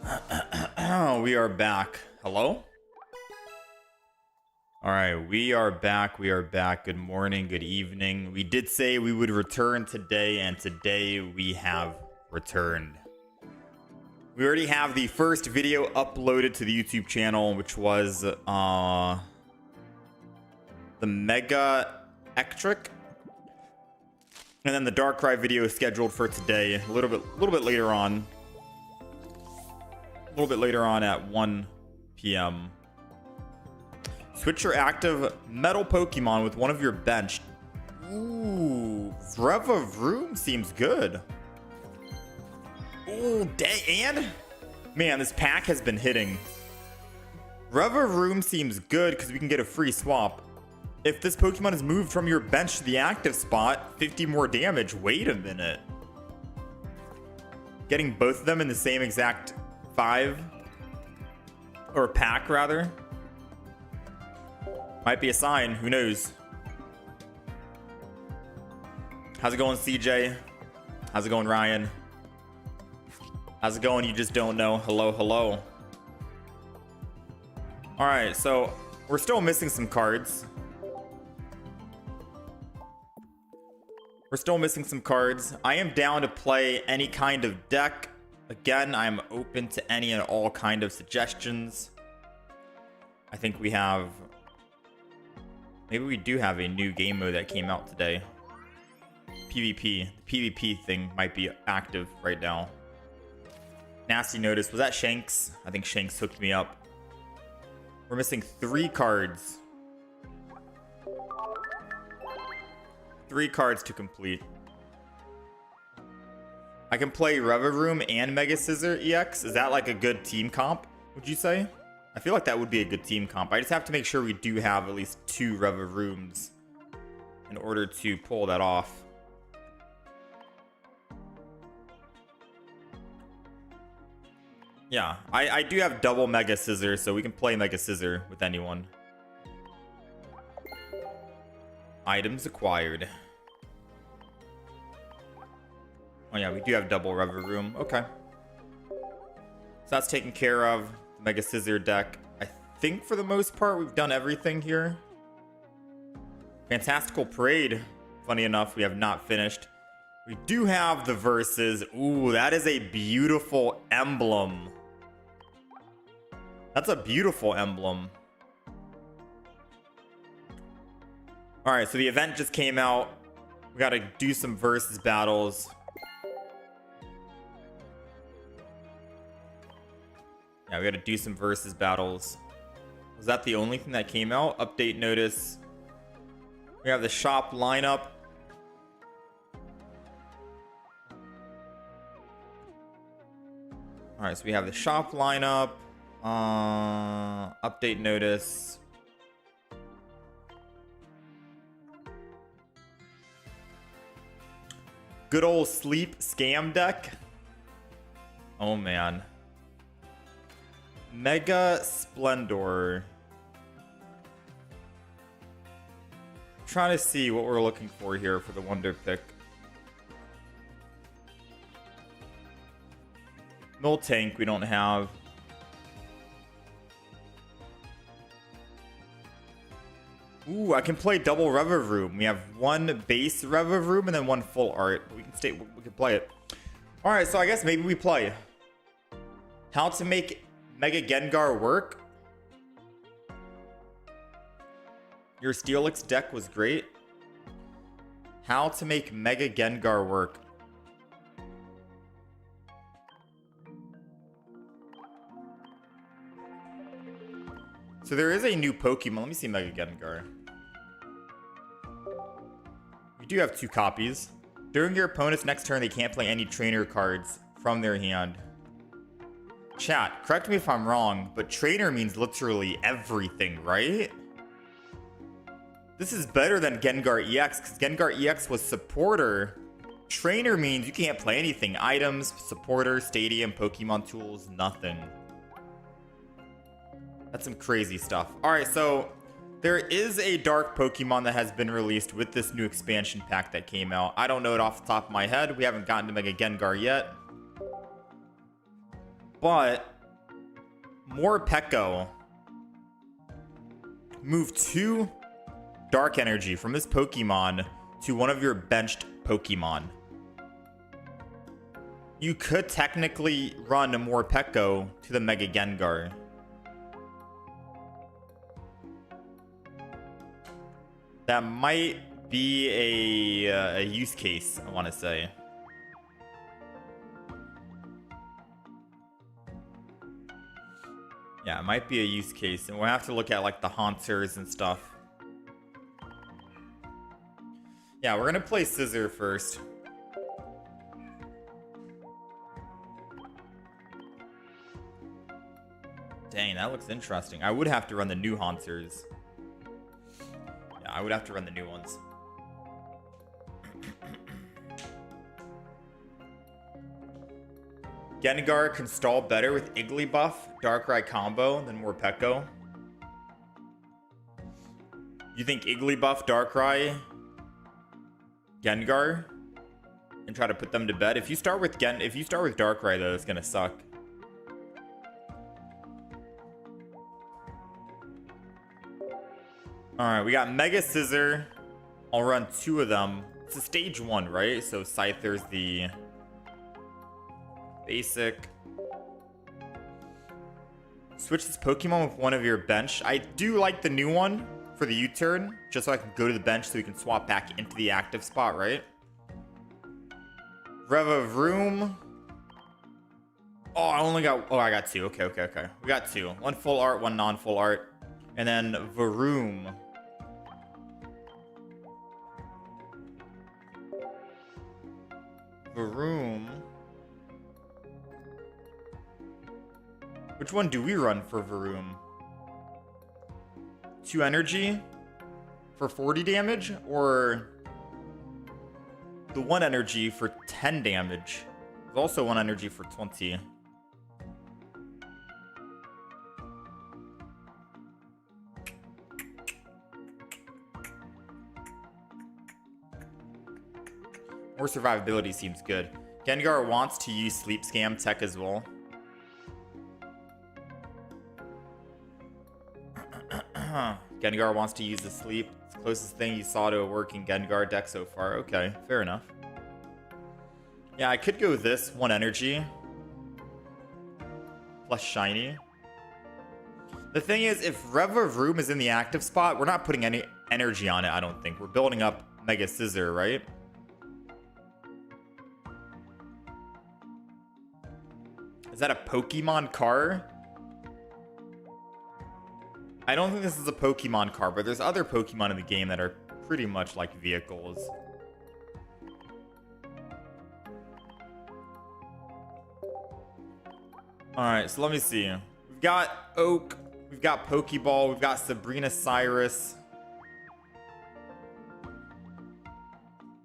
We are back. Hello? Alright, we are back. We are back. Good morning, good evening. We did say we would return today, and today we have returned. We already have the first video uploaded to the YouTube channel, which was the Mega Ectric. And then the Darkrai video is scheduled for today, a little bit later on. A little bit later on at 1 p.m. Switch your active metal Pokemon with one of your bench. Ooh, Vroom seems good. Ooh, and man, this pack has been hitting. Vroom seems good because we can get a free swap. If this Pokemon is moved from your bench to the active spot, 50 more damage. Wait a minute. Getting both of them in the same exact 5 or pack rather might be a sign. Who knows? How's it going, CJ? How's it going, Ryan? How's it going? You just don't know. Hello. All right, so we're still missing some cards. I am down to play any kind of deck. Again, I'm open to any and all kind of suggestions. I think we have... Maybe we do have a new game mode that came out today. PvP. The PvP thing might be active right now. Nasty notice. Was that Shanks? I think Shanks hooked me up. We're missing 3 cards. 3 cards to complete. I can play Revavroom and Mega Scizor EX. Is that like a good team comp, would you say? I feel like that would be a good team comp. I just have to make sure we do have at least 2 Revavrooms in order to pull that off. Yeah, I do have double Mega Scizor, so we can play Mega Scizor with anyone. Items acquired. Oh yeah, we do have double Revavroom. Okay. So that's taken care of. Mega Scizor deck. I think for the most part we've done everything here. Fantastical Parade. Funny enough, we have not finished. We do have the verses. Ooh, that is a beautiful emblem. That's a beautiful emblem. Alright, so the event just came out. We gotta do some versus battles. Yeah, we gotta do some versus battles. Was that the only thing that came out? Update notice. We have the shop lineup. Alright, so we have the shop lineup. Update notice. Good old sleep scam deck. Oh man. Mega Splendor. Trying to see what we're looking for here for the Wonder Pick. Miltank we don't have. Ooh, I can play double Revavroom. We have 1 base Revavroom and then 1 full art. We can play it. Alright, so I guess maybe we play. How to make Mega Gengar work? Your Steelix deck was great. How to make Mega Gengar work? So there is a new Pokemon. Let me see Mega Gengar. We do have 2 copies. During your opponent's next turn, they can't play any trainer cards from their hand. Chat, correct me if I'm wrong, but trainer means literally everything, right? This is better than Gengar EX, because Gengar EX was supporter. Trainer means you can't play anything. Items, supporter, stadium, Pokemon tools, nothing. That's some crazy stuff. Alright, so there is a dark Pokemon that has been released with this new expansion pack that came out. I don't know it off the top of my head. We haven't gotten to Mega Gengar yet. But Morpeko. Move 2 Dark Energy from this Pokemon to one of your benched Pokemon. You could technically run a Morpeko to the Mega Gengar. That might be a use case, I want to say. Yeah, it might be a use case, and we'll have to look at like the haunters and stuff. Yeah, we're gonna play Scizor first. Dang, that looks interesting. I would have to run the new haunters. Yeah, I would have to run the new ones. Gengar can stall better with Igglybuff, Darkrai combo than Morpeko. You think Igglybuff, Darkrai, Gengar, and try to put them to bed? If you start with Darkrai though, it's gonna suck. Alright, we got Mega Scizor. I'll run 2 of them. It's a stage 1, right? So Scyther's the basic. Switch this Pokemon with one of your bench. I do like the new one for the U-turn, just so I can go to the bench so we can swap back into the active spot, right? Revavroom. Oh, I got 2. Okay. We got 2. One full art, one non-full art. And then Varoom. Which one do we run for Varoom? 2 energy for 40 damage, or the 1 energy for 10 damage? There's also 1 energy for 20. More survivability seems good. Gengar wants to use Sleep Scam tech as well. Gengar wants to use the sleep. It's the closest thing you saw to a working Gengar deck so far. Okay, fair enough. Yeah, I could go with this 1 energy plus shiny. The thing is, if Revavroom is in the active spot, we're not putting any energy on it, I don't think. We're building up Mega Scizor, right? Is that a Pokemon car? I don't think this is a Pokemon car, but there's other Pokemon in the game that are pretty much like vehicles. Alright, so let me see. We've got Oak, we've got Pokeball, we've got Sabrina Cyrus.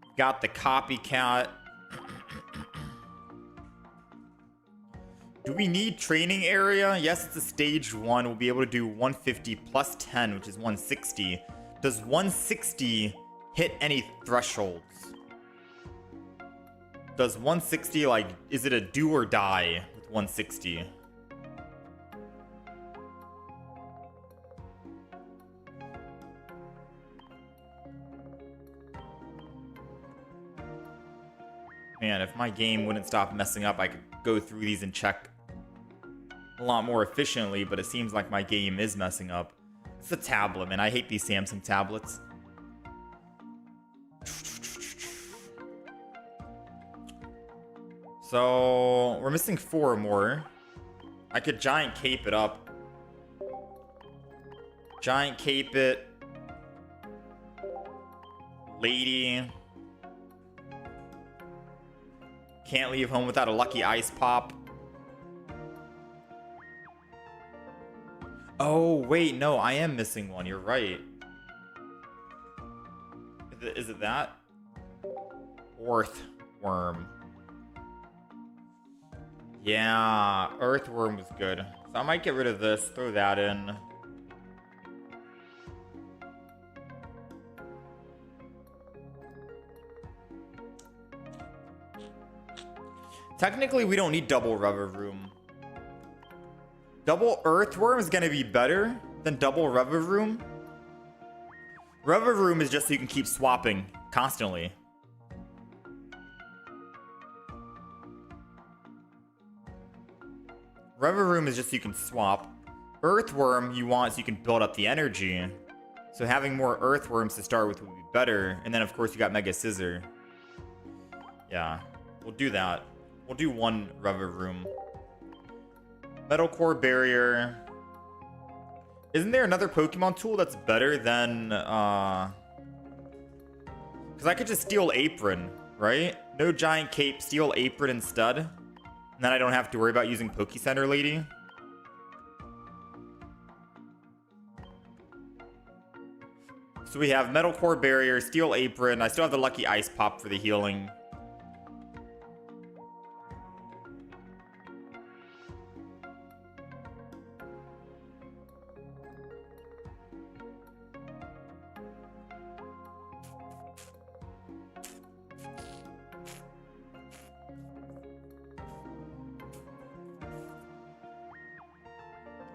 We've got the Copycat. Do we need training area? Yes, it's a stage 1. We'll be able to do 150 plus 10, which is 160. Does 160 hit any thresholds? Does 160, like, is it a do or die with 160? Man, if my game wouldn't stop messing up, I could go through these and check a lot more efficiently, but it seems like my game is messing up. It's a tablet, man. I hate these Samsung tablets. So we're missing 4 more. I could giant cape it up. Giant cape it. Lady. Can't leave home without a lucky ice pop. Oh, wait, no, I am missing one. You're right. Is it that? Earthworm. Yeah, Earthworm was good. So I might get rid of this, throw that in. Technically, we don't need double Revavroom. Double Earthworm is going to be better than double Revavroom. Revavroom is just so you can keep swapping constantly. Revavroom is just so you can swap. Earthworm you want so you can build up the energy. So having more Earthworms to start with would be better. And then of course you got Mega Scizor. Yeah, we'll do that. We'll do one Revavroom. Metal Core Barrier. Isn't there another Pokemon tool that's better than because I could just steal Apron, right? No Giant Cape, steal Apron instead. And then I don't have to worry about using Poke Center Lady. So we have Metal Core Barrier, Steel Apron. I still have the Lucky Ice Pop for the healing.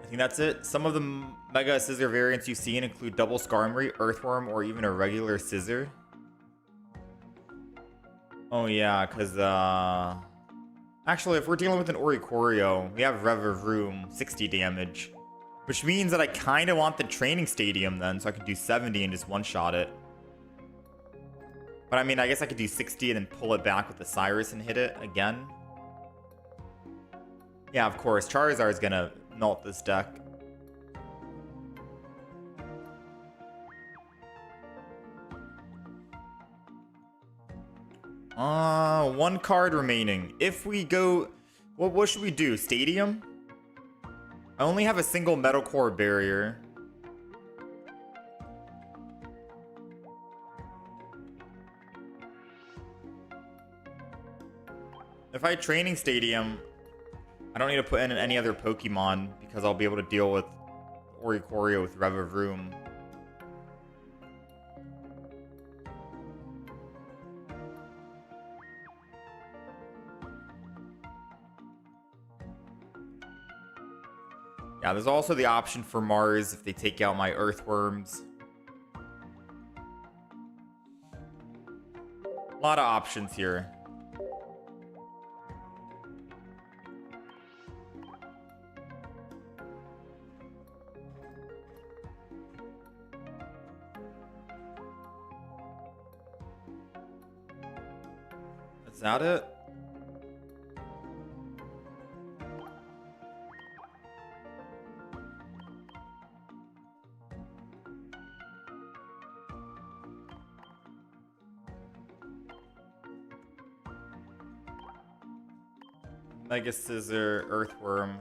I think that's it. Some of the Mega Scizor variants you've seen include Double Skarmory, Earthworm, or even a regular Scizor. Oh yeah, because actually if we're dealing with an Oricorio, we have Revavroom, 60 damage. Which means that I kind of want the Training Stadium then, so I can do 70 and just one-shot it. But I mean, I guess I could do 60 and then pull it back with the Cyrus and hit it again. Yeah, of course, Charizard is gonna melt this deck. One card remaining. If we go, what should we do? Stadium? I only have a single Metal Core Barrier. If I Training Stadium, I don't need to put in any other Pokemon because I'll be able to deal with Oricorio with Revavroom. Yeah, there's also the option for Mars if they take out my Earthworms. A lot of options here. Is that it? Mega Scizor, Earthworm.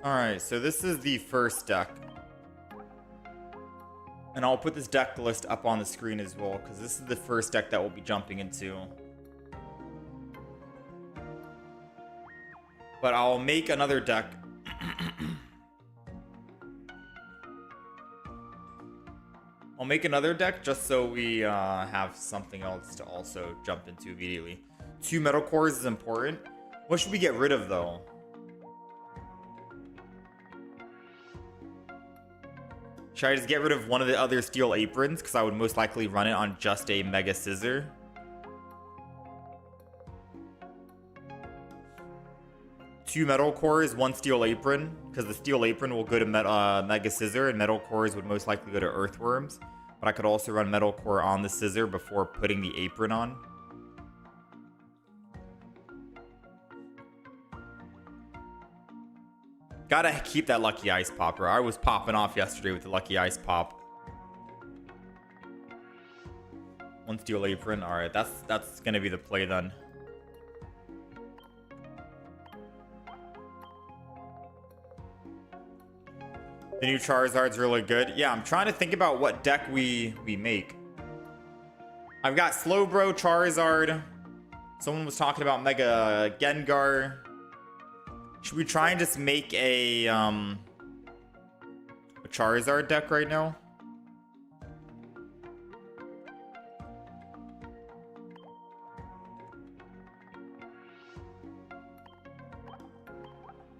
Alright, so this is the first deck. And I'll put this deck list up on the screen as well, because this is the first deck that we'll be jumping into. But I'll make another deck. I'll make another deck just so we have something else to also jump into immediately. 2 Metal Cores is important. What should we get rid of, though? Should I just get rid of one of the other Steel Aprons? Because I would most likely run it on just a Mega Scizor. Two Metal Cores, 1 Steel Apron. Because the Steel Apron will go to Mega Scizor, and Metal Cores would most likely go to Earthworms. But I could also run Metal Core on the Scizor before putting the Apron on. Gotta keep that Lucky Ice Popper. I was popping off yesterday with the Lucky Ice Pop. 1 Steel Apron. Alright, that's gonna be the play then. The new Charizard's really good. Yeah, I'm trying to think about what deck we make. I've got Slowbro, Charizard. Someone was talking about Mega Gengar. Should we try and just make a Charizard deck right now?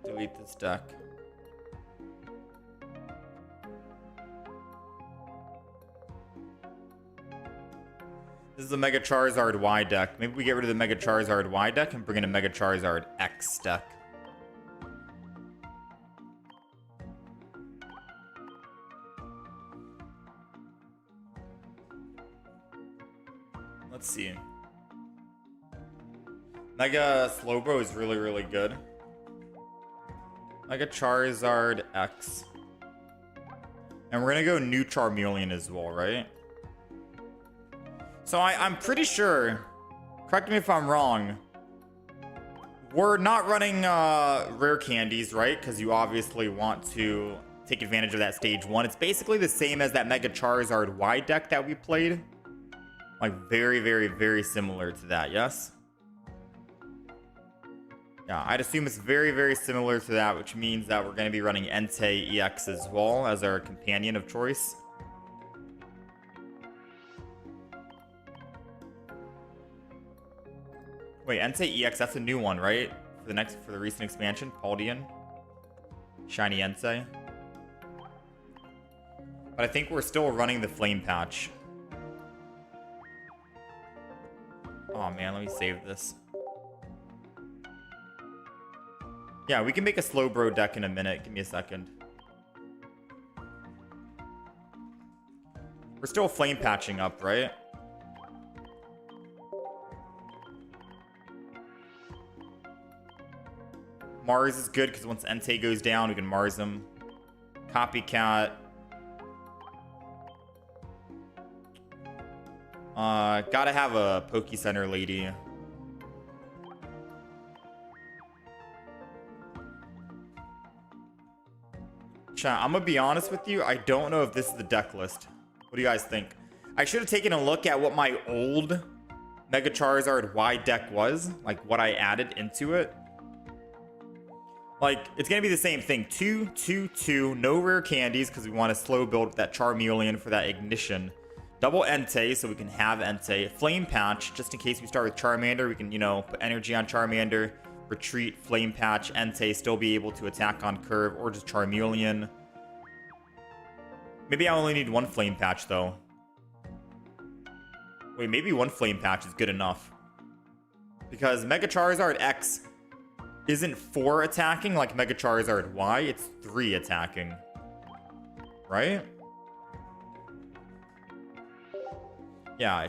delete this deck. This is a Mega Charizard Y deck. Maybe we get rid of the Mega Charizard Y deck and bring in a Mega Charizard X deck. Let's see. Mega Slowbro is really, really good. Mega Charizard X. And we're gonna go new Charmeleon as well, right? So I'm pretty sure, correct me if I'm wrong, we're not running rare candies, right? Because you obviously want to take advantage of that stage 1. It's basically the same as that Mega Charizard Y deck that we played. Like very, very, very similar to that, yes? Yeah, I'd assume it's very, very similar to that, which means that we're going to be running Entei EX as well as our companion of choice. Wait, Entei EX, that's a new one, right? For the recent expansion, Paldean. Shiny Entei. But I think we're still running the Flame Patch. Oh man, let me save this. Yeah, we can make a Slowbro deck in a minute. Give me a second. We're still flame patching up, right? Mars is good because once Entei goes down, we can Mars him. Copycat. Gotta have a Poke Center lady. Chat, I'm gonna be honest with you. I don't know if this is the deck list. What do you guys think? I should have taken a look at what my old Mega Charizard Y deck was. Like, what I added into it. Like, it's gonna be the same thing. 2, 2, 2. No rare candies because we want to slow build with that Charmeleon for that ignition. Double Entei so we can have Entei. Flame Patch, just in case we start with Charmander. We can, you know, put energy on Charmander. Retreat, Flame Patch, Entei, still be able to attack on curve, or just Charmeleon. Maybe I only need one Flame Patch, though. Wait, maybe one Flame Patch is good enough. Because Mega Charizard X isn't 4 attacking like Mega Charizard Y, it's 3 attacking. Right? Yeah,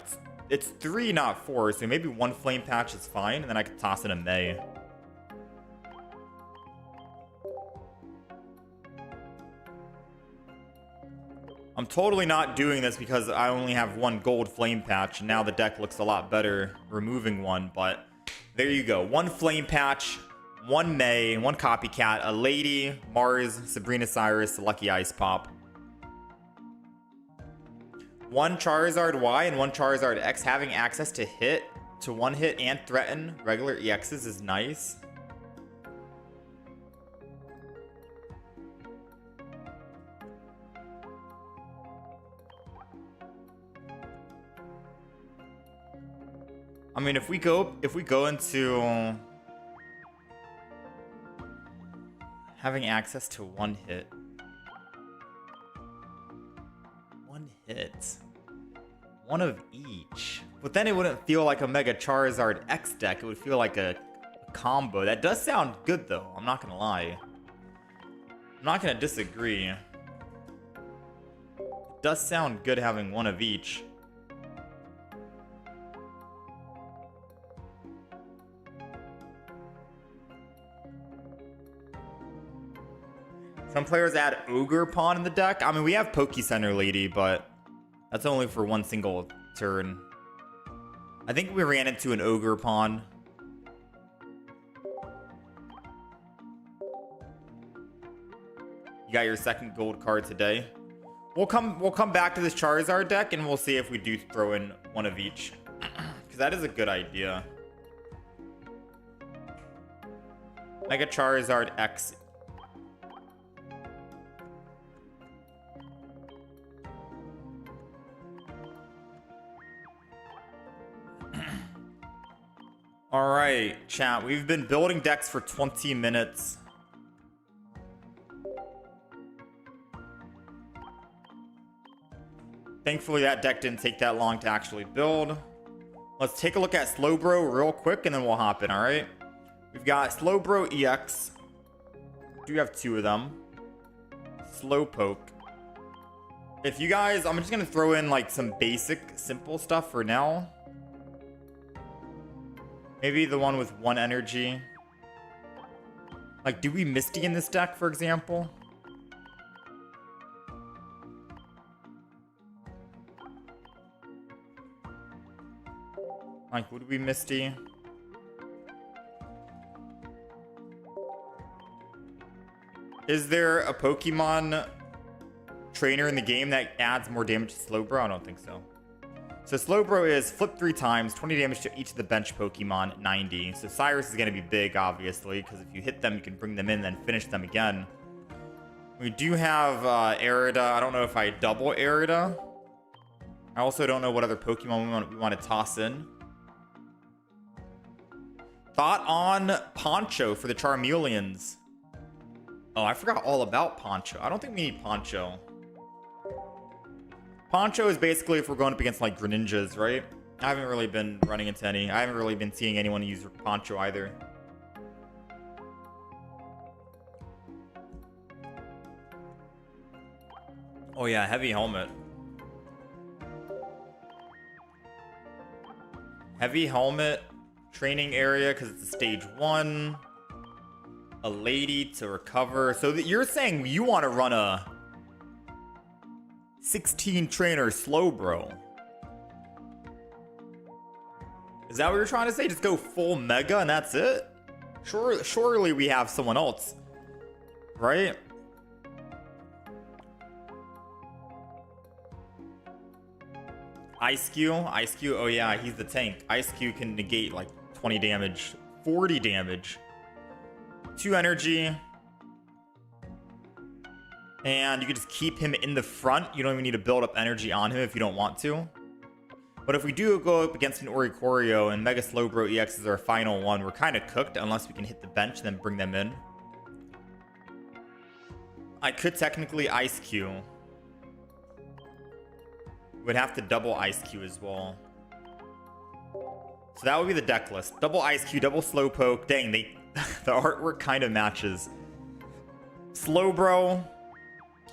it's 3, not 4, so maybe one Flame Patch is fine, and then I can toss in a May. I'm totally not doing this because I only have one gold Flame Patch, and now the deck looks a lot better removing one, but there you go. One Flame Patch, one May, one Copycat, a Lady, Mars, Sabrina Cyrus, Lucky Ice Pop. One Charizard Y and one Charizard X. Having access to hit, to one hit and threaten regular EXs is nice. I mean, if we go into having access to one hit. One hit. One of each. But then it wouldn't feel like a Mega Charizard X deck. It would feel like a combo. That does sound good, though. I'm not gonna lie. I'm not gonna disagree. It does sound good having one of each. Some players add Ogre Pawn in the deck. I mean, we have Poke Center Lady, but that's only for one single turn. I think we ran into an Ogre Pawn. You got your second gold card today. We'll come back to this Charizard deck and we'll see if we do throw in one of each. Because that is a good idea. Mega Charizard X. All right, chat. We've been building decks for 20 minutes. Thankfully, that deck didn't take that long to actually build. Let's take a look at Slowbro real quick, and then we'll hop in, all right? We've got Slowbro EX. We do have 2 of them. Slowpoke. If you guys, I'm just going to throw in like some basic, simple stuff for now. Maybe the one with 1 energy. Like, do we Misty in this deck, for example? Like, would we Misty? Is there a Pokemon trainer in the game that adds more damage to Slowbro? I don't think so. So Slowbro is flip 3 times, 20 damage to each of the bench Pokemon, 90. So Cyrus is going to be big, obviously, because if you hit them, you can bring them in, then finish them again. We do have Arida. I don't know if I double Arida. I also don't know what other Pokemon we want to toss in. Thought on Poncho for the Charmeleons. Oh, I forgot all about Poncho. I don't think we need Poncho. Poncho is basically if we're going up against like Greninjas, right? I haven't really been running into any. I haven't really been seeing anyone use Poncho either. Oh yeah, heavy helmet. Heavy helmet training area because it's a stage 1. A lady to recover. So that you're saying you want to run a 16 trainer Slowbro. Is that what you're trying to say? Just go full mega and that's it? Surely we have someone else, right? Ice Cube, oh yeah, he's the tank. Ice Cube can negate like 20 damage, 40 damage. 2 energy. And you can just keep him in the front. You don't even need to build up energy on him if you don't want to. But if we do go up against an Oricorio and Mega Slowbro EX is our final one, we're kind of cooked unless we can hit the bench and then bring them in. I could technically Ice Cube. Would have to double Ice Cube as well. So that would be the deck list. Double Ice Cube, double Slowpoke. Dang, the artwork kind of matches. Slowbro,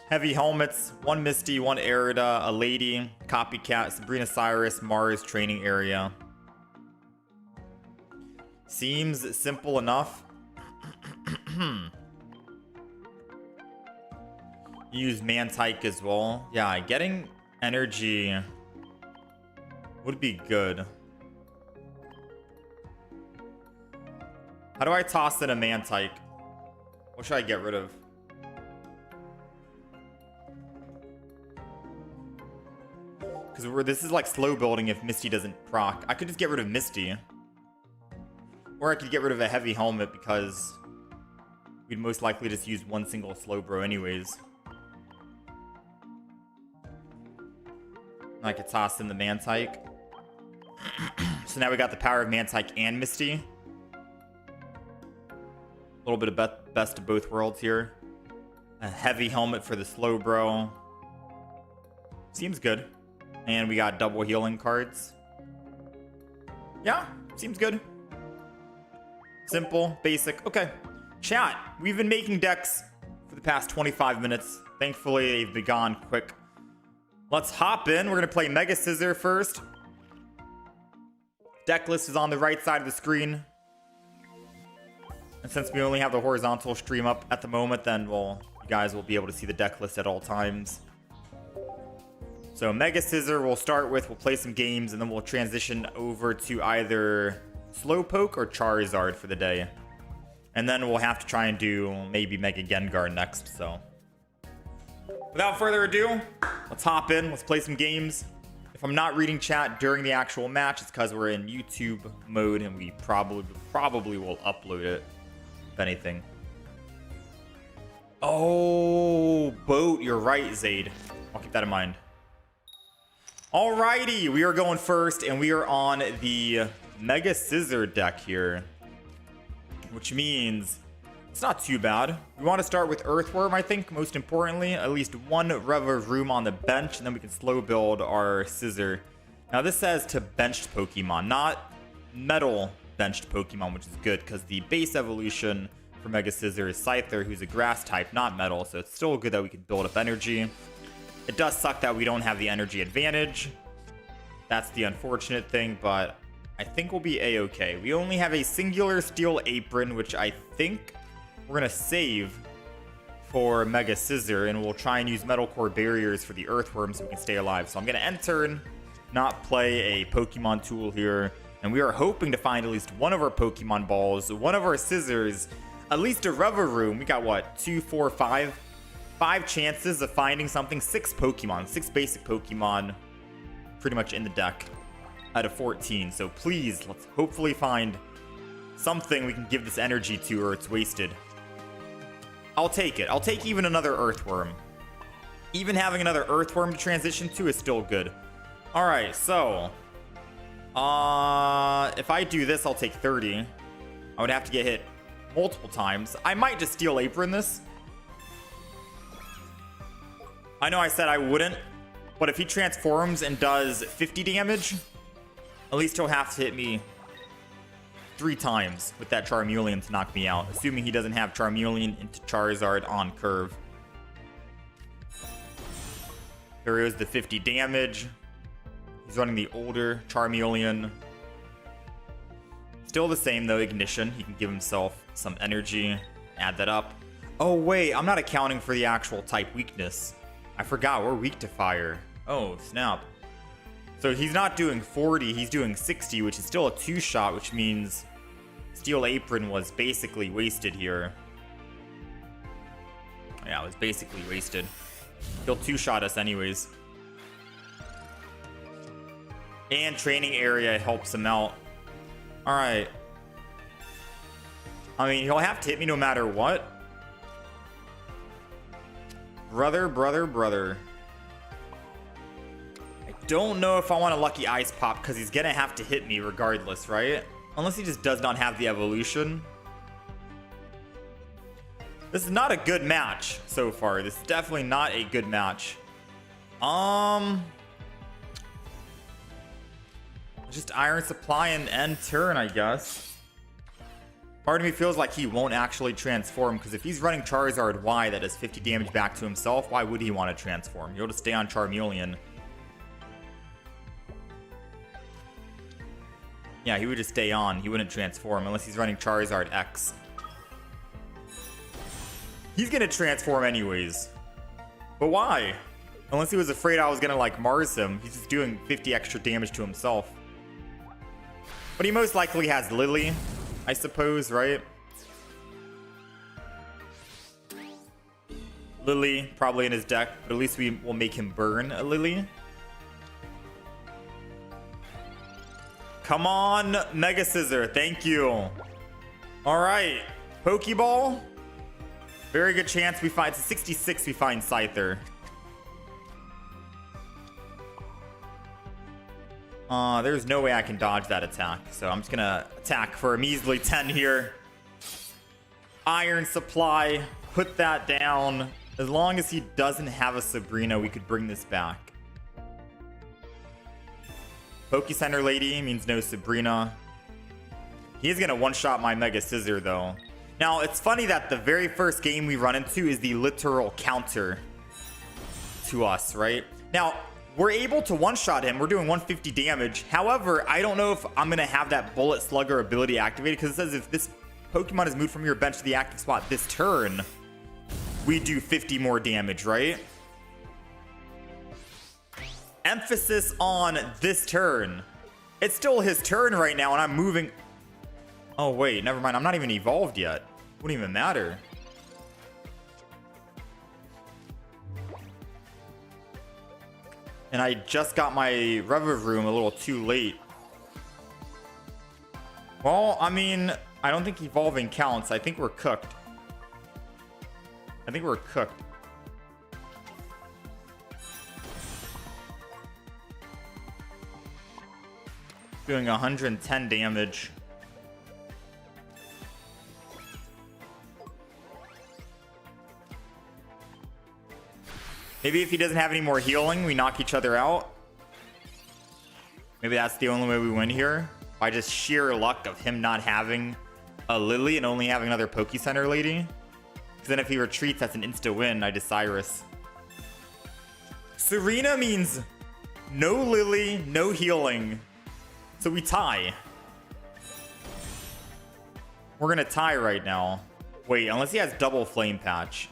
heavy helmets, 1 Misty, 1 Arida, a lady, copycat, Sabrina Cyrus, Mars training area. Seems simple enough. Use Mantike as well. Yeah, getting energy would be good. How do I toss in a Mantike? What should I get rid of? Because this is like slow building if Misty doesn't proc. I could just get rid of Misty. Or I could get rid of a heavy helmet because we'd most likely just use 1 single Slowbro anyways. I could toss in the Mantike. So now we got the power of Mantike and Misty. A little bit of best of both worlds here. A heavy helmet for the Slowbro. Seems good. And we got double healing cards. Yeah, seems good. Simple, basic. Okay. Chat, we've been making decks for the past 25 minutes. Thankfully, they've been gone quick. Let's hop in. We're going to play Mega Scizor first. Deck list is on the right side of the screen. And since we only have the horizontal stream up at the moment, then you guys will be able to see the deck list at all times. So Mega Scizor we'll start with. We'll play some games, and then we'll transition over to either Slowpoke or Charizard for the day. And then we'll have to try and do maybe Mega Gengar next, so. Without further ado, let's hop in. Let's play some games. If I'm not reading chat during the actual match, it's because we're in YouTube mode, and we probably will upload it, if anything. Oh, boat. You're right, Zaid. I'll keep that in mind. Alrighty, we are going first, and we are on the Mega Scizor deck here, which means It's not too bad. We want to start with Earthworm, I think, most importantly. At least one rev of room on the bench, and then we can slow build our Scizor. Now, this says to benched Pokemon, not metal benched Pokemon, which is good, because the base evolution for Mega Scizor is Scyther, who's a grass type, not metal, so it's still good that we can build up energy. It does suck that we don't have the energy advantage. That's the unfortunate thing, but I think we'll be a-okay. We only have a singular Steel Apron, which I think we're going to save for Mega Scizor, and we'll try and use Metal Core Barriers for the Earthworm so we can stay alive. So I'm going to end turn, not play a Pokemon tool here, and we are hoping to find at least one of our Pokemon balls, one of our Scizors, at least a Reveroom. We got, what, 2, 4, 5? 5 chances of finding something. 6 Pokemon, 6 basic Pokemon pretty much in the deck out of 14. So please, let's hopefully find something we can give this energy to, or it's wasted. I'll take it. I'll take even another Earthworm. Even having another Earthworm to transition to is still good. All right, so if I do this, I'll take 30. I would have to get hit multiple times. I might just Steel Apron this. I know I said I wouldn't, but if he transforms and does 50 damage, at least he'll have to hit me 3 times with that Charmeleon to knock me out, assuming he doesn't have Charmeleon into Charizard on curve. There is the 50 damage. He's running the older Charmeleon. Still the same though, Ignition. He can give himself some energy, add that up. Oh wait, I'm not accounting for the actual type weakness. I forgot, we're weak to fire. Oh, snap. So he's not doing 40, he's doing 60, which is still a 2-shot, which means Steel Apron was basically wasted here. Yeah, it was basically wasted. He'll 2-shot us anyways. And Training Area helps him out. Alright. I mean, he'll have to hit me no matter what. Brother. I don't know if I want a Lucky Ice Pop, because he's gonna have to hit me regardless, right? Unless he just does not have the evolution. This is not a good match so far. This is definitely not a good match. Just Iron Supply and end turn, I guess. Part of me feels like he won't actually transform, because if he's running Charizard Y that does 50 damage back to himself, why would he want to transform? He'll just stay on Charmeleon. Yeah, he would just stay on. He wouldn't transform unless he's running Charizard X. He's gonna transform anyways. But why? Unless he was afraid I was gonna, like, Mars him. He's just doing 50 extra damage to himself. But he most likely has Lily, I suppose, right? Lily, probably in his deck, but at least we will make him burn a Lily. Come on, Mega Scizor, thank you. Alright, Pokeball. Very good chance we find, it's a 66 we find Scyther. There's no way I can dodge that attack, so I'm just gonna attack for a measly 10 here. Iron Supply, put that down. As long as he doesn't have a Sabrina, we could bring this back. Poke Center Lady means no Sabrina. He's gonna one-shot my Mega Scizor though. Now, it's funny that the very first game we run into is the literal counter to us, right? Now, we're able to one-shot him. We're doing 150 damage. However, I don't know if I'm going to have that Bullet Slugger ability activated, because it says if this Pokemon is moved from your bench to the active spot this turn, we do 50 more damage, right? Emphasis on this turn. It's still his turn right now, and I'm moving. Oh, wait, never mind. I'm not even evolved yet. Wouldn't even matter. And I just got my Reveroom a little too late. Well, I mean, I don't think evolving counts. I think we're cooked. Doing 110 damage. Maybe if he doesn't have any more healing, we knock each other out. Maybe that's the only way we win here. By just sheer luck of him not having a Lily and only having another Poke Center lady. Because then if he retreats, that's an insta win. I just Cyrus. Serena means no Lily, no healing. So we tie. We're going to tie right now. Wait, unless he has double Flame Patch.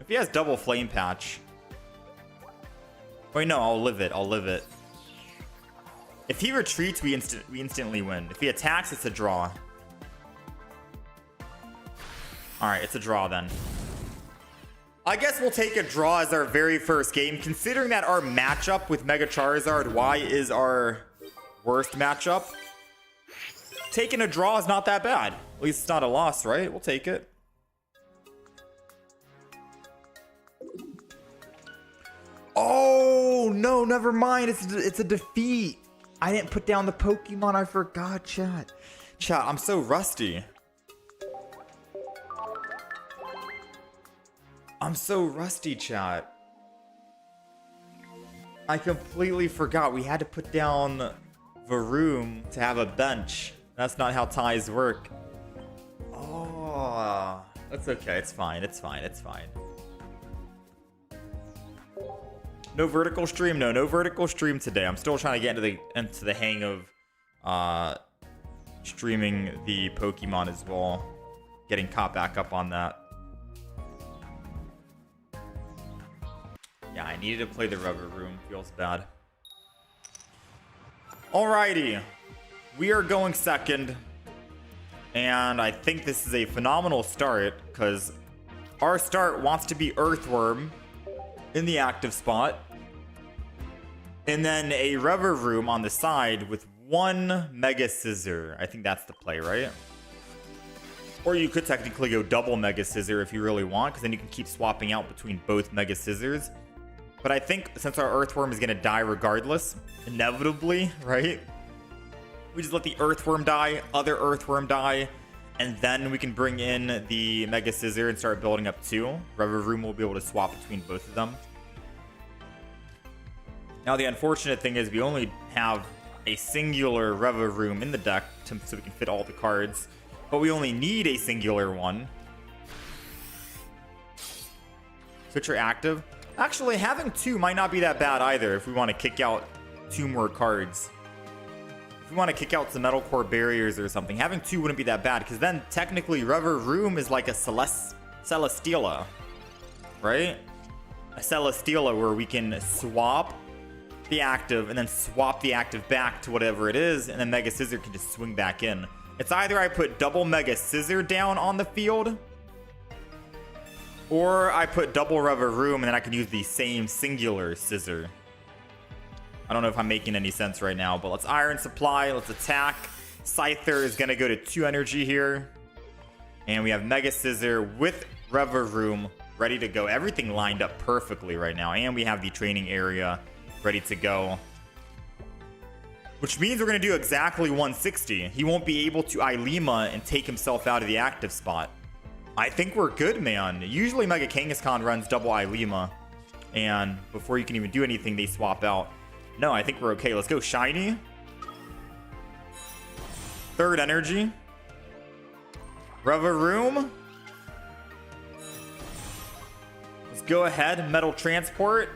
If he has double Flame Patch. Wait, no, I'll live it. I'll live it. If he retreats, we instantly win. If he attacks, it's a draw. Alright, it's a draw then. I guess we'll take a draw as our very first game. Considering that our matchup with Mega Charizard Y is our worst matchup, taking a draw is not that bad. At least it's not a loss, right? We'll take it. Oh, no, never mind. It's a defeat. I didn't put down the Pokemon. I forgot, chat. Chat, I'm so rusty. I'm so rusty, chat. I completely forgot. We had to put down Varoom to have a bench. That's not how ties work. Oh, that's okay. It's fine. It's fine. It's fine. No vertical stream? No vertical stream today. I'm still trying to get into the hang of streaming the Pokemon as well. Getting caught back up on that. Yeah, I needed to play the rubber room. Feels bad. Alrighty. We are going second. And I think this is a phenomenal start because our start wants to be Earthworm in the active spot. And then a rubber room on the side with one Mega Scizor. I think that's the play, right? Or you could technically go double Mega Scizor if you really want, because then you can keep swapping out between both Mega Scizors. But I think since our Earthworm is going to die regardless, inevitably, right? We just let the Earthworm die, other Earthworm die, and then we can bring in the Mega Scizor and start building up two. Rubber Room will be able to swap between both of them. Now the unfortunate thing is we only have a singular Rubber Room in the deck so we can fit all the cards. But we only need a singular one. Switcher active. Actually, having two might not be that bad either if we want to kick out two more cards. If we want to kick out some Metal Core barriers or something, having two wouldn't be that bad, because then technically Rubber Room is like a Celesteela, right? A Celesteela where we can swap the active and then swap the active back to whatever it is, and then Mega Scizor can just swing back in. It's either I put double Mega Scizor down on the field, or I put double Rubber Room and then I can use the same singular Scizor. I don't know if I'm making any sense right now, but let's Iron Supply, let's attack. Scyther is gonna go to 2 energy here. And we have Mega Scizor with Rubber Room ready to go. Everything lined up perfectly right now. And we have the training area ready to go. Which means we're going to do exactly 160. He won't be able to Ilima and take himself out of the active spot. I think we're good, man. Usually Mega Kangaskhan runs double Ilima. And before you can even do anything, they swap out. No, I think we're okay. Let's go Shiny. Third energy. Rubber Room. Let's go ahead. Metal Transport.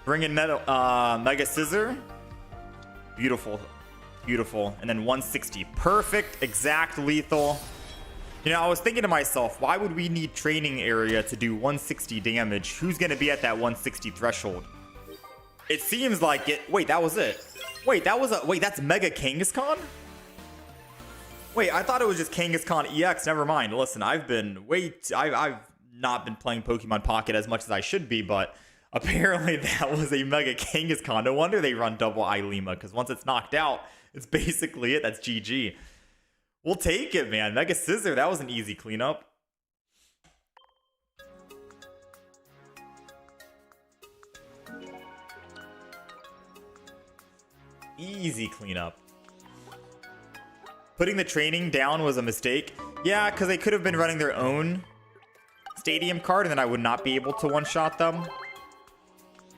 Bring in Mega Scizor. Beautiful. Beautiful. And then 160. Perfect. Exact lethal. You know, I was thinking to myself, why would we need training area to do 160 damage? Who's going to be at that 160 threshold? It seems like it. Wait, that was it. Wait, that's Mega Kangaskhan? Wait, I thought it was just Kangaskhan EX. Never mind. Listen, I've not been playing Pokemon Pocket as much as I should be, but apparently that was a Mega Kangaskhan. No wonder they run double Ilima, because once it's knocked out, it's basically it. That's GG. We'll take it, man. Mega Scizor, that was an easy cleanup. Easy cleanup. Putting the training down was a mistake. Yeah, because they could have been running their own Stadium card, and then I would not be able to one-shot them.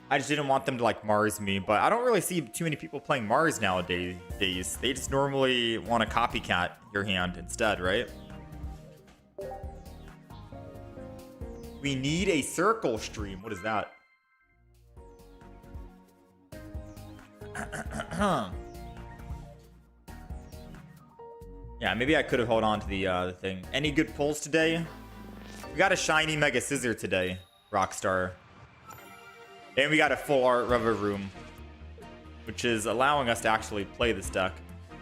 I just didn't want them to like Mars me, but I don't really see too many people playing Mars nowadays. They just normally want to copycat your hand instead, right? We need a circle stream. What is that? Yeah, maybe I could have held on to the thing. Any good pulls today? We got a shiny Mega Scizor today, Rockstar. And we got a full art Rubber Room, which is allowing us to actually play this deck.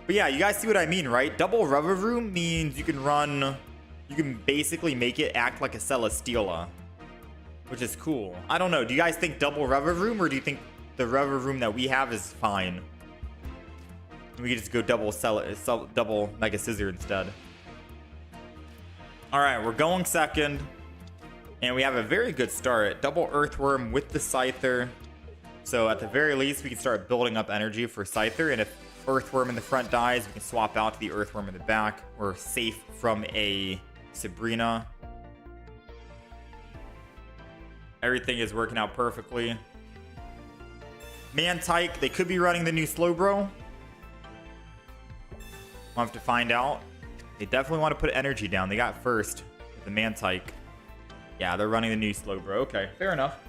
But yeah, you guys see what I mean, right? Double Rubber Room means you can basically make it act like a Celesteela, which is cool. I don't know. Do you guys think double Rubber Room, or do you think the Rubber Room that we have is fine? We could just go double Mega Scizor instead. All right, we're going second. And we have a very good start. Double Earthworm with the Scyther. So at the very least, we can start building up energy for Scyther. And if Earthworm in the front dies, we can swap out to the Earthworm in the back. We're safe from a Sabrina. Everything is working out perfectly. Mantike, they could be running the new Slowbro. We'll have to find out. They definitely want to put energy down. They got first with the Mantike. Yeah, they're running the new Slowbro. Okay, fair enough.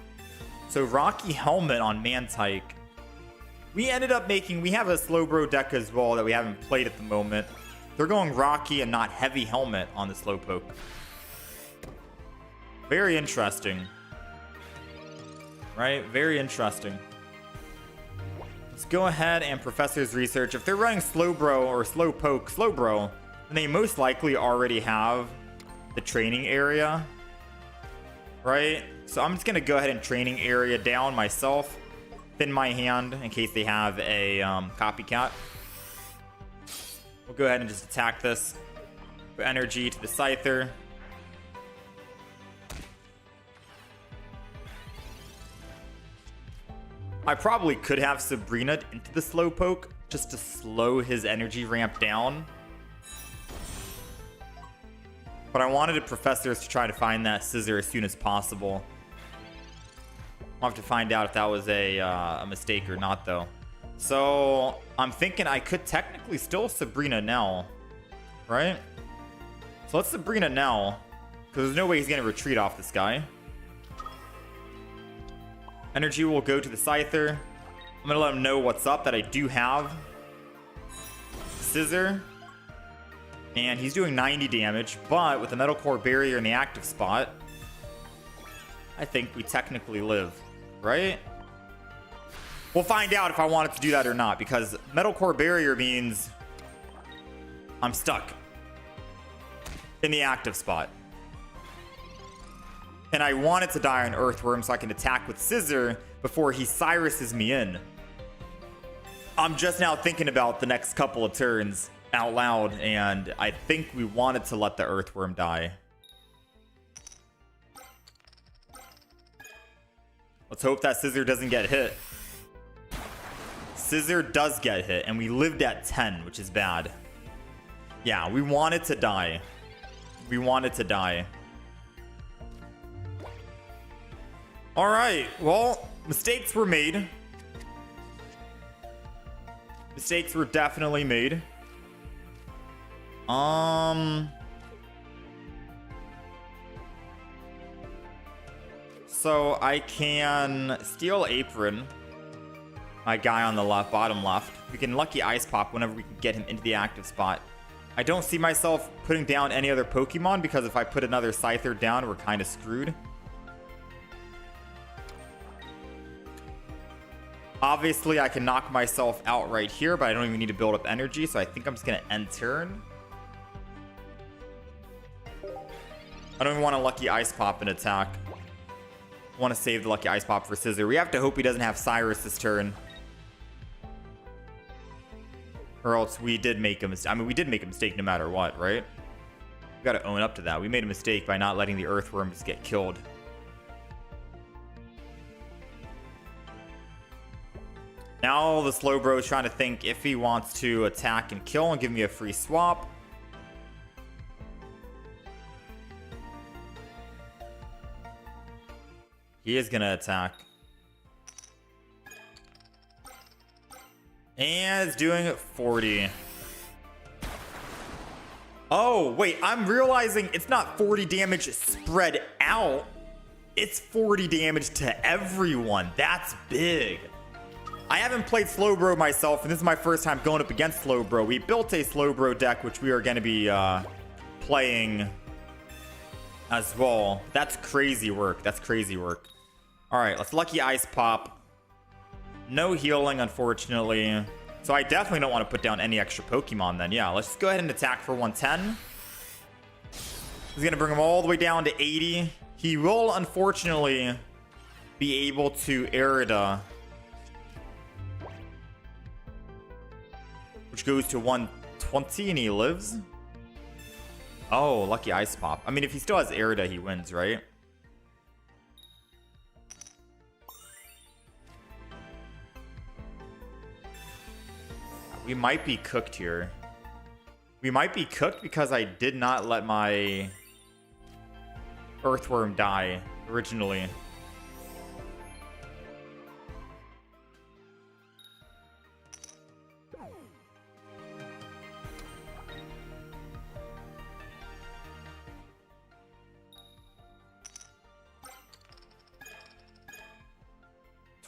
So Rocky Helmet on Mantike. We ended up making... We have a Slowbro deck as well that we haven't played at the moment. They're going Rocky and not Heavy Helmet on the Slowpoke. Very interesting. Right? Very interesting. Let's go ahead and Professor's Research. If they're running Slowbro or Slowbro, then they most likely already have the training area. Right? So I'm just going to go ahead and training area down myself. Thin my hand in case they have a copycat. We'll go ahead and just attack this. Put energy to the Scyther. I probably could have Sabrina into the Slowpoke just to slow his energy ramp down. But I wanted the Professors to try to find that Scizor as soon as possible. I'll have to find out if that was a mistake or not, though. So I'm thinking I could technically still Sabrina now, right? So let's Sabrina now, because there's no way he's going to retreat off this guy. Energy will go to the Scyther. I'm going to let him know what's up, that I do have Scizor. And he's doing 90 damage, but with the Metal Core Barrier in the active spot, I think we technically live, right? We'll find out if I wanted to do that or not, because Metal Core Barrier means I'm stuck in the active spot. And I wanted to die on Earthworm so I can attack with Scizor before he Cyruses me in. I'm just now thinking about the next couple of turns out loud, and I think we wanted to let the Earthworm die. Let's hope that Scizor doesn't get hit. Scizor does get hit, and we lived at 10, which is bad. Yeah, we wanted to die. We wanted to die. Alright, well, mistakes were made. Mistakes were definitely made. So I can steal Apron, my guy on the left, bottom left. We can Lucky Ice Pop whenever we can get him into the active spot. I don't see myself putting down any other Pokemon, because if I put another Scyther down, we're kind of screwed. Obviously, I can knock myself out right here, but I don't even need to build up energy, so I think I'm just going to end turn. I don't even want a Lucky Ice Pop and attack. I want to save the Lucky Ice Pop for Scizor. We have to hope he doesn't have Cyrus this turn, or else we did make a mistake. I mean, we did make a mistake no matter what, right? We got to own up to that. We made a mistake by not letting the Earthworms get killed. Now the Slowbro is trying to think if he wants to attack and kill and give me a free swap. He is gonna attack. And it's doing 40. Oh, wait, I'm realizing it's not 40 damage spread out. It's 40 damage to everyone. That's big. I haven't played Slowbro myself, and this is my first time going up against Slowbro. We built a Slowbro deck, which we are going to be playing as well. That's crazy work. That's crazy work. All right, let's Lucky Ice Pop. No healing, unfortunately. So I definitely don't want to put down any extra Pokemon then. Yeah, let's just go ahead and attack for 110. He's going to bring him all the way down to 80. He will, unfortunately, be able to Arida, which goes to 120, and he lives. Oh, Lucky Ice Pop. I mean, if he still has Arida, he wins, right? We might be cooked here. We might be cooked because I did not let my Earthworm die originally.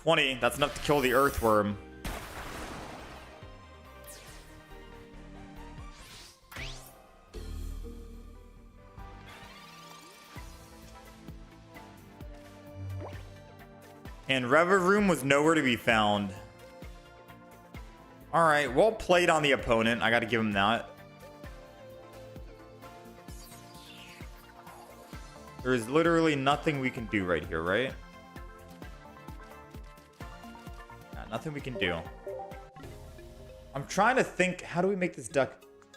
$20, that's enough to kill the Earthworm. And Revavroom was nowhere to be found. Alright, well played on the opponent. I gotta give him that. There's literally nothing we can do right here, right? Yeah, nothing we can do. I'm trying to think, how do we make this deck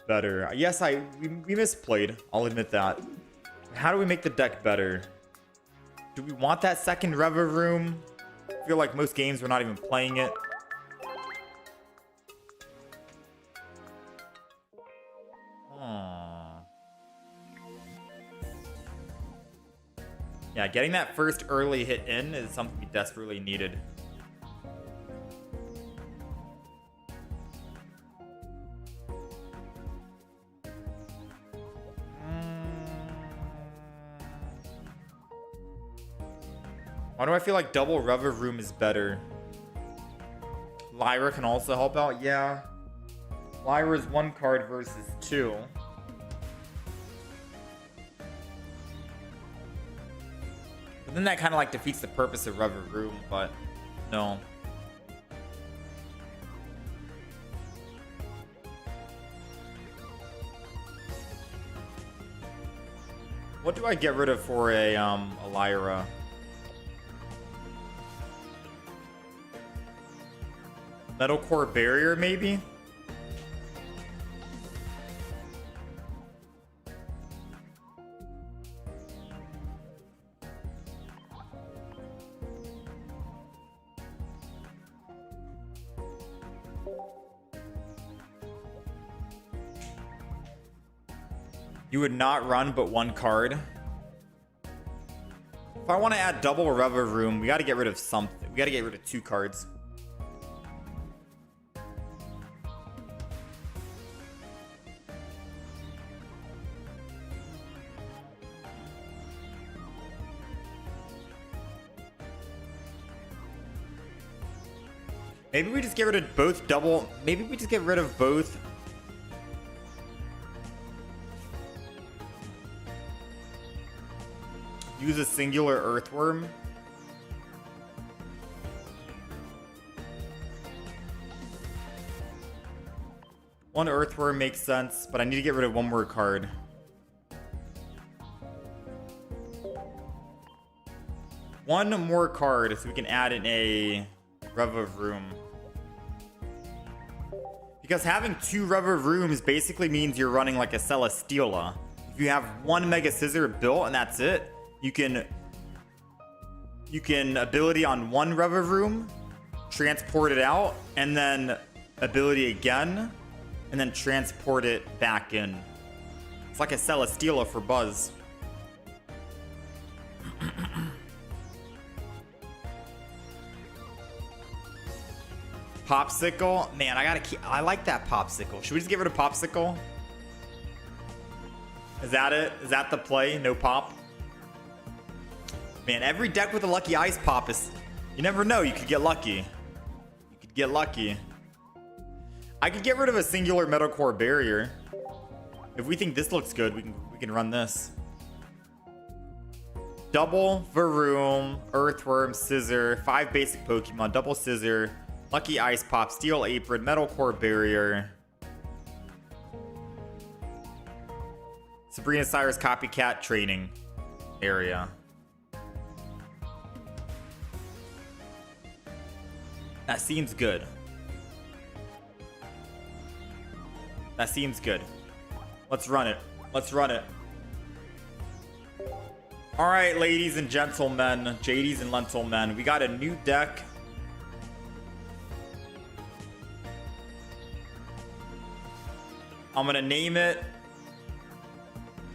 better? Yes, we misplayed. I'll admit that. How do we make the deck better? Do we want that second Revavroom? I feel like most games we're not even playing it. Yeah, getting that first early hit in is something we desperately needed. Why do I feel like double Revavroom is better? Lyra can also help out. Yeah. Lyra's 1 card versus 2. But then that kind of like defeats the purpose of Revavroom, but no. What do I get rid of for a Lyra? Metal Core Barrier, maybe? You would not run but 1 card. If I want to add double Revavroom, we got to get rid of something. We got to get rid of 2 cards. Maybe we just get rid of both double. Maybe we just get rid of both. Use a singular Earthworm. One Earthworm makes sense, but I need to get rid of 1 more card. One more card so we can add in a Revavroom. Because having 2 Revavrooms basically means you're running like a Celesteela. If you have 1 Mega Scizor built and that's it, you can ability on 1 Revavroom, transport it out, and then ability again, and then transport it back in. It's like a Celesteela for Buzz. Popsicle. Man, I like that Popsicle. Should we just get rid of Popsicle? Is that it? Is that the play? No pop? Man, every deck with a lucky ice pop is... You never know. You could get lucky. You could get lucky. I could get rid of a singular Metal Core Barrier. If we think this looks good, we can run this. Double Varoom, Earthworm, Scizor, 5 basic Pokemon, double Scizor, lucky ice pop, steel apron, Metal Core Barrier. Sabrina Cyrus copycat training area. That seems good. That seems good. Let's run it. Let's run it. All right, ladies and gentlemen, JDs and Lentilmen, we got a new deck. I'm gonna name it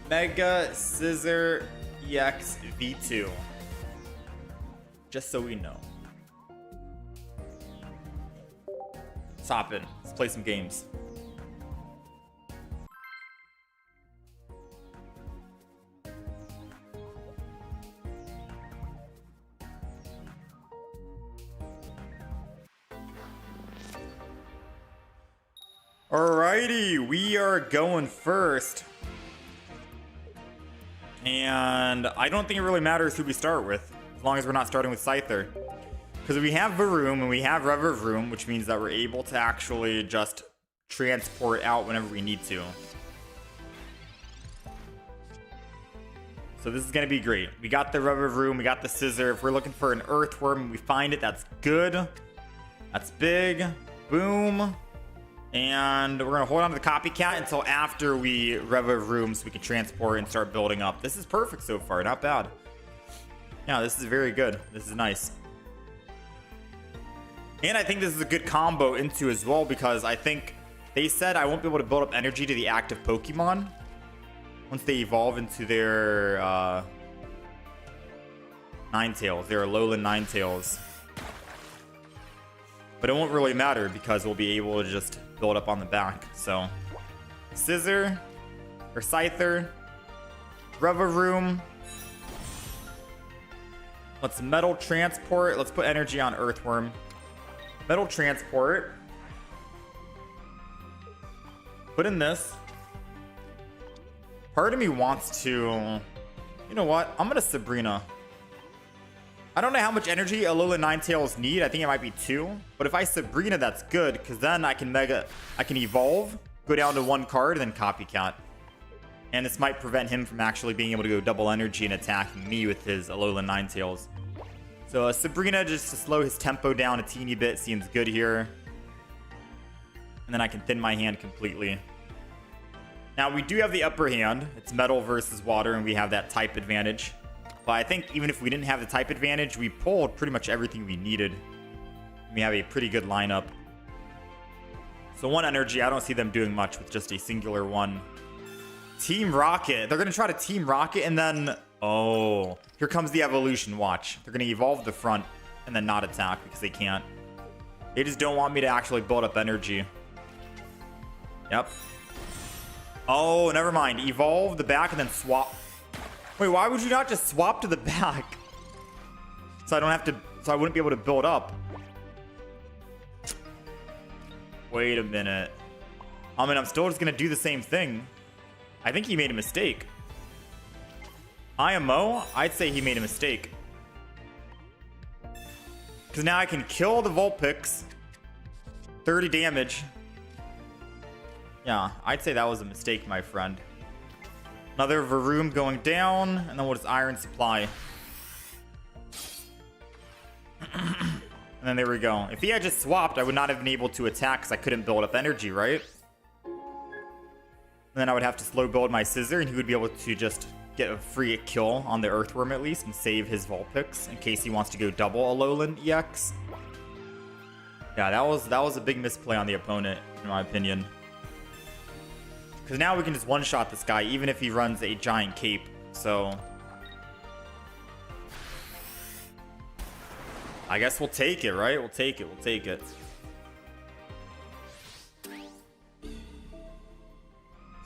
Mega Scizor EX V2. Just so we know. Let's hop in. Let's play some games. Alrighty, we are going first. And I don't think it really matters who we start with, as long as we're not starting with Scyther. Because we have Varoom and we have Revavroom, which means that we're able to actually just transport out whenever we need to. So this is going to be great. We got the Revavroom, we got the Scizor. If we're looking for an Earthworm and we find it, that's good. That's big. Boom. And we're going to hold on to the Copycat until after we Revavroom so we can transport and start building up. This is perfect so far. Not bad. Yeah, this is very good. This is nice. And I think this is a good combo into as well, because I think they said I won't be able to build up energy to the active Pokemon once they evolve into their Ninetales, their Alolan Ninetales. But it won't really matter because we'll be able to just build up on the back. So Scizor or Scyther, Revavroom. Let's Metal Transport. Let's put energy on Earthworm. Metal Transport. Put in this. Part of me wants to... You know what? I'm going to Sabrina. I don't know how much energy Alolan Ninetales need. I think it might be 2. But if I Sabrina, that's good, because then I can evolve, go down to 1 card, and then Copycat. And this might prevent him from actually being able to go double energy and attacking me with his Alolan Ninetales. So Sabrina, just to slow his tempo down a teeny bit, seems good here. And then I can thin my hand completely. Now, we do have the upper hand. It's metal versus water, and we have that type advantage. But I think even if we didn't have the type advantage, we pulled pretty much everything we needed. We have a pretty good lineup. So 1 energy, I don't see them doing much with just a singular 1. Team Rocket. They're going to try to Team Rocket and then... Oh, here comes the evolution. Watch. They're going to evolve the front and then not attack because they can't. They just don't want me to actually build up energy. Yep. Oh, never mind. Evolve the back and then swap... Wait, why would you not just swap to the back? So I don't have to... So I wouldn't be able to build up. Wait a minute. I mean, I'm still just going to do the same thing. I think he made a mistake. IMO? I'd say he made a mistake. Because now I can kill the Vulpix. 30 damage. Yeah, I'd say that was a mistake, my friend. Another Varoom going down, and then we'll just Iron Supply. And then there we go. If he had just swapped, I would not have been able to attack because I couldn't build up energy, right? And then I would have to slow build my Scizor, and he would be able to just get a free kill on the Earthworm at least and save his Vulpix in case he wants to go double Alolan EX. Yeah, that was a big misplay on the opponent, in my opinion. Because now we can just one-shot this guy, even if he runs a giant cape. So I guess we'll take it, right? We'll take it. We'll take it.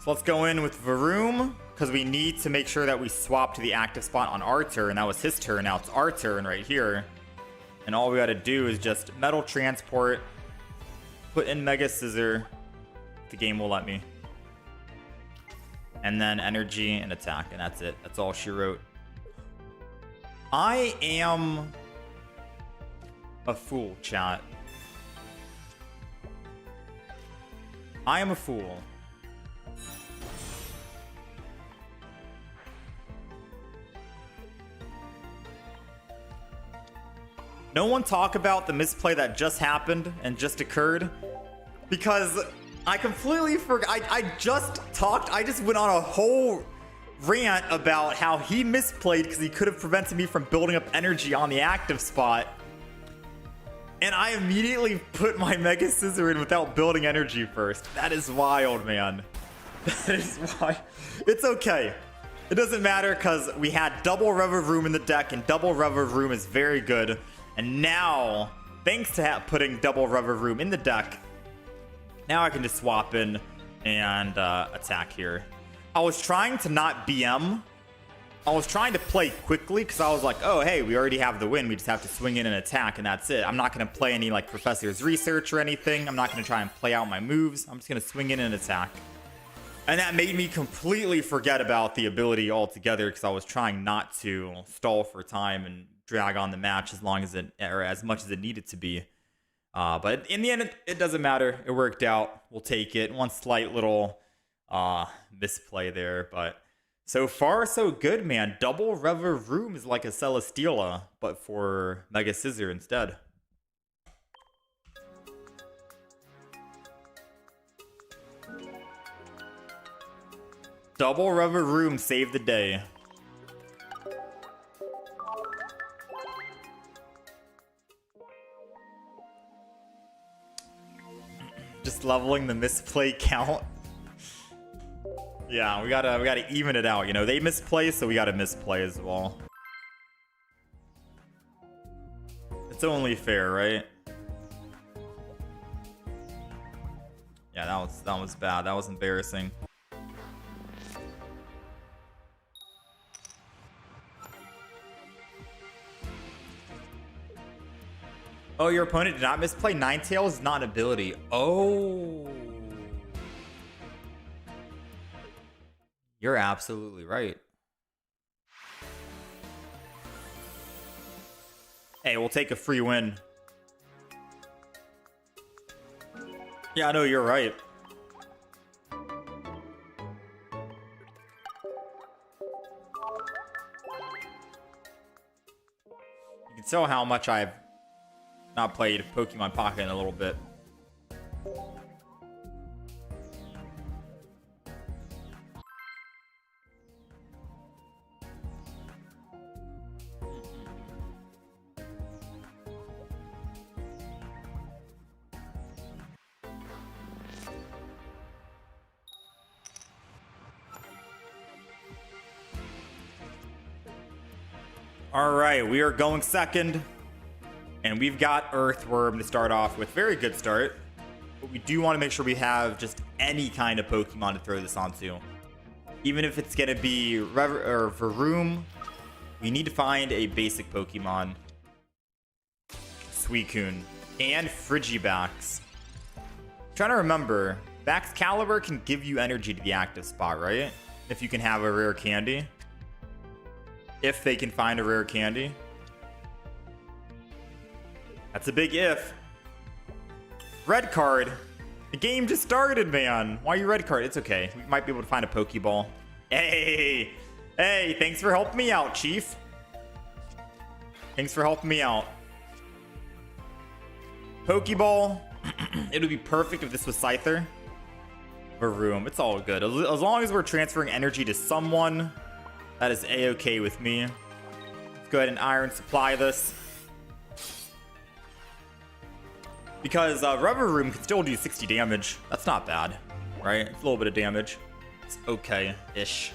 So let's go in with Varoom, because we need to make sure that we swap to the active spot on our turn. That was his turn. Now it's our turn right here. And all we got to do is just Metal Transport, put in Mega Scizor. The game will let me. And then Energy and Attack. And that's it. That's all she wrote. I am a fool, chat. I am a fool. No one talk about the misplay that just happened and just occurred, because I completely forgot. I just went on a whole rant about how he misplayed because he could have prevented me from building up energy on the active spot. And I immediately put my Mega Scizor in without building energy first. That is wild, man. That is why. It's okay. It doesn't matter because we had double Reveroom in the deck, and double Reveroom is very good. And now, thanks to putting double Reveroom in the deck, now I can just swap in and attack here. I was trying to not BM. I was trying to play quickly because I was like, oh, hey, we already have the win. We just have to swing in and attack, and that's it. I'm not going to play any like Professor's Research or anything. I'm not going to try and play out my moves. I'm just going to swing in and attack. And that made me completely forget about the ability altogether because I was trying not to stall for time and drag on the match as long as it, or as much as it needed to be. But in the end, it doesn't matter. It worked out. We'll take it. One slight little misplay there, but so far so good, man. Double Reveroom is like a Celesteela, but for Mega Scizor instead. Double Reveroom saved the day. Just leveling the misplay count. Yeah, we gotta even it out. You know, they misplay, so we gotta misplay as well. It's only fair, right? Yeah, that was bad. That was embarrassing. Oh, your opponent did not misplay. Ninetales is not an ability. Oh. You're absolutely right. Hey, we'll take a free win. Yeah, I know, you're right. You can tell how much I've not played Pokemon Pocket in a little bit. All right, we are going second. And we've got Earthworm to start off with. Very good start. But we do want to make sure we have just any kind of Pokemon to throw this onto. Even if it's going to be Varoom, we need to find a basic Pokemon. Suicune. And Frigibax. Trying to remember, Baxcalibur can give you energy to the active spot, right? If you can have a rare candy. If they can find a rare candy. That's a big if. Red card. The game just started, man. Why are you red card? It's okay. We might be able to find a Pokeball. Hey! Hey, thanks for helping me out, Chief. Thanks for helping me out. Pokeball. It would be perfect if this was Scyther. Varoom. It's all good. As long as we're transferring energy to someone, that is A-okay with me. Let's go ahead and Iron Supply this. Because Reveroom can still do 60 damage. That's not bad, right? It's a little bit of damage. It's okay-ish.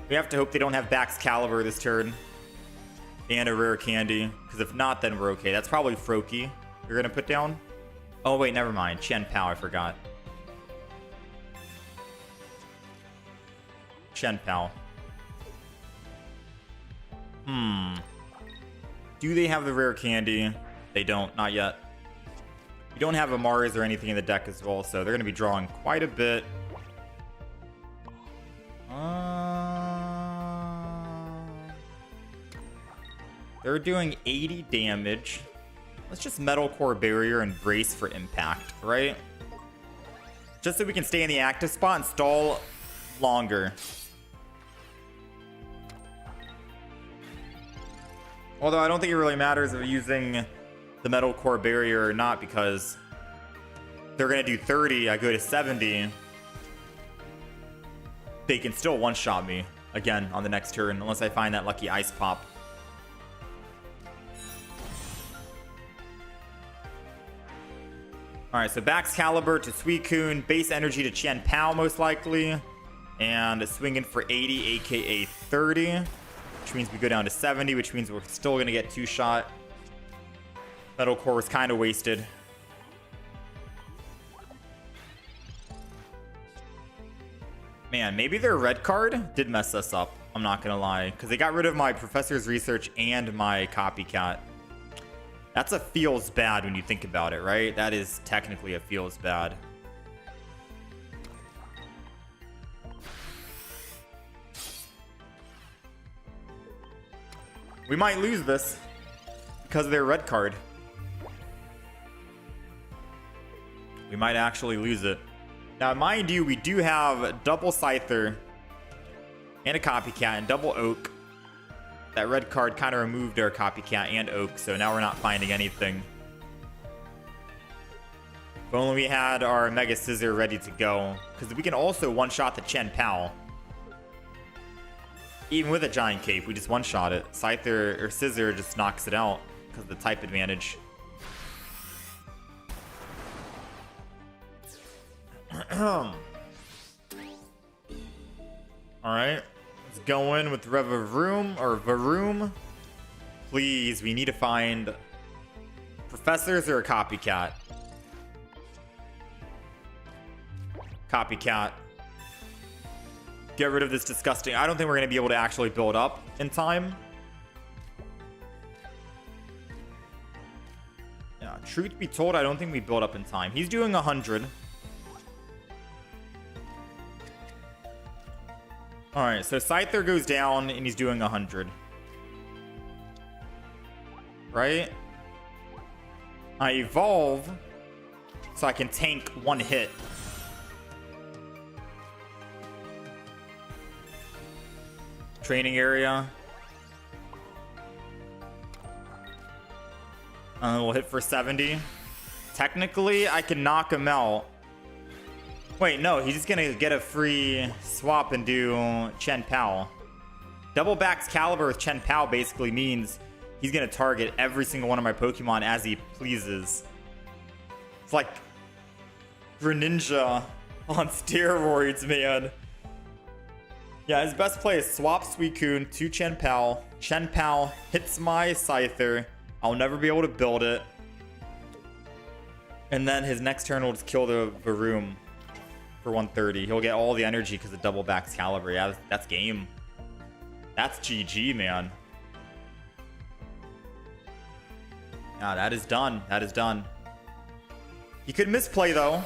We have to hope they don't have Baxcalibur this turn. And a rare candy. Because if not, then we're okay. That's probably Froakie you're going to put down. Oh, wait, never mind. Chen Pao, I forgot. Chen-Pao. Do they have the rare candy? They don't, not yet. We don't have a Mars or anything in the deck as well, so they're going to be drawing quite a bit. They're doing 80 damage. Let's just Metal Core Barrier and brace for impact, right? Just so we can stay in the active spot and stall longer. Although I don't think it really matters if we're using the Metal Core Barrier or not, because they're going to do 30, I go to 70. They can still one-shot me again on the next turn, unless I find that lucky Ice Pop. Alright, so Baxcalibur to Suicune, base energy to Chen-Pao most likely, and swinging for 80, aka 30, which means we go down to 70, which means we're still going to get 2-shot. Metal Core was kind of wasted. Man, maybe their red card did mess us up, I'm not going to lie, because they got rid of my Professor's Research and my Copycat. That's a feels bad when you think about it, right? That is technically a feels bad. We might lose this because of their red card. We might actually lose it. Now, mind you, we do have double Scyther and a Copycat and double Oak. That red card kind of removed our Copycat and Oak, so now we're not finding anything. If only we had our Mega Scizor ready to go, because we can also one-shot the Chen-Pao. Even with a Giant Cape, we just one-shot it. Scyther or Scizor just knocks it out because of the type advantage. Alright. Let's go in with Revavroom or Varoom. Please, we need to find Professors or a Copycat. Copycat. Get rid of this disgusting. I don't think we're going to be able to actually build up in time. Yeah, truth be told, I don't think we build up in time. He's doing 100. Alright, so Scyther goes down and he's doing 100. Right? I evolve so I can tank one hit. Training area. We'll hit for 70. Technically, I can knock him out. Wait, no, he's just gonna get a free swap and do Chen-Pao. Double Baxcalibur with Chen-Pao basically means he's gonna target every single one of my Pokemon as he pleases. It's like Greninja on steroids, man. Yeah, his best play is swap Suicune to Chen-Pao. Chen-Pao hits my Scyther. I'll never be able to build it. And then his next turn will just kill the Varoom for 130. He'll get all the energy because of double Baxcalibur. Yeah, that's game. That's GG, man. Yeah, that is done. That is done. He could misplay, though.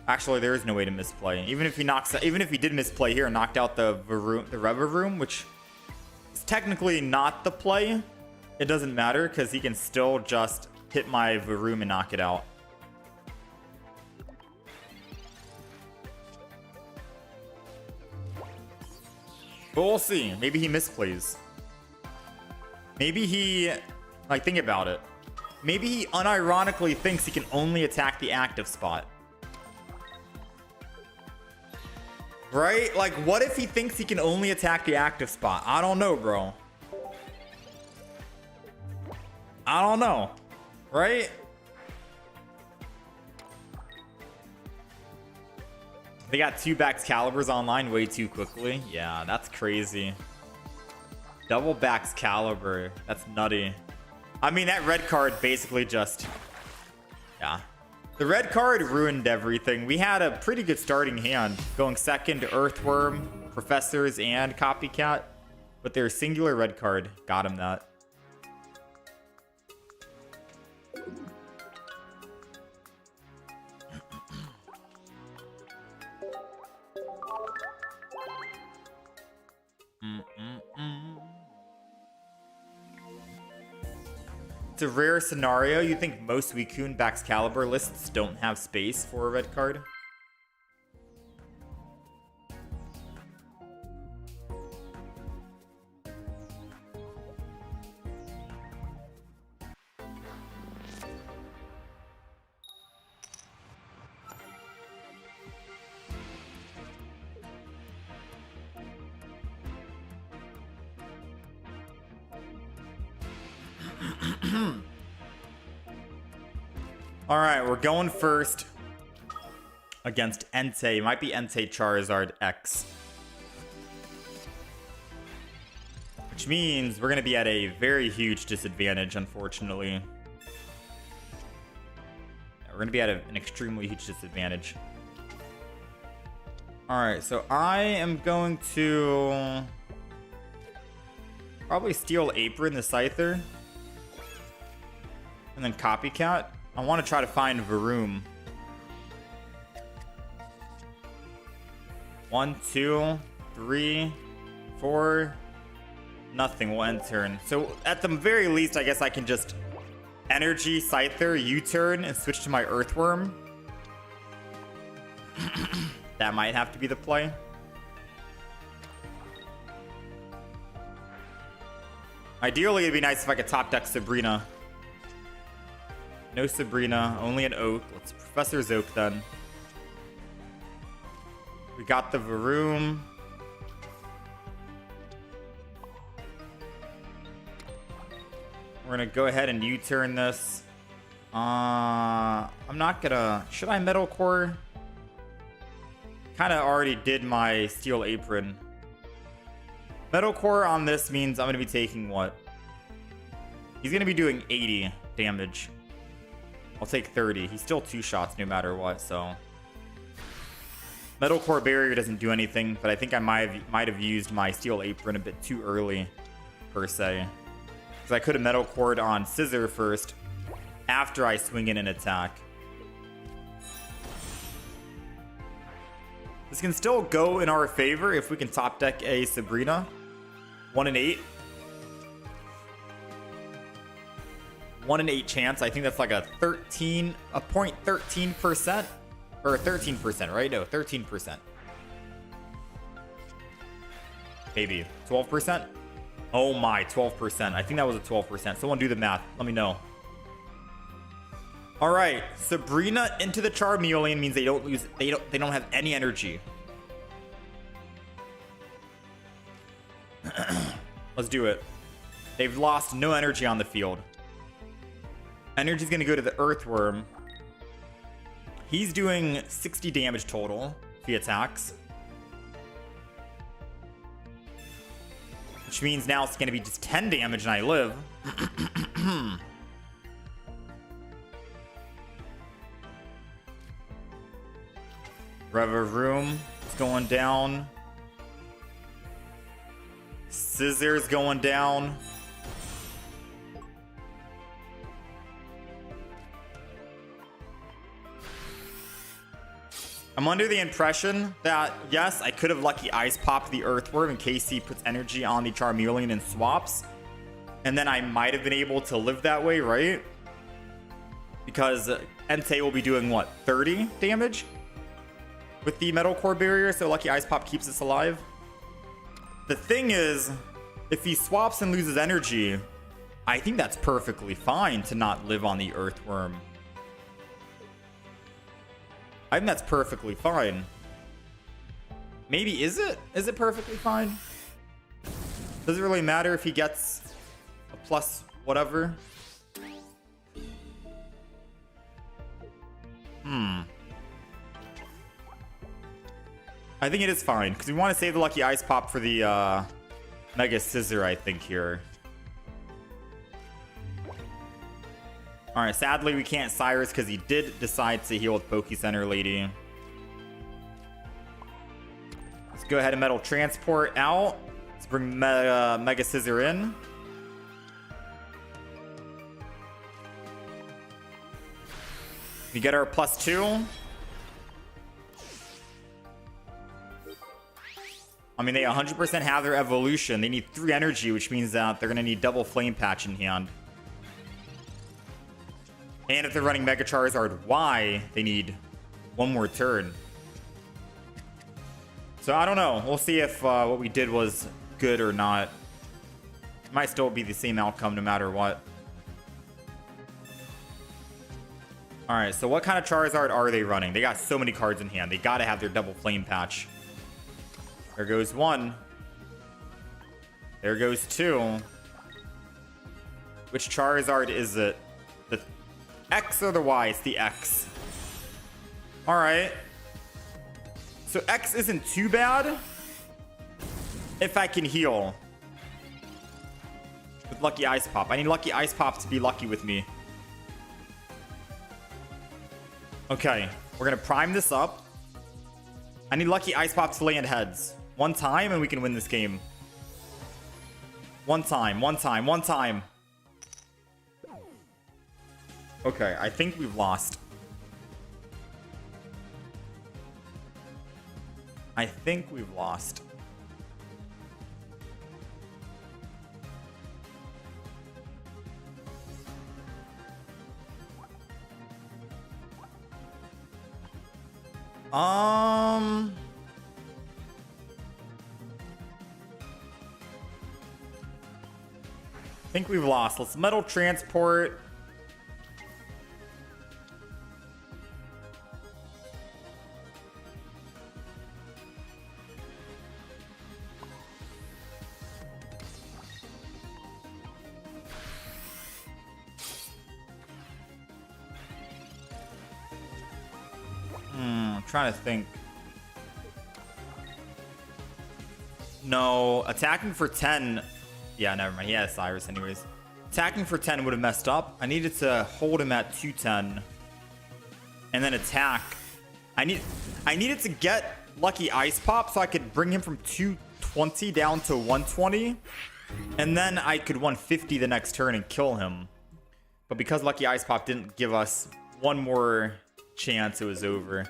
Actually, there is no way to misplay. Even if he did misplay here and knocked out the Revavroom, which is technically not the play, it doesn't matter because he can still just hit my Varoom and knock it out. But we'll see. Maybe he misplays. Maybe he, like, think about it. Maybe he unironically thinks he can only attack the active spot. Right? Like, what if he thinks he can only attack the active spot? I don't know, bro. I don't know. Right? They got 2 Baxcaliburs online way too quickly. Yeah, that's crazy. Double Baxcalibur. That's nutty. I mean, that red card basically just... Yeah. The red card ruined everything. We had a pretty good starting hand, going second Earthworm, Professors, and Copycat. But their singular red card got him that. It's a rare scenario. You think most Suicune Baxcalibur lists don't have space for a red card? All right, we're going first against Entei. It might be Entei Charizard X. Which means we're going to be at a very huge disadvantage, unfortunately. Yeah, we're going to be at an extremely huge disadvantage. All right, so I am going to probably Steel Apron the Scyther. And then Copycat. I want to try to find Varoom. 1, 2, 3, 4. Nothing will end turn. So at the very least, I guess I can just Energy Scyther, U-turn, and switch to my Earthworm. That might have to be the play. Ideally, it'd be nice if I could top deck Sabrina. No Sabrina, only an Oak. Let's Professor's Oak then. We got the Varoom. We're gonna go ahead and U-turn this. I'm not gonna... Should I Metal Core? Kinda already did my Steel Apron. Metal Core on this means I'm gonna be taking what? He's gonna be doing 80 damage. I'll take 30. He's still 2 shots no matter what, so... Metal Core Barrier doesn't do anything, but I think I might have used my Steel Apron a bit too early, per se. Because I could have Metal Cored on Scizor first, after I swing in an attack. This can still go in our favor if we can top deck a Sabrina. 1 in 8. 1 in 8 chance. I think that's like a 0.13%. Or 13%, right? No, 13%. Maybe 12%. Oh my, 12%. I think that was a 12%. Someone do the math. Let me know. All right, Sabrina into the Charmeleon means they don't lose. They don't have any energy. Let's do it. They've lost no energy on the field. Energy's gonna go to the Earthworm. He's doing 60 damage total if he attacks. Which means now it's going to be just 10 damage and I live. Reveroom is going down. Scizor's going down. I'm under the impression that, yes, I could have Lucky Ice popped the Earthworm in case he puts energy on the Charmeleon and swaps. And then I might have been able to live that way, right? Because Entei will be doing, what, 30 damage? With the Metal Core Barrier, so Lucky Ice Pop keeps us alive. The thing is, if he swaps and loses energy, I think that's perfectly fine to not live on the Earthworm. I think that's perfectly fine. Maybe, is it? Is it perfectly fine? Does it really matter if he gets a plus whatever? I think it is fine, because we want to save the Lucky Ice Pop for the Mega Scizor, I think, here. All right, sadly we can't Cyrus because he did decide to heal with Poke Center Lady. Let's go ahead and Metal Transport out. Let's bring Mega Scizor in. We get our +2. I mean, they 100% have their evolution. They need 3 energy, which means that they're going to need double Flame Patch in hand. And if they're running Mega Charizard Y, they need 1 more turn. So I don't know. We'll see if what we did was good or not. It might still be the same outcome no matter what. Alright, so what kind of Charizard are they running? They got so many cards in hand. They got to have their double Flame Patch. There goes 1. There goes 2. Which Charizard is it? The X or the Y? It's the X. Alright. So X isn't too bad. If I can heal. With Lucky Ice Pop. I need Lucky Ice Pop to be lucky with me. Okay. We're going to prime this up. I need Lucky Ice Pop to land heads. 1 time and we can win this game. 1 time, 1 time, 1 time. Okay, I think we've lost. I think we've lost. I think we've lost. Let's Metal Transport. I'm trying to think. No, attacking for 10. Yeah, never mind. He had Cyrus anyways. Attacking for 10 would have messed up. I needed to hold him at 210. And then attack. I needed to get Lucky Ice Pop so I could bring him from 220 down to 120. And then I could 150 the next turn and kill him. But because Lucky Ice Pop didn't give us 1 more chance, it was over.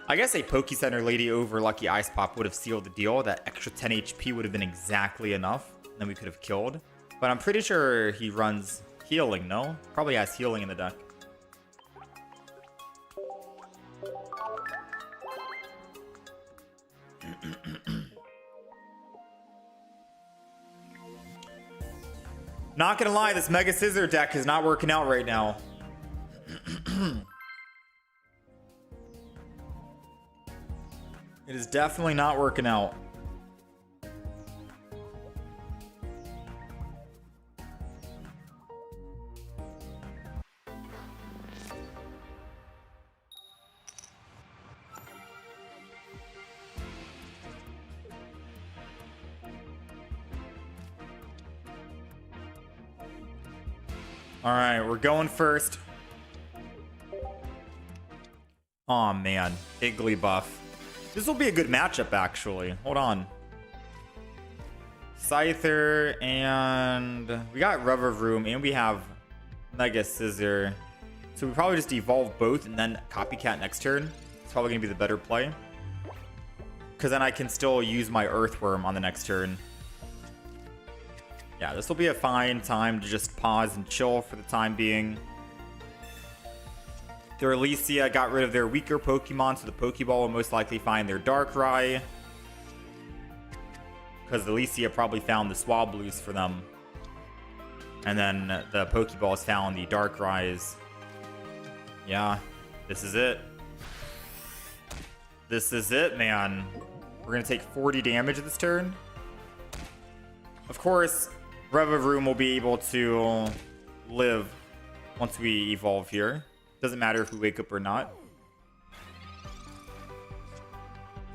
I guess a Poke Center Lady over Lucky Ice Pop would have sealed the deal. That extra 10 HP would have been exactly enough. Then we could have killed. But I'm pretty sure he runs healing, no? Probably has healing in the deck. Not gonna lie, this Mega Scizor deck is not working out right now. It is definitely not working out. All right, we're going first. Oh man, Igglybuff. This will be a good matchup, actually. Hold on. Scyther, and we got Revavroom, and we have Mega Scizor. So we probably just evolve both and then Copycat next turn. It's probably going to be the better play. Because then I can still use my Earthworm on the next turn. Yeah, this will be a fine time to just pause and chill for the time being. The Alicia got rid of their weaker Pokemon, so the Pokeball will most likely find their Darkrai. Because the Alicia probably found the Swablues for them. And then the Pokeballs found the Darkrai's. Yeah, this is it. This is it, man. We're going to take 40 damage this turn. Of course, Revavroom will be able to live once we evolve here. Doesn't matter if we wake up or not.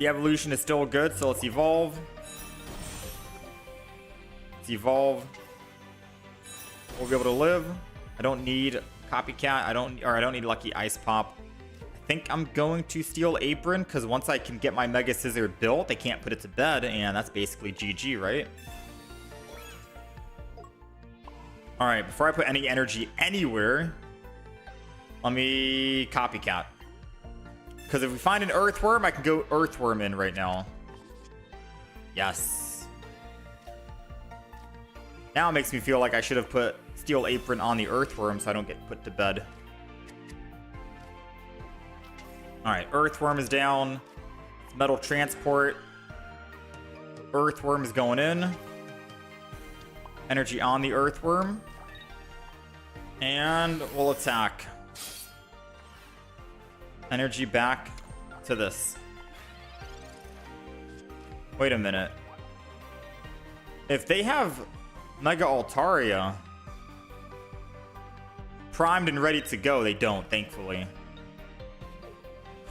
The evolution is still good, so let's evolve. Let's evolve. We'll be able to live. I don't need Copycat. I don't need Lucky Ice Pop. I think I'm going to Steel Apron because once I can get my Mega Scizor built, they can't put it to bed, and that's basically GG, right? All right, before I put any energy anywhere, let me Copycat. Because if we find an Earthworm, I can go Earthworm in right now. Yes. Now it makes me feel like I should have put Steel Apron on the Earthworm so I don't get put to bed. Alright, Earthworm is down. Metal Transport. Earthworm is going in. Energy on the Earthworm. And we'll attack. Energy back to this. Wait a minute. If they have Mega Altaria primed and ready to go, they don't, thankfully.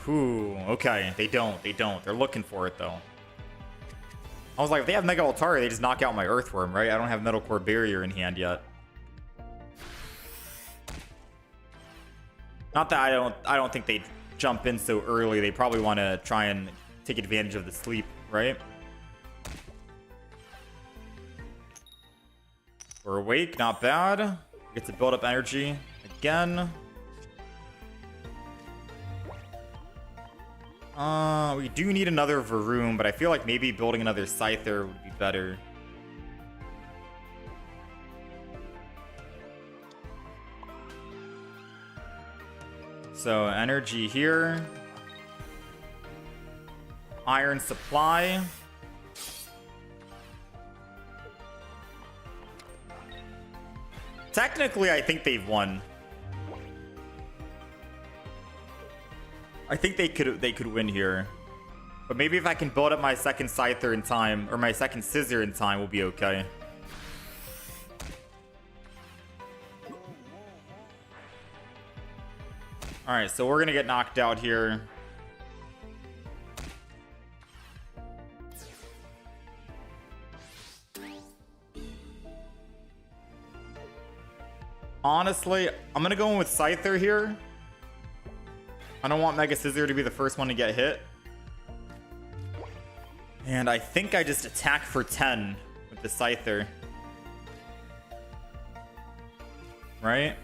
Whew, okay, they don't. They're looking for it, though. I was like, if they have Mega Altaria, they just knock out my Earthworm, right? I don't have Metal Core Barrier in hand yet. Not that I don't think they jump in so early. They probably want to try and take advantage of the sleep, right? We're awake, not bad. Get to build up energy again. We do need another Varoom, but I feel like maybe building another Scyther would be better. So energy here. Iron supply. Technically, I think they've won. I think they could win here. But maybe if I can build up my second Scyther in time, or my second Scizor in time, we'll be okay. Alright, so we're gonna get knocked out here. Honestly, I'm gonna go in with Scyther here. I don't want Mega Scizor to be the first one to get hit. And I think I just attack for 10 with the Scyther. Right?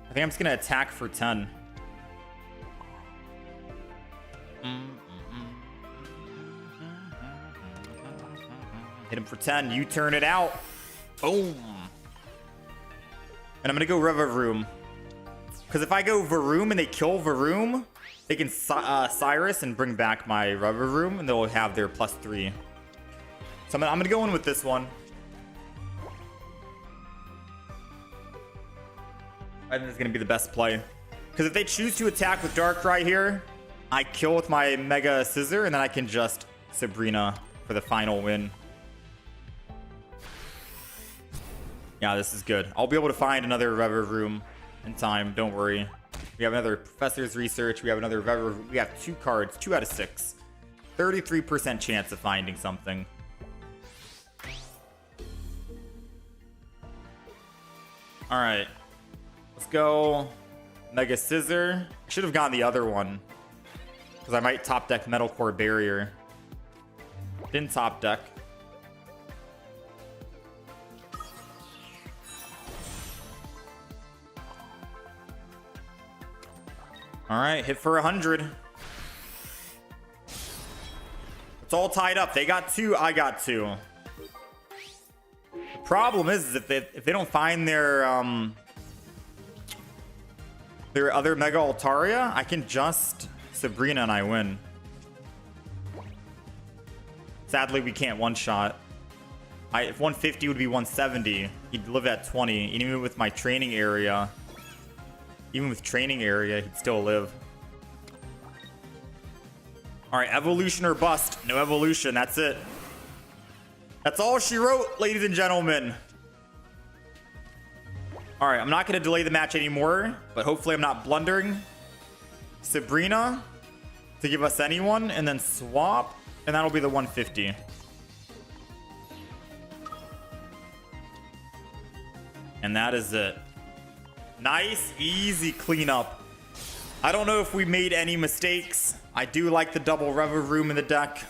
I think I'm just gonna attack for 10. Hit him for 10. You turn it out. Boom. And I'm gonna go Revavroom. Because if I go Varoom and they kill Varoom, they can Cyrus and bring back my Revavroom, and they'll have their +3. So I'm gonna go in with this one. I think it's gonna be the best play. Because if they choose to attack with Darkrai here, I kill with my Mega Scizor, and then I can just Sabrina for the final win. Yeah, this is good. I'll be able to find another Revavroom in time. Don't worry. We have another Professor's Research. We have another Revavroom. We have 2 cards, 2 out of 6. 33% chance of finding something. All right. Let's go Mega Scizor. I should have gotten the other one because I might top deck Metal Core Barrier. Didn't top deck. All right, hit for 100. It's all tied up. They got 2, I got 2. The problem is if they don't find their other Mega Altaria, I can just Sabrina and I win. Sadly, we can't one-shot. If 150 would be 170, he'd live at 20. And even with my training area, he'd still live. All right, evolution or bust. No evolution, that's it. That's all she wrote, ladies and gentlemen. All right, I'm not going to delay the match anymore, but hopefully I'm not blundering. Sabrina to give us anyone, and then swap, and that'll be the 150. And that is it. Nice, easy cleanup. I don't know if we made any mistakes. I do like the double Reverie in the deck.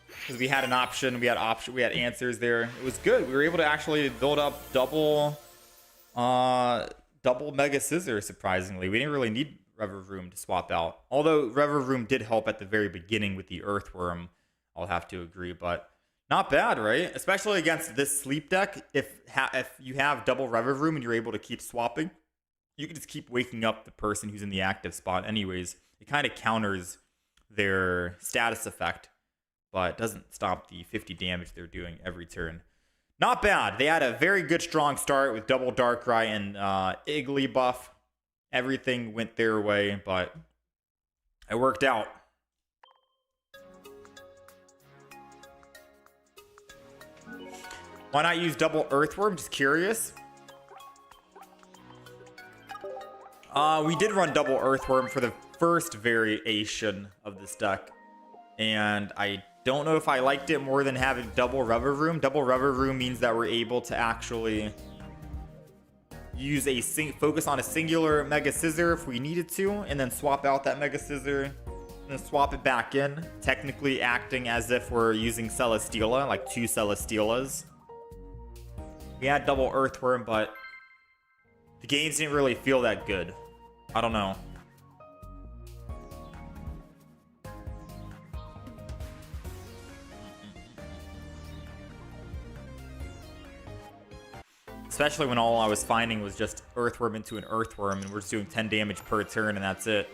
Because we had an option, we had answers there. It was good. We were able to actually build up double Mega Scizor, surprisingly. We didn't really need Reverie to swap out. Although Reverie did help at the very beginning with the Earthworm, I'll have to agree, but not bad, right? Especially against this sleep deck. If you have double Reverie and you're able to keep swapping, you can just keep waking up the person who's in the active spot anyways. It kind of counters their status effect, but doesn't stop the 50 damage they're doing every turn. Not bad. They had a very good strong start with double Darkrai and Iggly buff. Everything went their way, but it worked out. Why not use double Earthworm? Just curious. We did run double Earthworm for the first variation of this deck, and I don't know if I liked it more than having double Reverie. Double Reverie means that we're able to actually use focus on a singular Mega Scizor if we needed to, and then swap out that Mega Scizor, and then swap it back in, technically acting as if we're using Celesteela, like 2 Celesteelas. We had double Earthworm, but the games didn't really feel that good. I don't know. Especially when all I was finding was just Earthworm into an Earthworm, and we're just doing 10 damage per turn, and that's it.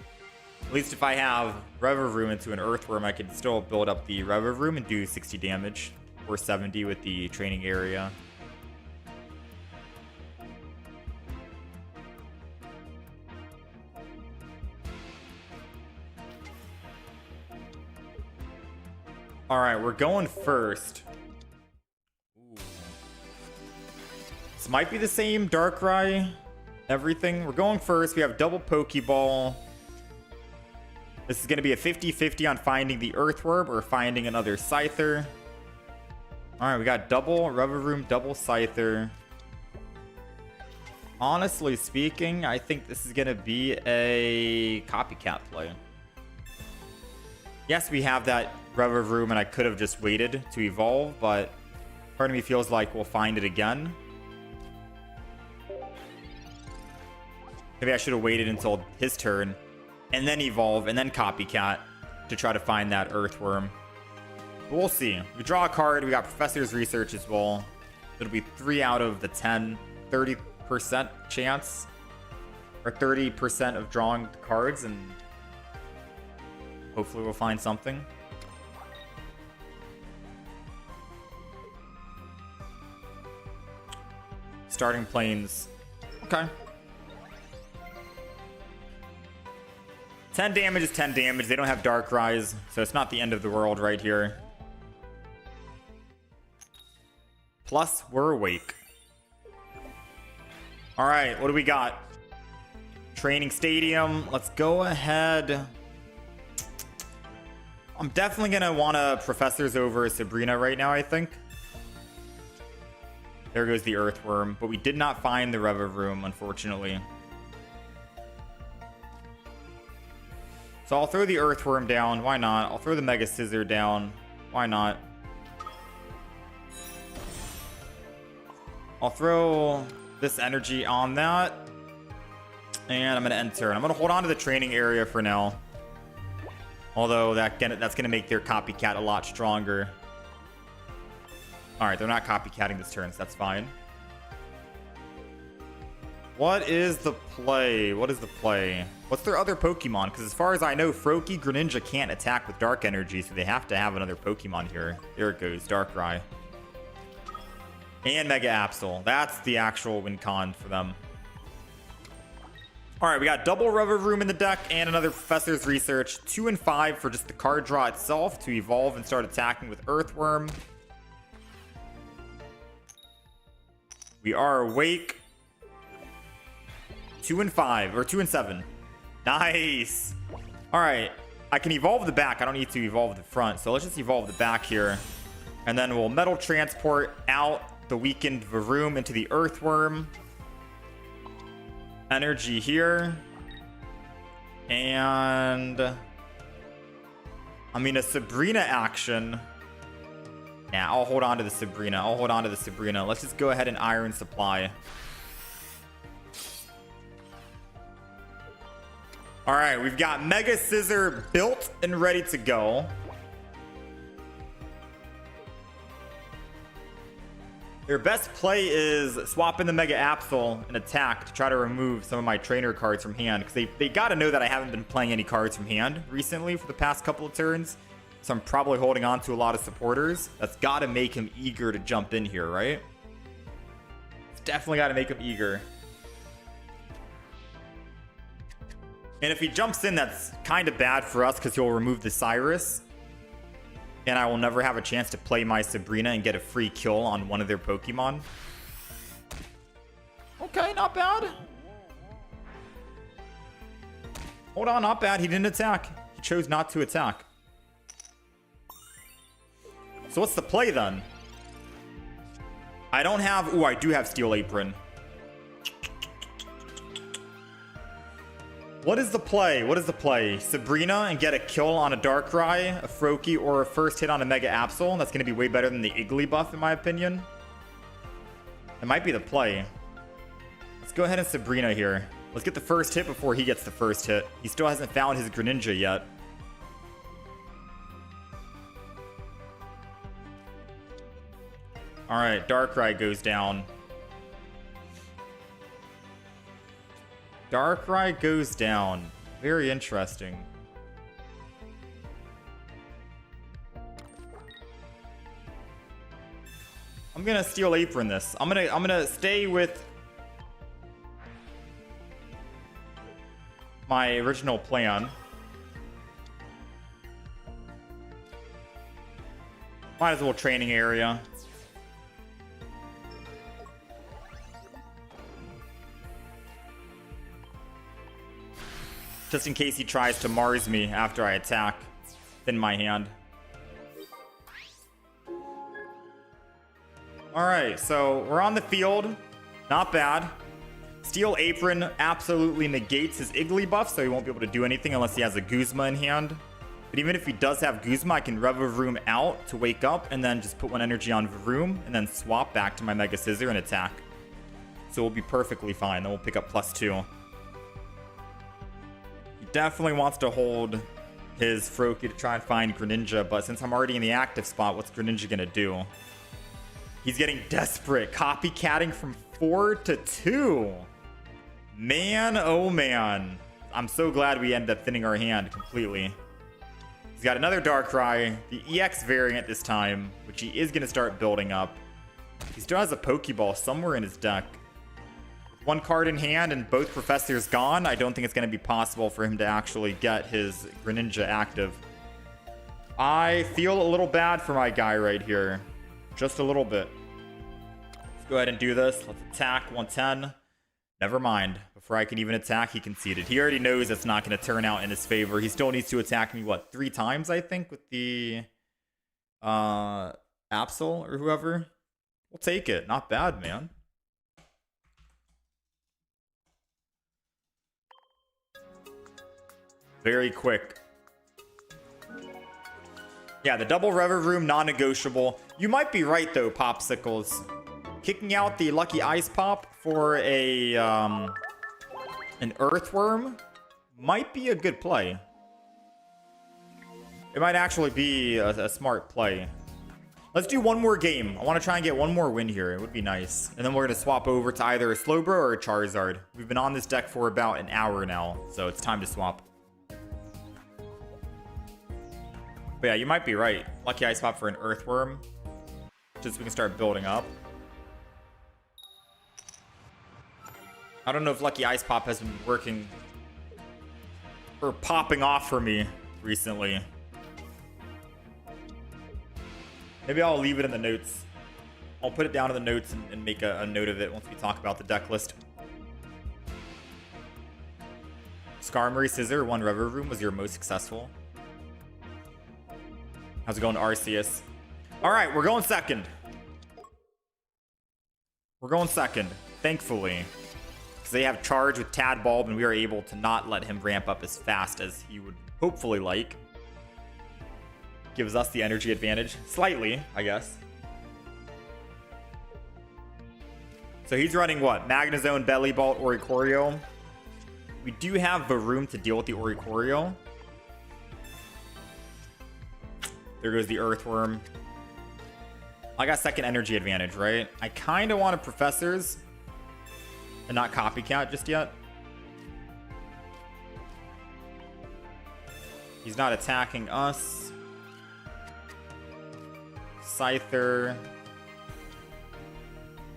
At least if I have Reverie into an Earthworm, I can still build up the Reverie and do 60 damage, or 70 with the training area. All right, we're going first. Ooh. This might be the same Darkrai, everything. We're going first. We have double Pokeball. This is going to be a 50-50 on finding the Earthworm or finding another Scyther. All right, we got double Reverie, double Scyther. Honestly speaking, I think this is going to be a copycat play. Yes, we have that Reverie, and I could have just waited to evolve, but part of me feels like we'll find it again. Maybe I should have waited until his turn, and then evolve, and then copycat to try to find that Earthworm. But we'll see. We draw a card. We got Professor's Research as well. It'll be 3 out of the 10. 30% chance, or 30% of drawing the cards, and hopefully we'll find something. Starting Plains. Okay. 10 damage is 10 damage. They don't have Darkrai's, so it's not the end of the world right here. Plus, we're awake. All right, what do we got? Training Stadium. Let's go ahead. I'm definitely going to want a Professor's over Sabrina right now, I think. There goes the Earthworm, but we did not find the Reverie, unfortunately. So I'll throw the Earthworm down. Why not? I'll throw the Mega Scizor down. Why not? I'll throw this energy on that. And I'm going to end turn. I'm going to hold on to the training area for now. Although that's going to make their copycat a lot stronger. Alright, they're not copycatting this turn, so that's fine. What is the play? What is the play? What's their other Pokemon? Because as far as I know, Froakie, Greninja can't attack with Dark Energy, so they have to have another Pokemon here. There it goes, Darkrai. And Mega Absol. That's the actual win con for them. Alright, we got double Reverie in the deck and another Professor's Research. 2 and 5 for just the card draw itself to evolve and start attacking with Earthworm. We are awake. 2 and 5, or 2 and 7. Nice. Alright, I can evolve the back. I don't need to evolve the front, so let's just evolve the back here. And then we'll Metal Transport out the weakened Varoom into the Earthworm. Energy here. And I mean, a Sabrina action. Nah, I'll hold on to the Sabrina. Let's just go ahead and Iron Supply. All right, we've got Mega Scizor built and ready to go. Their best play is swapping the Mega Absol and attack to try to remove some of my trainer cards from hand. Because they got to know that I haven't been playing any cards from hand recently for the past couple of turns. So I'm probably holding on to a lot of supporters. That's got to make him eager to jump in here, right? It's definitely got to make him eager. And if he jumps in, that's kind of bad for us because he'll remove the Cyrus. And I will never have a chance to play my Sabrina and get a free kill on one of their Pokemon. Okay, not bad. Hold on, not bad. He didn't attack. He chose not to attack. So what's the play then? I don't have... Ooh, I do have Steel Apron. What is the play? What is the play? Sabrina and get a kill on a Darkrai, a Froakie, or a first hit on a Mega Absol. That's going to be way better than the Iggly buff, in my opinion. It might be the play. Let's go ahead and Sabrina here. Let's get the first hit before he gets the first hit. He still hasn't found his Greninja yet. Alright, Darkrai goes down. Darkrai goes down. Very interesting. I'm gonna Steel Apron this. I'm gonna stay with my original plan. Might as well training area. Just in case he tries to Mars me after I attack. In my hand. Alright, so we're on the field. Not bad. Steel Apron absolutely negates his Iggly buff, so he won't be able to do anything unless he has a Guzma in hand. But even if he does have Guzma, I can Revavroom out to wake up and then just put one energy on Vroom and then swap back to my Mega Scizor and attack. So we'll be perfectly fine. Then we'll pick up +2. Definitely wants to hold his Froakie to try and find Greninja, but since I'm already in the active spot, what's Greninja gonna do? He's getting desperate, copycatting from 4 to 2. Man, oh man. I'm so glad we ended up thinning our hand completely. He's got another Darkrai, the EX variant this time, which he is gonna start building up. He still has a Pokeball somewhere in his deck. One card in hand and both professors gone, I don't think it's going to be possible for him to actually get his Greninja active. I feel a little bad for my guy right here. Just a little bit. Let's go ahead and do this. Let's attack 110. Never mind. Before I can even attack, he conceded. He already knows it's not going to turn out in his favor. He still needs to attack me, what, 3 times, I think, with the Absol or whoever. We'll take it. Not bad, man. Very quick. Yeah, the double Revavroom, non-negotiable. You might be right, though, Popsicles. Kicking out the Lucky Ice Pop for a an Earthworm might be a good play. It might actually be a smart play. Let's do one more game. I want to try and get one more win here. It would be nice. And then we're going to swap over to either a Slowbro or a Charizard. We've been on this deck for about an hour now, so it's time to swap. But yeah, you might be right. Lucky Ice Pop for an Earthworm. Just so we can start building up. I don't know if Lucky Ice Pop has been working or popping off for me recently. Maybe I'll leave it in the notes. I'll put it down in the notes and make a note of it once we talk about the deck list. Skarmory Scizor, 1 Revavroom was your most successful. How's it going, Arceus? All right, we're going second. We're going second, thankfully. because they have charge with Tadbulb, and we are able to not let him ramp up as fast as he would hopefully like. Gives us the energy advantage. Slightly, I guess. So he's running what? Magnezone, Bellibolt, Oricorio. We do have the room to deal with the Oricorio. There goes the Earthworm. I got second energy advantage, right? I kind of wanted Professors and not Copycat just yet. He's not attacking us. Scyther.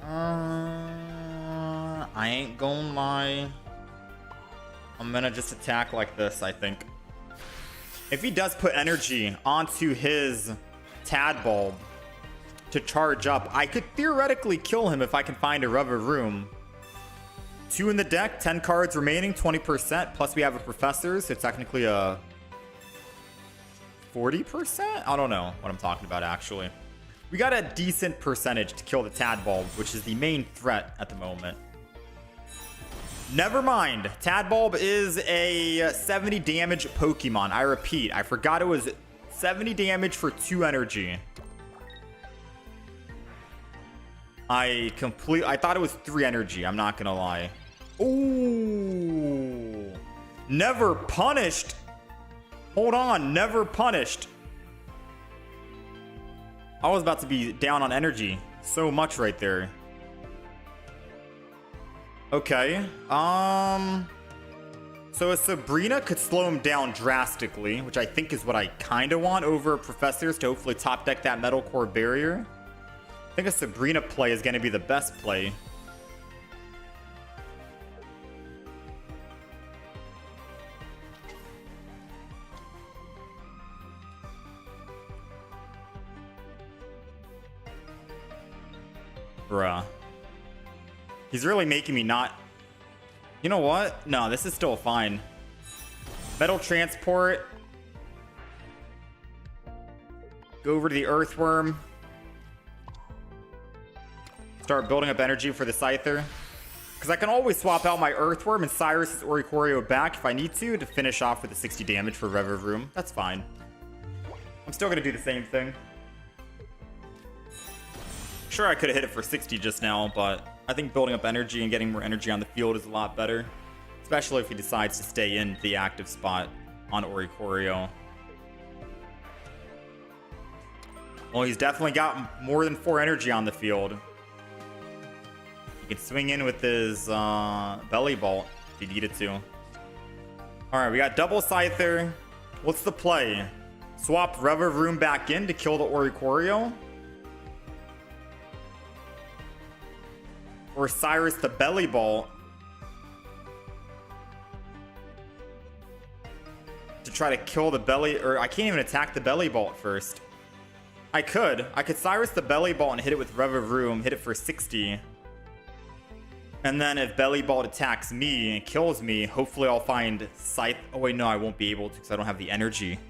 I ain't gonna lie. I'm gonna just attack like this, I think. If he does put energy onto his Tadbulb to charge up, I could theoretically kill him if I can find a Revavroom. 2 in the deck, 10 cards remaining, 20%. Plus we have a Professor, so it's technically a 40%? I don't know what I'm talking about, actually. We got a decent percentage to kill the Tadbulb, which is the main threat at the moment. Never mind. Tadbulb is a 70 damage Pokemon. I repeat, I forgot it was 70 damage for 2 energy. I thought it was 3 energy. I'm not gonna lie. Ooh. Never punished. Hold on. Never punished. I was about to be down on energy. So much right there. Okay. So a Sabrina could slow him down drastically, which I think is what I kind of want over Professors to hopefully top deck that Metal Core barrier. I think a Sabrina play is going to be the best play. Bruh. He's really making me not... You know what? No, this is still fine. Metal Transport. Go over to the Earthworm. Start building up energy for the Scyther. Because I can always swap out my Earthworm and Cyrus's Oricorio back if I need to finish off with the 60 damage for Revavroom. That's fine. I'm still going to do the same thing. Sure, I could have hit it for 60 just now, but I think building up energy and getting more energy on the field is a lot better. Especially if he decides to stay in the active spot on Oricorio. Well, he's definitely got more than 4 energy on the field. He can swing in with his Bellibolt if he needed to. Alright, we got double Scyther. What's the play? Swap Revavroom back in to kill the Oricorio? Or Cyrus the Bellibolt to try to kill the or I can't even attack the Bellibolt first. I could Cyrus the Bellibolt and hit it with Revavroom, hit it for 60. And then if Bellibolt attacks me and kills me, hopefully I'll find Scythe. Oh wait, no, I won't be able to because I don't have the energy.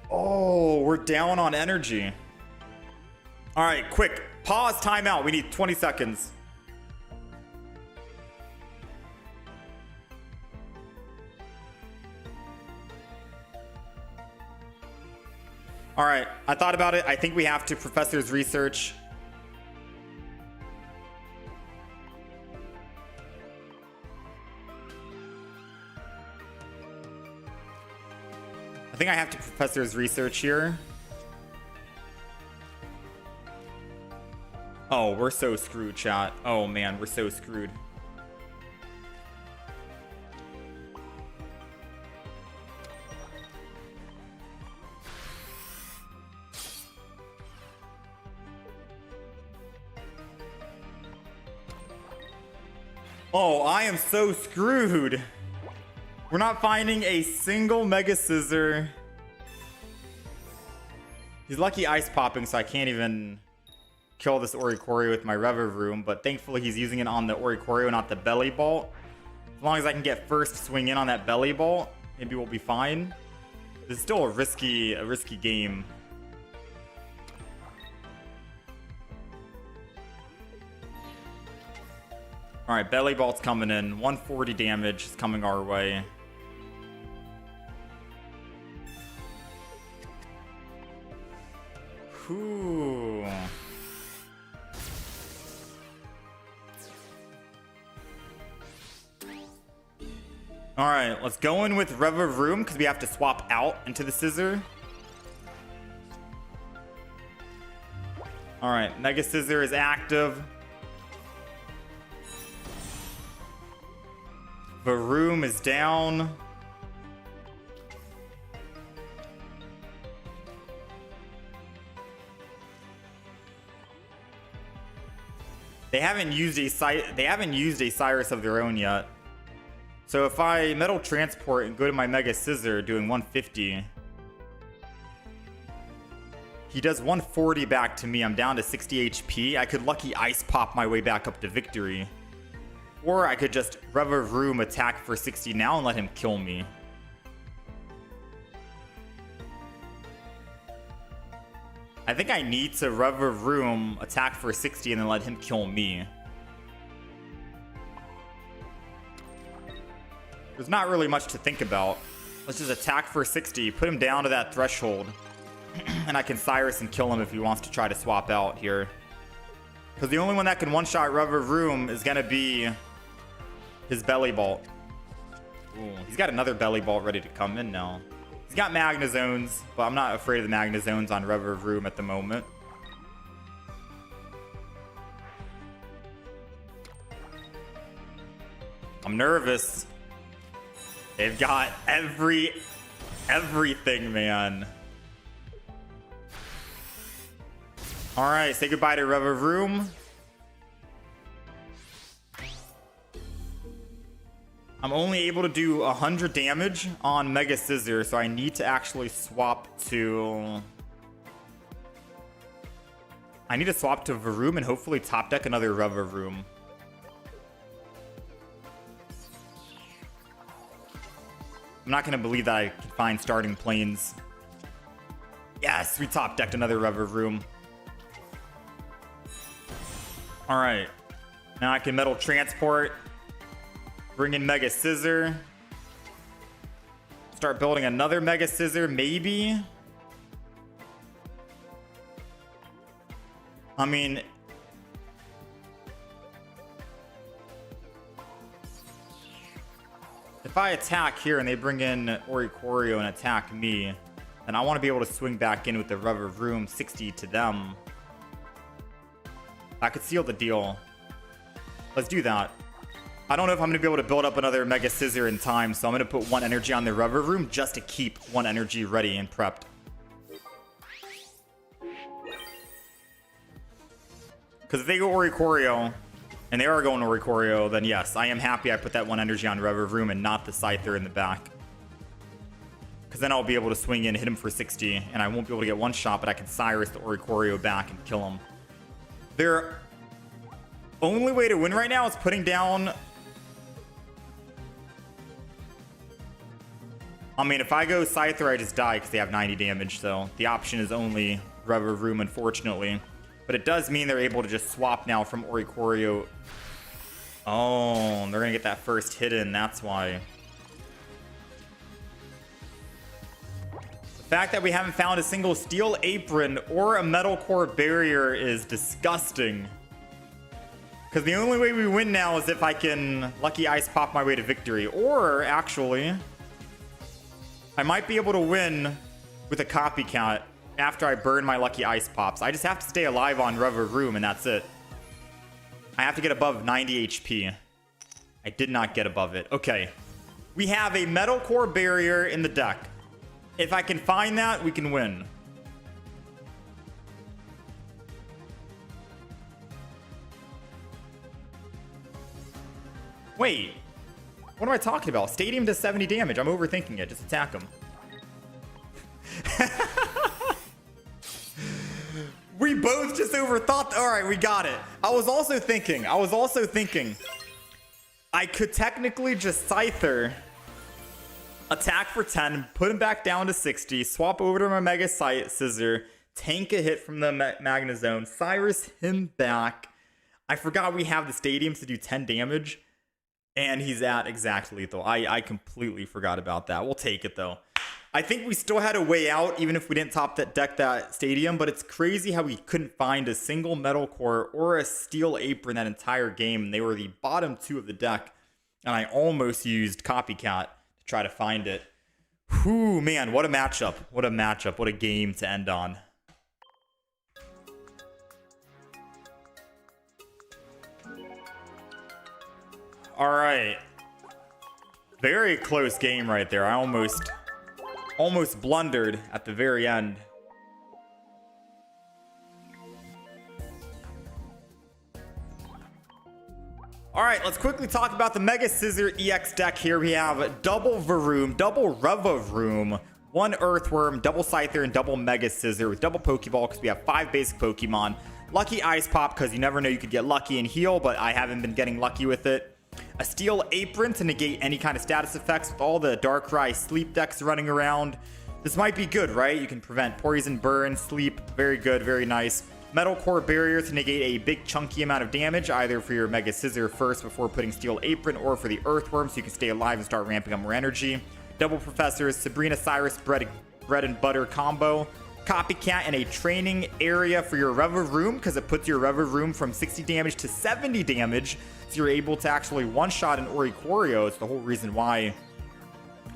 Oh, we're down on energy. All right, quick. Pause, timeout. We need 20 seconds. All right, I thought about it. I think we have to Professor's Research. I think I have to Professor's Research here. Oh, we're so screwed, chat. Oh, man, we're so screwed. Oh, I am so screwed. We're not finding a single Mega Scizor. He's lucky ice popping, so I can't even kill this Oricorio with my Revavroom, but thankfully he's using it on the Oricorio, not the Bellibolt. As long as I can get first swing in on that Bellibolt, maybe we'll be fine. This is still a risky game. All right, Belly Ball's coming in. 140 damage is coming our way. Whew. All right, let's go in with Rev of Room because we have to swap out into the Scizor. All right, Mega Scizor is active. Varoom is down. They haven't used a Cyrus of their own yet. So if I Metal Transport and go to my Mega Scizor doing 150, he does 140 back to me. I'm down to 60 HP. I could Lucky Ice Pop my way back up to victory. Or I could just Rev of Room attack for 60 now and let him kill me. I think I need to Rev of Room, attack for 60, and then let him kill me. There's not really much to think about. Let's just attack for 60, put him down to that threshold. And I can Cyrus and kill him if he wants to try to swap out here. Because the only one that can one-shot Rev of Room is going to be his Belly Bolt. Ooh, he's got another Belly Bolt ready to come in now. He's got Magna Zones, but I'm not afraid of the Magna Zones on Rev of Room at the moment. I'm nervous. They've got everything, man. All right, say goodbye to Rev of Room. I'm only able to do 100 damage on Mega Scizor, so I need to actually swap to... I need to swap to Varoom and hopefully top deck another Rev of Room. I'm not going to believe that I can find starting planes. Yes, we top decked another Rev of Room. All right. Now I can Metal Transport. Bring in Mega Scizor. Start building another Mega Scizor, maybe. I mean... if I attack here and they bring in Oricorio and attack me, then I want to be able to swing back in with the Rev of Room 60 to them. I could seal the deal. Let's do that. I don't know if I'm going to be able to build up another Mega Scizor in time, so I'm going to put one energy on the Rev of Room just to keep one energy ready and prepped. Because if they go Oricorio, and they are going Oricorio, then yes, I am happy I put that one energy on Rev of Room and not the Scyther in the back. Because then I'll be able to swing in, hit him for 60, and I won't be able to get one shot, but I can Cyrus the Oricorio back and kill him. Their only way to win right now is putting down... I mean, if I go Scyther, I just die because they have 90 damage, so the option is only Rev of Room, unfortunately. But it does mean they're able to just swap now from Oricorio. Oh, they're going to get that first hit in, that's why. The fact that we haven't found a single Steel Apron or a Metal Core Barrier is disgusting. Because the only way we win now is if I can Lucky Ice Pop my way to victory. Or, actually... I might be able to win with a Copycat after I burn my Lucky Ice Pops. I just have to stay alive on Rev of Room, and that's it. I have to get above 90 HP. I did not get above it. Okay. We have a Metal Core Barrier in the deck. If I can find that, we can win. Wait. What am I talking about? Stadium does 70 damage. I'm overthinking it. Just attack him. We both just overthought. All right, we got it. I was also thinking, I could technically just Scyther, attack for 10, put him back down to 60, swap over to my Mega Scizor, tank a hit from the Magna Zone, Cyrus him back. I forgot we have the stadiums to do 10 damage. And he's at exact lethal. I completely forgot about that. We'll take it, though. I think we still had a way out, even if we didn't top that deck that stadium. But it's crazy how we couldn't find a single metal core or a steel apron that entire game. And they were the bottom 2 of the deck. And I almost used Copycat to try to find it. Whew, man, what a matchup. What a matchup. What a game to end on. All right. Very close game right there. I almost blundered at the very end. All right, let's quickly talk about the Mega Scizor EX deck here. We have double Varoom, double Revavroom, 1 Earthworm, double Scyther, and double Mega Scizor with double Pokeball because we have 5 basic Pokemon. Lucky Ice Pop because you never know, you could get lucky and heal, but I haven't been getting lucky with it. A Steel Apron to negate any kind of status effects with all the Darkrai sleep decks running around. This might be good, right? You can prevent poison, burn, sleep. Very good, very nice. Metal Core Barrier to negate a big chunky amount of damage, either for your Mega Scizor first before putting Steel Apron or for the Earthworm so you can stay alive and start ramping up more energy. Double Professors, Sabrina Cyrus bread and butter combo. Copycat in a training area for your Revavroom because it puts your Revavroom from 60 damage to 70 damage. So you're able to actually one-shot an Oricorio. It's the whole reason why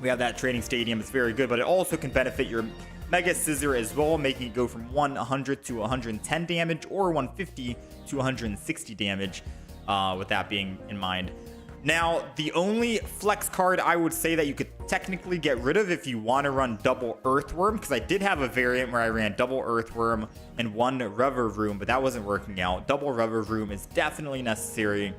we have that training stadium. It's very good, but it also can benefit your Mega Scizor as well, making it go from 100 to 110 damage or 150 to 160 damage, with that being in mind. Now, the only flex card I would say that you could technically get rid of if you want to run double Earthworm, because I did have a variant where I ran double Earthworm and 1 Revavroom, but that wasn't working out. Double Revavroom is definitely necessary,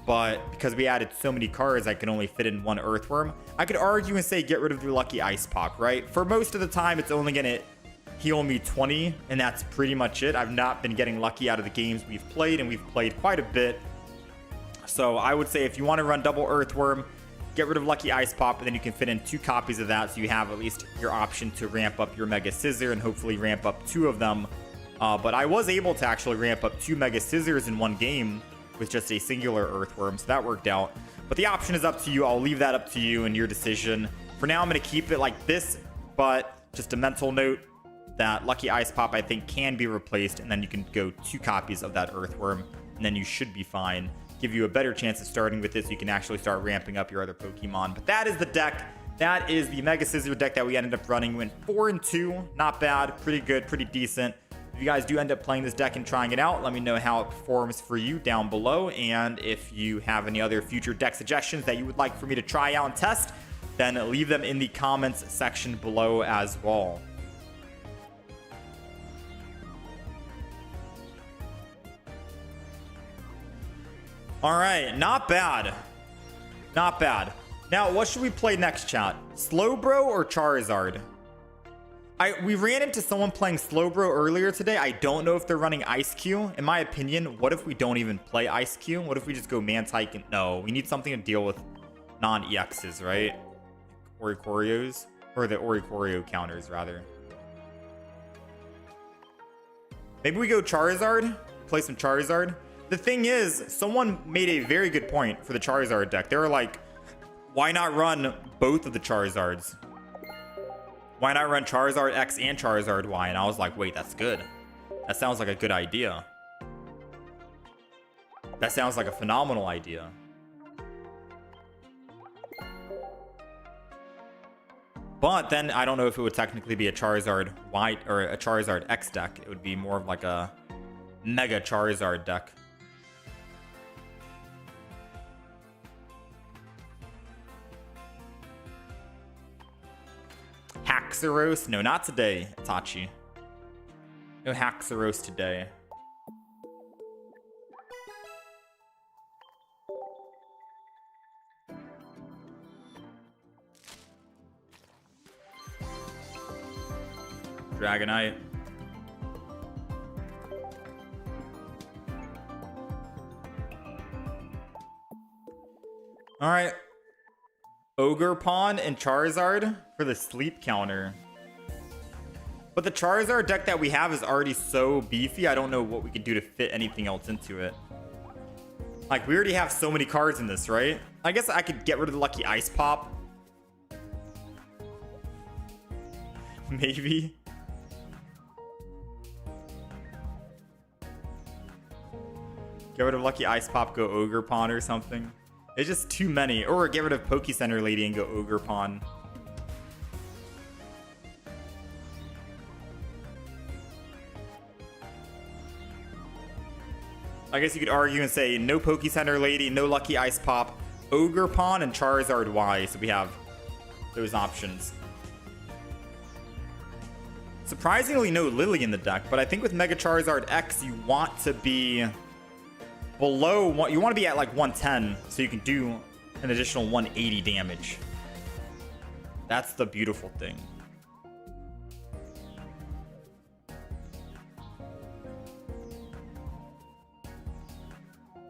but because we added so many cards, I can only fit in 1 Earthworm. I could argue and say get rid of the Lucky Ice Pop, right? For most of the time, it's only going to heal me 20, and that's pretty much it. I've not been getting lucky out of the games we've played, and we've played quite a bit. So I would say if you want to run double Earthworm, get rid of Lucky Ice Pop, and then you can fit in 2 copies of that, so you have at least your option to ramp up your Mega Scizor and hopefully ramp up 2 of them. But I was able to actually ramp up 2 Mega Scizors in 1 game with just a singular Earthworm, so that worked out. But the option is up to you. I'll leave that up to you and your decision. For now, I'm going to keep it like this, but just a mental note that Lucky Ice Pop, I think, can be replaced, and then you can go 2 copies of that Earthworm, and then you should be fine. Give you a better chance of starting with this. You can actually start ramping up your other Pokemon. But that is the deck. That is the Mega Scizor deck that we ended up running. We went 4-2. Not bad. Pretty good. Pretty decent. If you guys do end up playing this deck and trying it out, let me know how it performs for you down below. And if you have any other future deck suggestions that you would like for me to try out and test, then leave them in the comments section below as well. All right, not bad. Not bad. Now, what should we play next, chat? Slowbro or Charizard? We ran into someone playing Slowbro earlier today. I don't know if they're running Ice Q. In my opinion, what if we don't even play Ice Q? What if we just go Mantike? And no, we need something to deal with non-EXs, right? Oricorios? Or the Oricorio counters, rather. Maybe we go Charizard? Play some Charizard? The thing is, someone made a very good point for the Charizard deck. They were like, why not run both of the Charizards? Why not run Charizard X and Charizard Y? And I was like, wait, that's good. That sounds like a good idea. That sounds like a phenomenal idea. But then I don't know if it would technically be a Charizard Y or a Charizard X deck. It would be more of like a Mega Charizard deck. Haxorus? No, not today, Itachi. No Haxorus today. Dragonite. All right. Ogre Pawn and Charizard for the sleep counter. But the Charizard deck that we have is already so beefy. I don't know what we could do to fit anything else into it. Like, we already have so many cards in this, right? I guess I could get rid of the Lucky Ice Pop. Maybe. Get rid of Lucky Ice Pop, go Ogre Pawn or something. It's just too many. Or get rid of Poke Center Lady and go Ogre Pawn. I guess you could argue and say no Poke Center Lady, no Lucky Ice Pop, Ogre Pawn, and Charizard Y. So we have those options. Surprisingly, no Lily in the deck, but I think with Mega Charizard X, you want to be below one. You want to be at like 110, so you can do an additional 180 damage. That's the beautiful thing.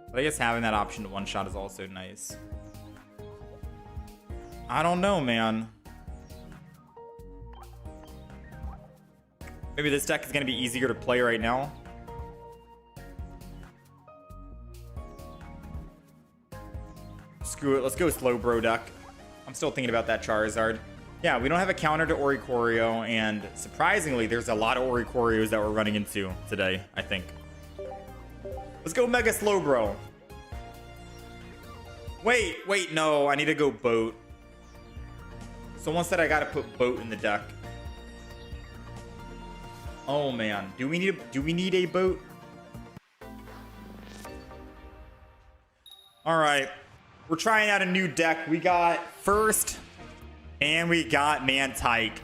But I guess having that option to one-shot is also nice. I don't know, man. Maybe this deck is going to be easier to play right now. Screw it. Let's go Slowbro deck. I'm still thinking about that Charizard. Yeah, we don't have a counter to Oricorio, and surprisingly, there's a lot of Oricorios that we're running into today, I think. Let's go Mega Slowbro. Wait, no. I need to go Boat. Someone said I gotta put Boat in the deck. Oh man, do we need a Boat? All right, we're trying out a new deck. We got First, and we got Mantike.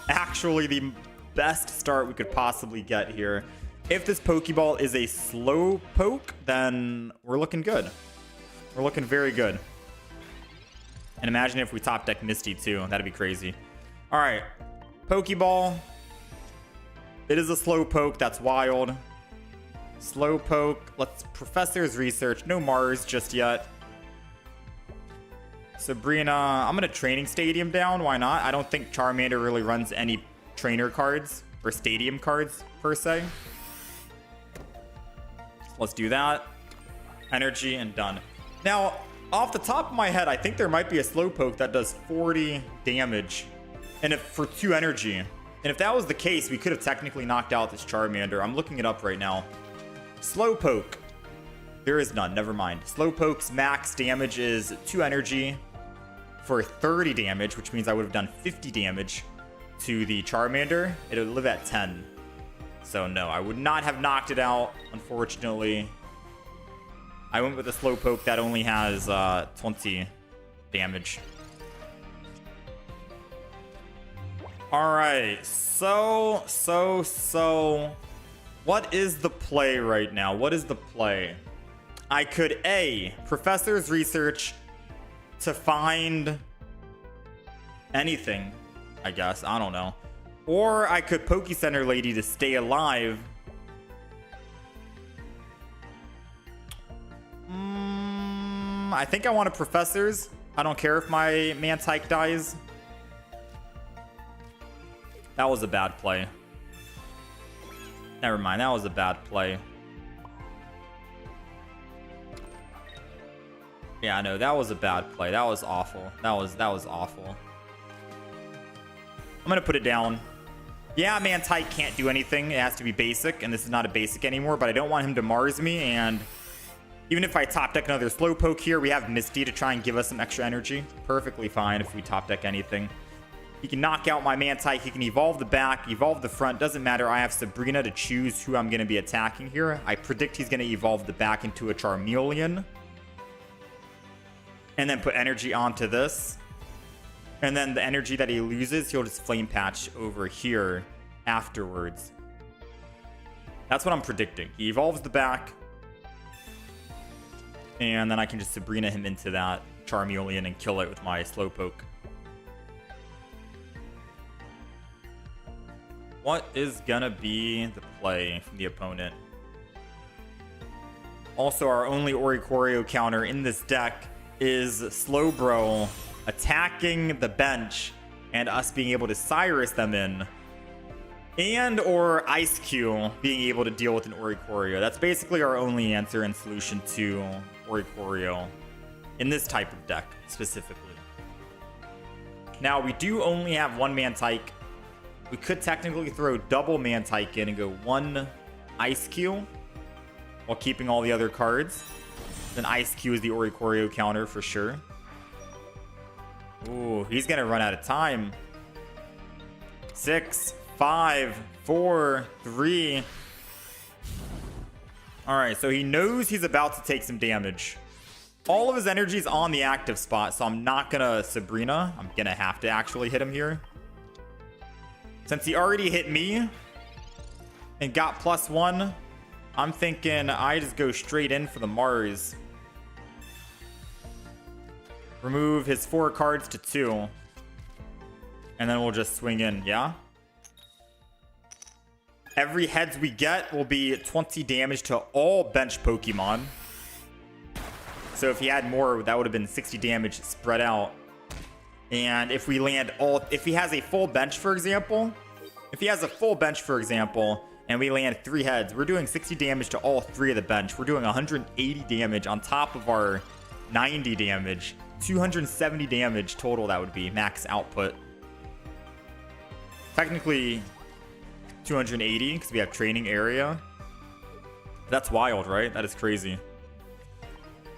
Actually, the best start we could possibly get here. If this Pokeball is a slow poke, then we're looking good. We're looking very good. And imagine if we top deck Misty too. That'd be crazy. All right, Pokeball. It is a slow poke. That's wild. Slow poke. Let's Professor's Research. No Mars just yet. Sabrina. I'm going to Training Stadium down. Why not? I don't think Charmander really runs any trainer cards or stadium cards per se. Let's do that. Energy and done. Now, off the top of my head, I think there might be a Slowpoke that does 40 damage and for 2 energy. And if that was the case, we could have technically knocked out this Charmander. I'm looking it up right now. Slowpoke. There is none. Never mind. Slowpoke's max damage is 2 energy for 30 damage, which means I would have done 50 damage to the Charmander. It would live at 10. So no, I would not have knocked it out, unfortunately. I went with a Slowpoke that only has 20 damage. All right, so what is the play right now? What is the play? I could A, Professor's Research to find anything, I guess. I don't know. Or I could Poke Center Lady to stay alive. I think I want a Professor's. I don't care if my Mantike dies. That was a bad play. Never mind, that was a bad play. Yeah, I know, that was a bad play. That was awful. That was awful. I'm gonna put it down. Yeah, Mantike can't do anything. It has to be basic, and this is not a basic anymore, but I don't want him to Mars me, and even if I top deck another Slowpoke here, we have Misty to try and give us some extra energy. Perfectly fine if we top deck anything. He can knock out my Mantike. He can evolve the back, evolve the front. Doesn't matter. I have Sabrina to choose who I'm going to be attacking here. I predict he's going to evolve the back into a Charmeleon. And then put energy onto this. And then the energy that he loses, he'll just Flame Patch over here afterwards. That's what I'm predicting. He evolves the back. And then I can just Sabrina him into that Charmeleon and kill it with my Slowpoke. What is gonna be the play from the opponent? Also, our only Oricorio counter in this deck is Slowbro attacking the bench and us being able to Cyrus them in. And or Ice Cube being able to deal with an Oricorio. That's basically our only answer and solution to Oricorio in this type of deck specifically. Now we do only have one Mantike. We could technically throw double Mantike in and go one Ice Cube while keeping all the other cards. Then Ice Cube is the Oricorio counter for sure. Ooh, he's gonna run out of time. 6, 5, 4, 3. Alright, so he knows he's about to take some damage. All of his energy is on the active spot, so I'm not gonna Sabrina. I'm gonna have to actually hit him here. Since he already hit me and got +1, I'm thinking I just go straight in for the Mars. Remove his 4 cards to 2. And then we'll just swing in, yeah? Every heads we get will be 20 damage to all bench Pokemon. So if he had more, that would have been 60 damage spread out. And if we land if he has a full bench, for example, and we land 3 heads, we're doing 60 damage to all 3 of the bench. We're doing 180 damage on top of our 90 damage. 270 damage total, that would be max output. Technically 280 because we have training area. That's wild, right? That is crazy.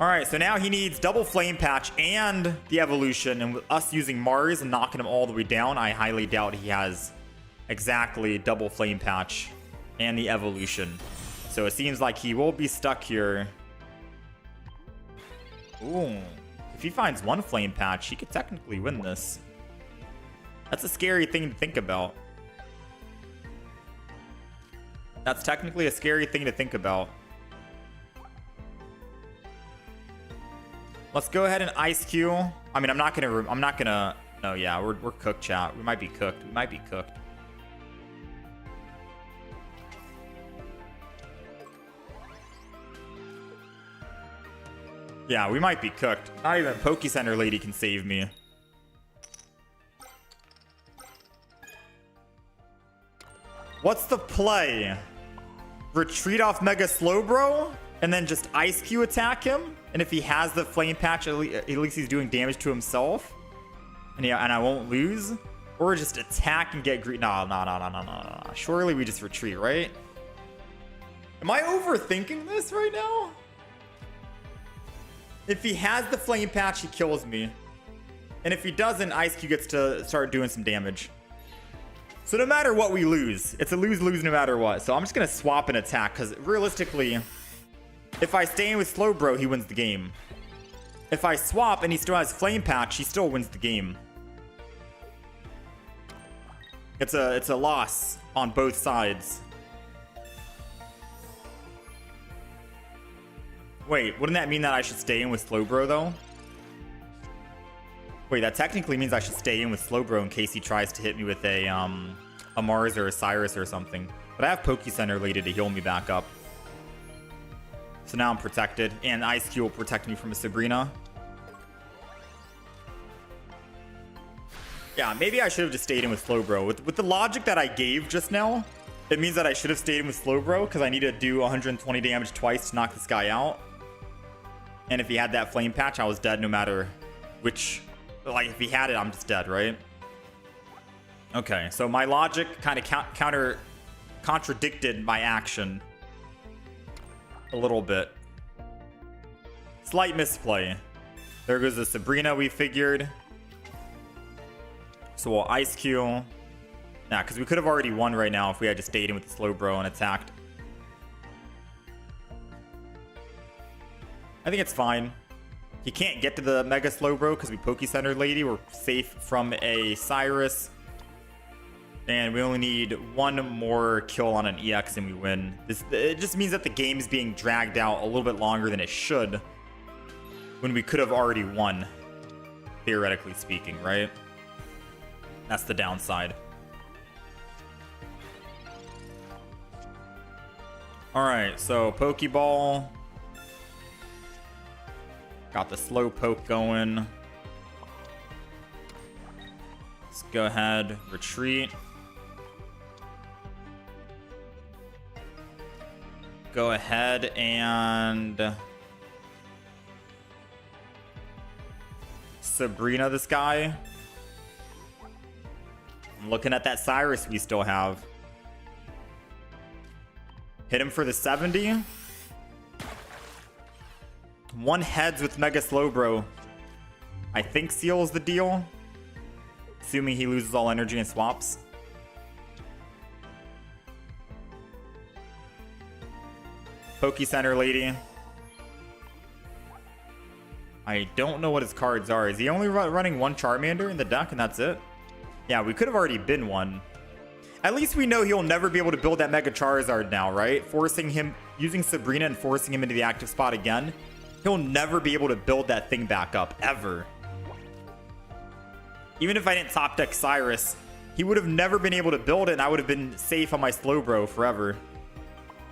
All right, so now he needs double Flame Patch and the evolution, and with us using Mars and knocking him all the way down, I highly doubt he has exactly double Flame Patch and the evolution. So it seems like he will be stuck here. Ooh, if he finds 1 Flame Patch, he could technically win this. That's a scary thing to think about. That's technically a scary thing to think about. Let's go ahead and Ice Cube. I mean, I'm not gonna, no, yeah, we're cooked, chat. We might be cooked. Yeah, we might be cooked. Not even Poke Center lady can save me. What's the play? Retreat off Mega Slowbro and then just Ice Cube attack him? And if he has the Flame Patch, at least he's doing damage to himself. And yeah, and I won't lose. Or just attack and get greedy. No. Surely we just retreat, right? Am I overthinking this right now? If he has the Flame Patch, he kills me. And if he doesn't, Ice Cube gets to start doing some damage. So no matter what we lose, it's a lose-lose no matter what. So I'm just going to swap and attack because realistically, if I stay in with Slowbro, he wins the game. If I swap and he still has Flame Patch, he still wins the game. It's a loss on both sides. Wait, wouldn't that mean that I should stay in with Slowbro though? Wait, that technically means I should stay in with Slowbro in case he tries to hit me with a Mars or a Cyrus or something. But I have Poke Center lady to heal me back up. So now I'm protected, and Ice Cube will protect me from a Sabrina. Yeah, maybe I should have just stayed in with Slowbro. With the logic that I gave just now, it means that I should have stayed in with Slowbro because I need to do 120 damage twice to knock this guy out. And if he had that Flame Patch, I was dead no matter which... Like, if he had it, I'm just dead, right? Okay, so my logic kind of contradicted my action a little bit. Slight misplay. There goes the Sabrina we figured. So we'll Ice Cube. Nah, because we could have already won right now if we had just stayed in with the Slowbro and attacked. I think it's fine. He can't get to the Mega Slowbro because we Poke Center lady. We're safe from a Cyrus. And we only need 1 more kill on an EX and we win. It just means that the game is being dragged out a little bit longer than it should. When we could have already won. Theoretically speaking, right? That's the downside. Alright, so Pokeball. Got the slow poke going. Let's go ahead, retreat. go ahead and Sabrina this guy. I'm looking at that Cyrus we still have. Hit him for the 70. One heads with Mega Slowbro. I think seals the deal. Assuming he loses all energy and swaps. Poke Center lady. I don't know what his cards are. Is he only running one Charmander in the deck and that's it? Yeah, we could have already been one. At least we know he'll never be able to build that Mega Charizard now, right? Forcing him, using Sabrina and forcing him into the active spot again. He'll never be able to build that thing back up, ever. Even if I didn't top deck Cyrus, he would have never been able to build it and I would have been safe on my Slowbro forever.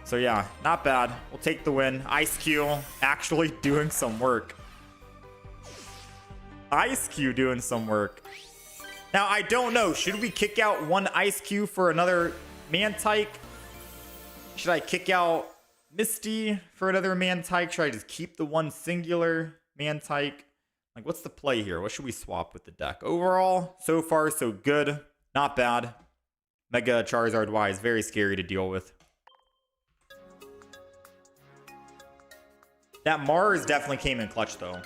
So yeah, not bad. We'll take the win. Ice Q actually doing some work. Ice Q doing some work. Now, I don't know. Should we kick out one Ice Q for another Mantike? Should I kick out Misty for another Mantike? Should I just keep the one singular Mantike? Like, what's the play here? What should we swap with the deck? Overall, so far, so good. Not bad. Mega Charizard wise, very scary to deal with. That Mars definitely came in clutch, though.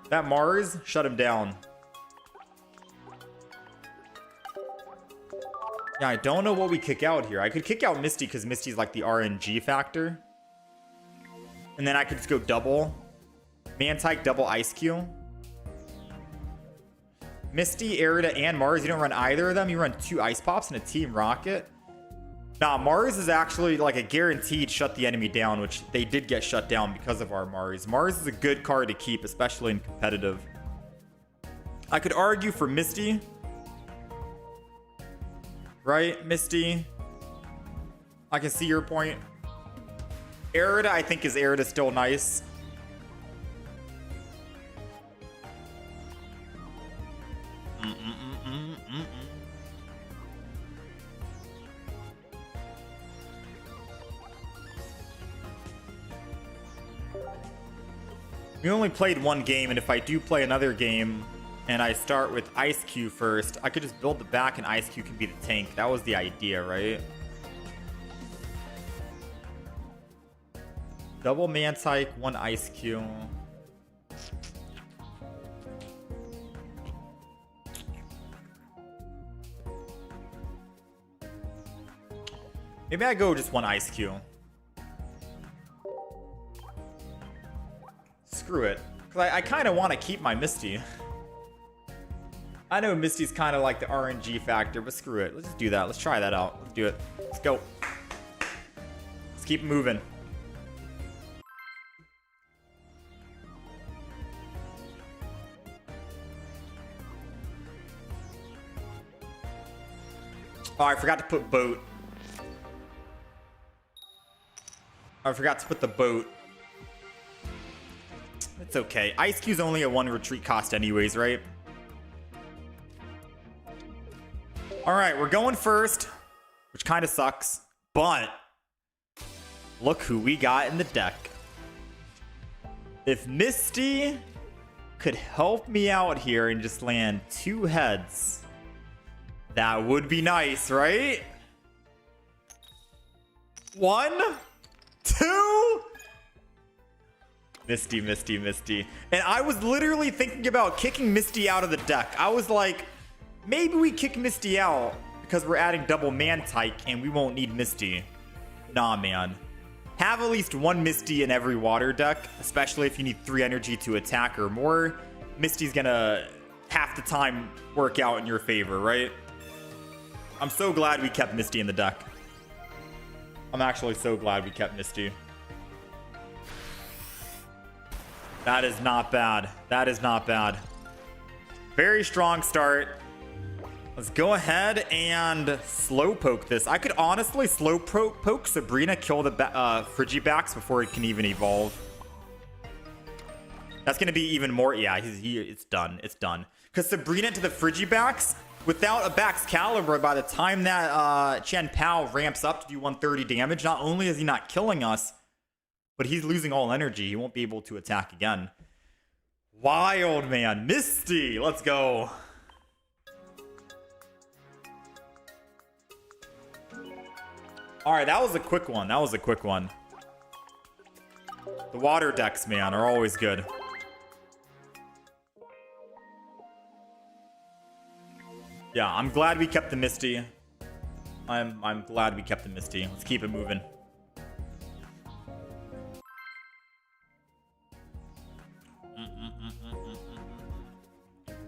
That Mars shut him down. Yeah, I don't know what we kick out here. I could kick out Misty because Misty's like the RNG factor. And then I could just go double Mantike, double Ice Q. Misty, Arida, and Mars. You don't run either of them. You run 2 Ice Pops and a Team Rocket. Nah, Mars is actually like a guaranteed shut the enemy down, which they did get shut down because of our Mars. Mars is a good card to keep, especially in competitive. I could argue for Misty. Right, Misty? I can see your point. Arida, I think is Arida still nice. We only played one game, and if I do play another game and I start with Ice Q first, I could just build the back and Ice Q can be the tank. That was the idea, right? Double Mantike, 1 Ice Q. Maybe I go just 1 Ice Q. Screw it. Because I kind of want to keep my Misty. I know Misty's kind of like the RNG factor, but screw it. Let's just do that. Let's try that out. Let's do it. Let's go. Let's keep moving. Oh, I forgot to put boat. I forgot to put the boat. It's okay. Ice Q's only a 1 retreat cost anyways, right? Alright, we're going first, which kind of sucks, but look who we got in the deck. If Misty could help me out here and just land 2 heads, that would be nice, right? 1, 2... Misty, Misty, Misty. And I was literally thinking about kicking Misty out of the deck. I was like, maybe we kick Misty out because we're adding double Mantike and we won't need Misty. Nah, man. Have at least 1 Misty in every water deck, especially if you need 3 energy to attack or more. Misty's gonna half the time work out in your favor, right? I'm so glad we kept Misty in the deck. I'm actually so glad we kept Misty. That is not bad. That is not bad. Very strong start. Let's go ahead and slowpoke this. I could honestly slowpoke Sabrina, kill the Frigibacks before it can even evolve. That's going to be even more. Yeah, it's done. It's done. Because Sabrina to the Frigibacks, without a Bax Caliber, by the time that Chen Pao ramps up to do 130 damage, not only is he not killing us, but he's losing all energy. He won't be able to attack again. Wild, man. Misty, let's go. All right, that was a quick one. That was a quick one. The water decks, man, are always good. Yeah, I'm glad we kept the Misty. I'm glad we kept the Misty. Let's keep it moving.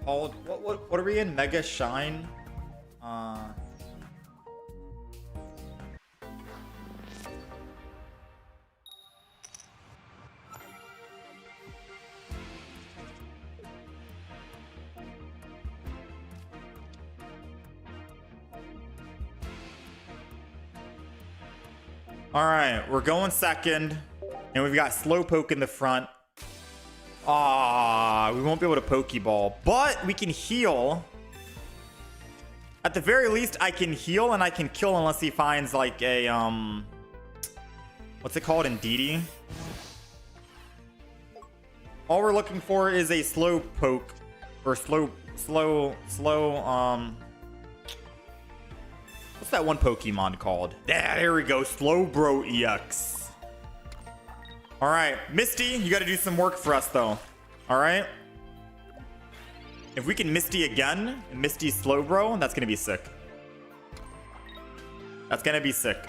Paul, what are we in? Mega Shine? All right, we're going second, and we've got Slowpoke in the front. Ah, we won't be able to Pokeball, but we can heal. At the very least, I can heal and I can kill unless he finds like a what's it called? Indeedee. All we're looking for is a Slowpoke or slow. What's that one Pokemon called? Yeah, there we go. Slowbro EX. All right, Misty, you got to do some work for us, though. All right? If we can Misty again, Misty Slowbro, that's going to be sick. That's going to be sick.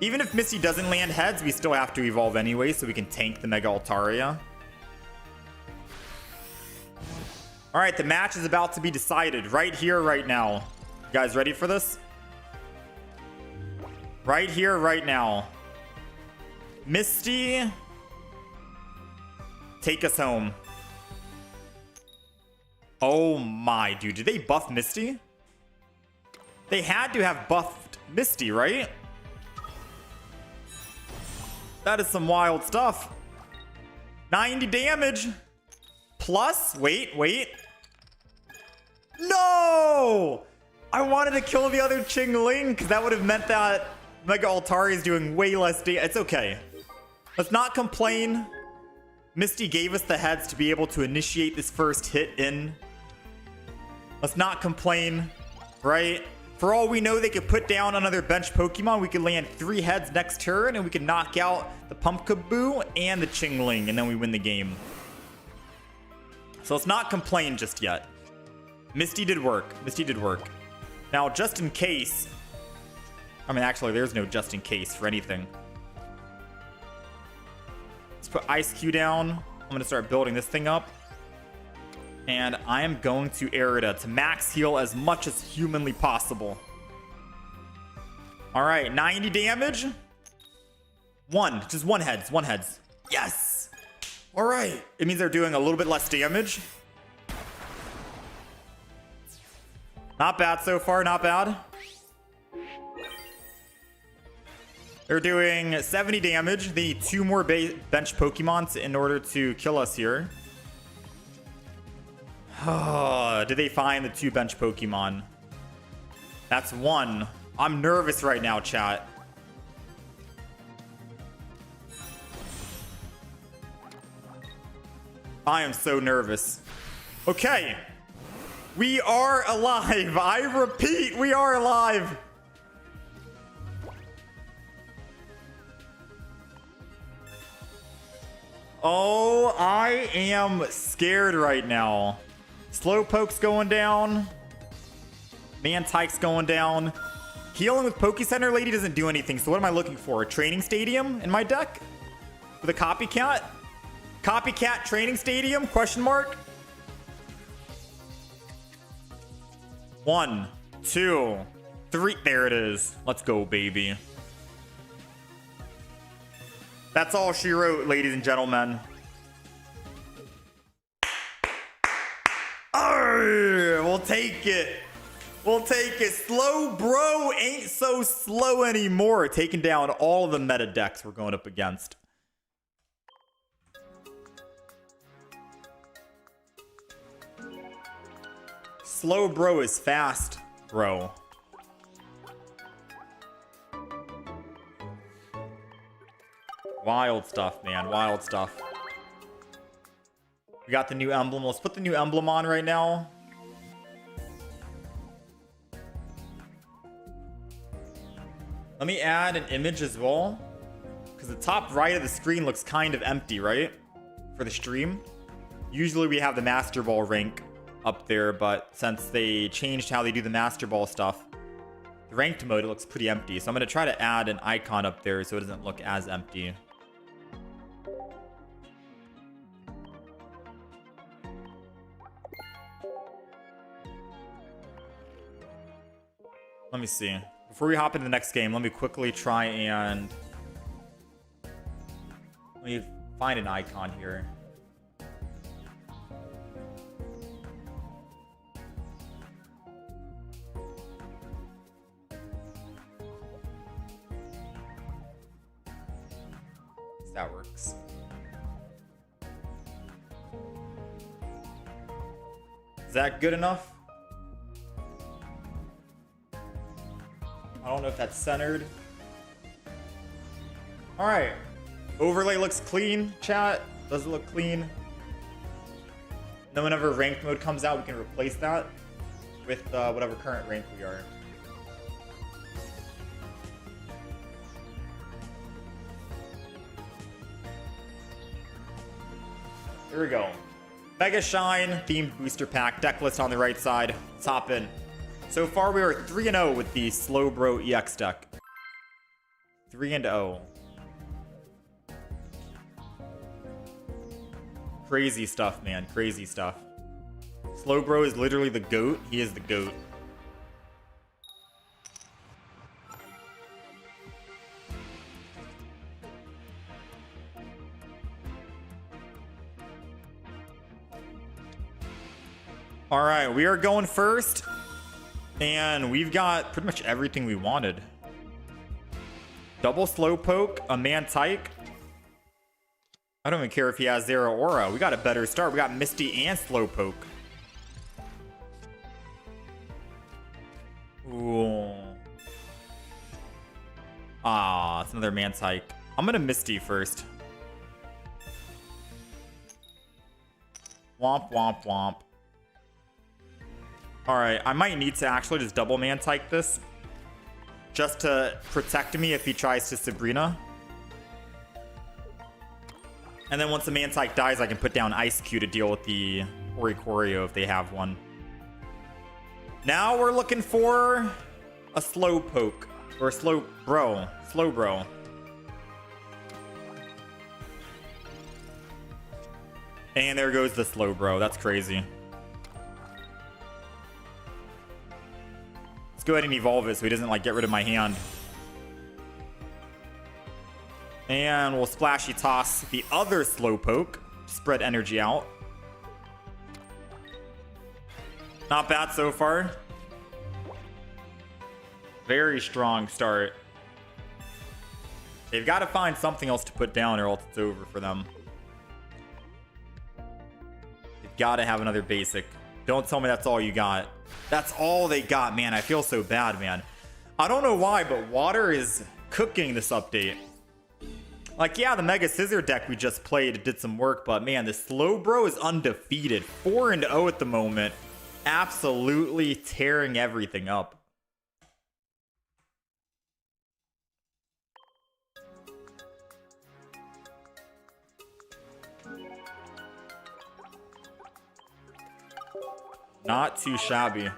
Even if Misty doesn't land heads, we still have to evolve anyway, so we can tank the Mega Altaria. All right, the match is about to be decided right here, right now. You guys ready for this? Right here, right now. Misty, take us home. Oh my, dude. Did they buff Misty? They had to have buffed Misty, right? That is some wild stuff. 90 damage. Plus, wait. No! I wanted to kill the other Chingling because that would have meant that Mega Altaria is doing way less damage. It's okay. Let's not complain. Misty gave us the heads to be able to initiate this first hit in. Let's not complain, right? For all we know, they could put down another bench Pokemon. We could land 3 heads next turn, and we could knock out the Pumpkaboo and the Chingling, and then we win the game. So let's not complain just yet. Misty did work. Misty did work. Now, just in case... I mean, actually, there's no just in case for anything. Let's put Ice Cube down. I'm going to start building this thing up. And I am going to Arida to max heal as much as humanly possible. All right, 90 damage. Just one heads. Yes! All right. It means they're doing a little bit less damage. Not bad so far, not bad. They're doing 70 damage. They need 2 more bench Pokemon in order to kill us here. Did they find the 2 bench Pokemon? That's 1. I'm nervous right now, chat. I am so nervous. Okay. We are alive. I repeat, we are alive. Oh, I am scared right now. Slowpoke's going down. Mantyke's going down. Healing with Pokecenter Lady doesn't do anything. So what am I looking for? A Training Stadium in my deck? With a Copycat? Copycat Training Stadium? Question mark? 1, 2, 3. There it is. Let's go, baby. That's all she wrote, ladies and gentlemen. Arrgh, we'll take it. We'll take it. Slowbro ain't so slow anymore. Taking down all of the meta decks we're going up against. Slowbro is fast, bro. Wild stuff, man. Wild stuff. We got the new emblem. Let's put the new emblem on right now. Let me add an image as well. Because the top right of the screen looks kind of empty, right? For the stream. Usually we have the Master Ball rank up there, but since they changed how they do the Master Ball stuff, the ranked mode, it looks pretty empty. So I'm going to try to add an icon up there so it doesn't look as empty. Let me see. Before we hop into the next game, let me quickly try and... Let me find an icon here. That works. Is that good enough? I don't know if that's centered. All right. Overlay looks clean, chat. Does it look clean? Then whenever ranked mode comes out, we can replace that with whatever current rank we are. Here we go. Mega Shine themed booster pack. Deck list on the right side. Let's hop in. So far, we are 3-0 with the Slowbro EX deck. 3-0. Crazy stuff, man. Crazy stuff. Slowbro is literally the GOAT. He is the GOAT. All right, we are going first. And we've got pretty much everything we wanted. Double Slowpoke, a Mantike. I don't even care if he has Zero Aura. We got a better start. We got Misty and Slowpoke. Ooh. Ah, it's another Mantike. I'm gonna Misty first. Womp, womp, womp. Alright, I might need to actually just double Mantike this. Just to protect me if he tries to Sabrina. And then once the Mantike dies, I can put down Ice Cube to deal with the Oricorio if they have one. Now we're looking for a Slowpoke. Or a Slowbro. Slowbro. And there goes the Slowbro. That's crazy. Let's go ahead and evolve it so he doesn't like get rid of my hand. And we'll splashy toss the other Slowpoke. Spread energy out. Not bad so far. Very strong start. They've got to find something else to put down or else it's over for them. They've got to have another basic. Don't tell me that's all you got. That's all they got, man. I feel so bad, man. I don't know why, but water is cooking this update. Like, yeah, the Mega Scizor deck we just played did some work, but man, the Slowbro is undefeated. 4-0 at the moment. Absolutely tearing everything up. Not too shabby.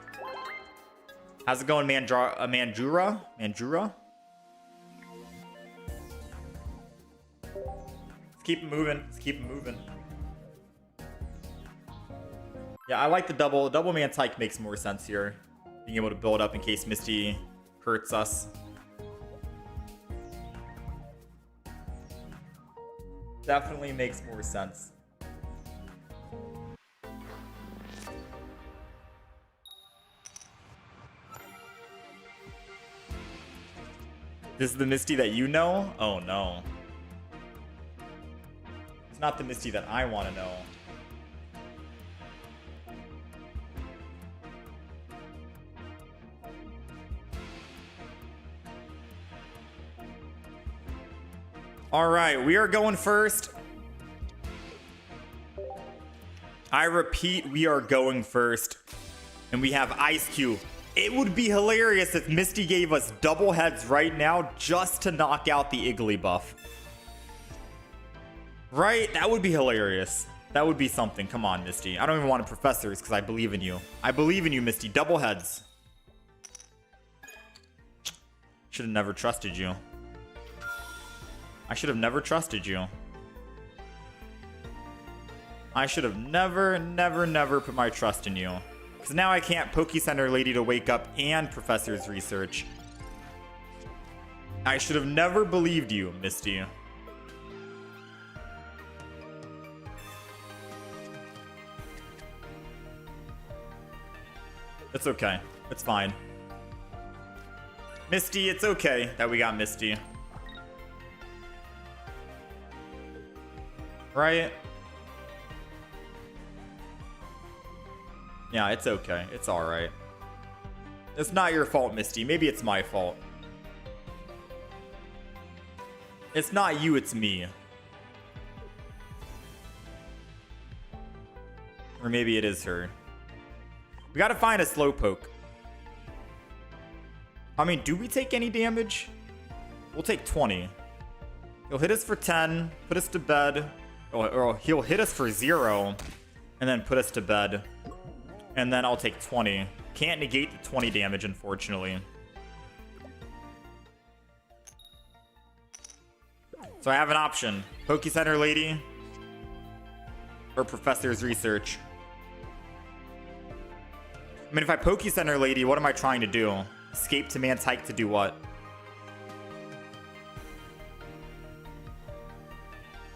How's it going, Mandura? Mandura? Let's keep it moving. Let's keep it moving. Yeah, I like the double. Double Mantike makes more sense here. Being able to build up in case Misty hurts us. Definitely makes more sense. This is the Misty that you know? Oh no. It's not the Misty that I want to know. All right, we are going first. I repeat, we are going first. And we have Ice Cube. It would be hilarious if Misty gave us double heads right now just to knock out the Igglybuff. Right? That would be hilarious. That would be something. Come on, Misty. I don't even want a Professors because I believe in you. I believe in you, Misty. Double heads. Should have never trusted you. I should have never trusted you. I should have never put my trust in you. Because now I can't Poke Center Lady to wake up and Professor's Research. I should have never believed you, Misty. It's okay. It's fine. Misty, it's okay that we got Misty. Right? Yeah, it's okay. It's alright. It's not your fault, Misty. Maybe it's my fault. It's not you, it's me. Or maybe it is her. We gotta find a Slowpoke. I mean, do we take any damage? We'll take 20. He'll hit us for 10, put us to bed. Or he'll hit us for 0, and then put us to bed. And then I'll take 20. Can't negate the 20 damage, unfortunately. So I have an option. Poke Center Lady. Or Professor's Research. I mean, if I Poke Center Lady, what am I trying to do? Escape to Mantike to do what?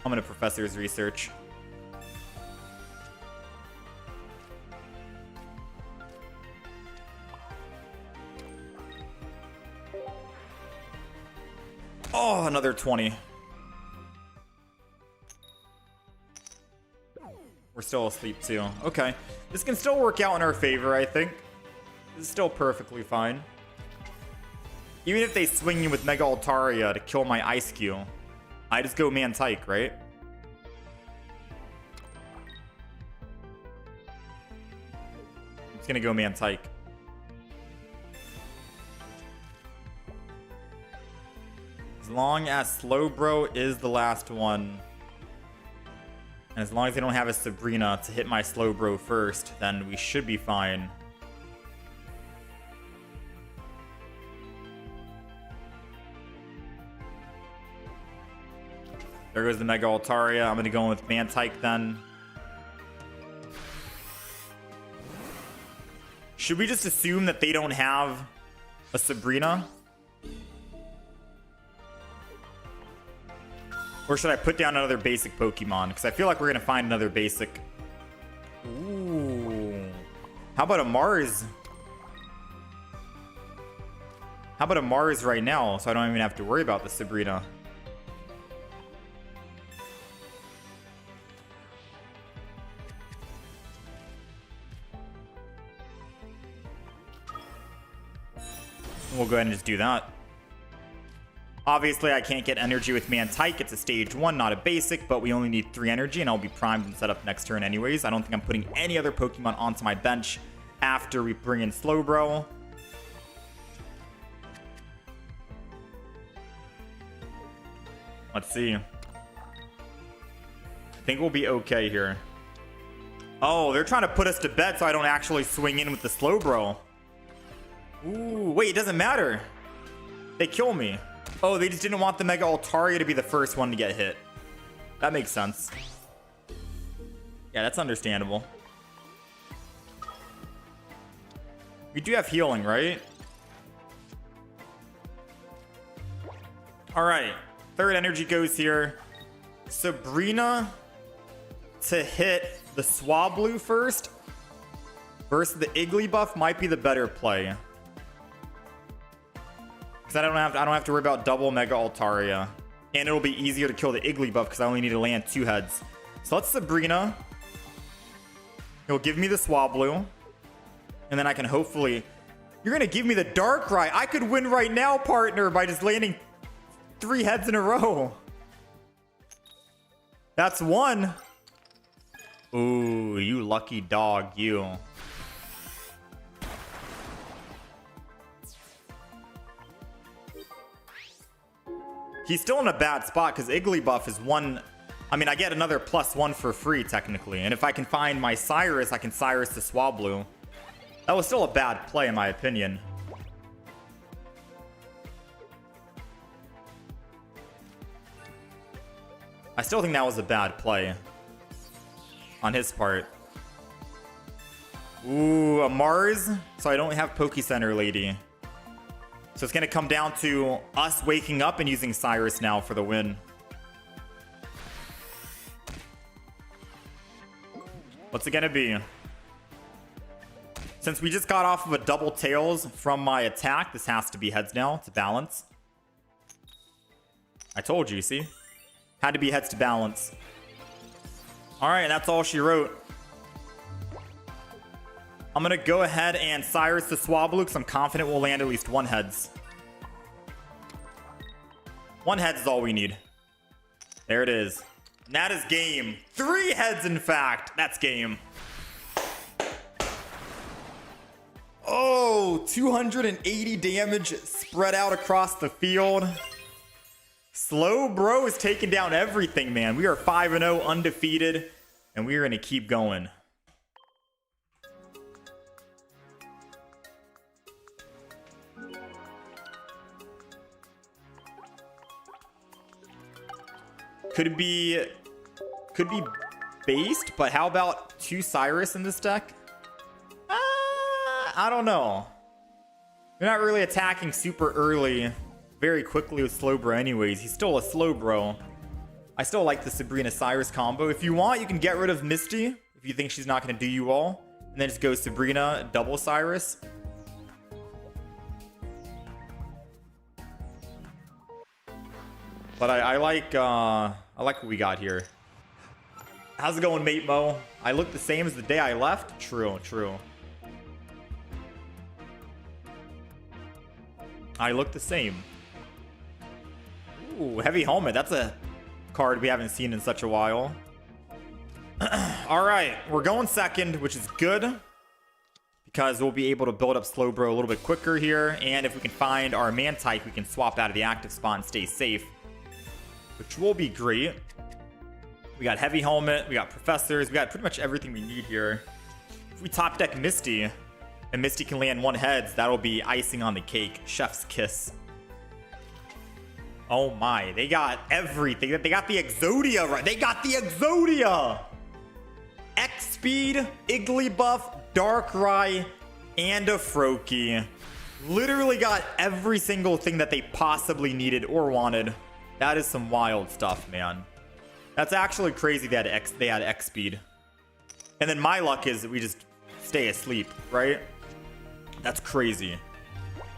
I'm gonna Professor's Research. Oh, another 20. We're still asleep too. Okay. This can still work out in our favor, I think. This is still perfectly fine. Even if they swing you with Mega Altaria to kill my Ice Cube, I just go Mantike, right? I'm just gonna go Mantike. As long as Slowbro is the last one, and as long as they don't have a Sabrina to hit my Slowbro first, then we should be fine. There goes the Mega Altaria. I'm going to go in with Mantike then. Should we just assume that they don't have a Sabrina? Or should I put down another basic Pokemon? Because I feel like we're going to find another basic. Ooh. How about a Mars? How about a Mars right now, so I don't even have to worry about the Sabrina? We'll go ahead and just do that. Obviously, I can't get energy with Mantike. It's a stage 1, not a basic, but we only need 3 energy, and I'll be primed and set up next turn anyways. I don't think I'm putting any other Pokemon onto my bench after we bring in Slowbro. Let's see. I think we'll be okay here. Oh, they're trying to put us to bed so I don't actually swing in with the Slowbro. Ooh, wait, it doesn't matter. They kill me. Oh, they just didn't want the Mega Altaria to be the first one to get hit. That makes sense. Yeah, that's understandable. We do have healing, right? Alright. Third energy goes here. Sabrina to hit the Swablu first versus the Igglybuff might be the better play. Because I don't have to worry about double Mega Altaria. And it'll be easier to kill the Igglybuff because I only need to land 2 heads. So let's Sabrina. He'll give me the Swablu. And then I can hopefully... You're going to give me the Darkrai. I could win right now, partner, by just landing 3 heads in a row. That's one. Ooh, you lucky dog, you. He's still in a bad spot because Igglybuff is one. I mean, I get another +1 for free, technically. And if I can find my Cyrus, I can Cyrus the Swablu. That was still a bad play, in my opinion. I still think that was a bad play on his part. Ooh, a Mars. So I don't have Poke Center Lady. So it's going to come down to us waking up and using Cyrus now for the win. What's it going to be? Since we just got off of a double tails from my attack, this has to be heads now to balance. I told you, see? Had to be heads to balance. All right, that's all she wrote. I'm going to go ahead and Cyrus the Swablu because I'm confident we'll land at least one heads. One heads is all we need. There it is. And that is game. 3 heads, in fact. That's game. Oh, 280 damage spread out across the field. Slowbro is taking down everything, man. We are 5-0 undefeated, and we are going to keep going. Could be based, but how about 2 Cyrus in this deck? I don't know. You're not really attacking super early, very quickly with Slowbro anyways. He's still a Slowbro. I still like the Sabrina Cyrus combo. If you want, you can get rid of Misty if you think she's not going to do you all, and then just go Sabrina double Cyrus. But I like what we got here. How's it going, Mate Mo? I look the same as the day I left? True, true. I look the same. Ooh, Heavy Helmet. That's a card we haven't seen in such a while. Alright, we're going second, which is good. Because we'll be able to build up Slowbro a little bit quicker here. And if we can find our Mantike, we can swap out of the active spot and stay safe. Which will be great. We got Heavy Helmet, we got Professors, we got pretty much everything we need here. If we top deck Misty, and Misty can land 1 heads, that'll be icing on the cake. Chef's kiss. Oh my, they got everything. They got the Exodia, right? They got the Exodia! X-Speed, Igglybuff, Darkrai, and a Froakie. Literally got every single thing that they possibly needed or wanted. That is some wild stuff, man. That's actually crazy they had X-Speed. And then my luck is that we just stay asleep, right? That's crazy.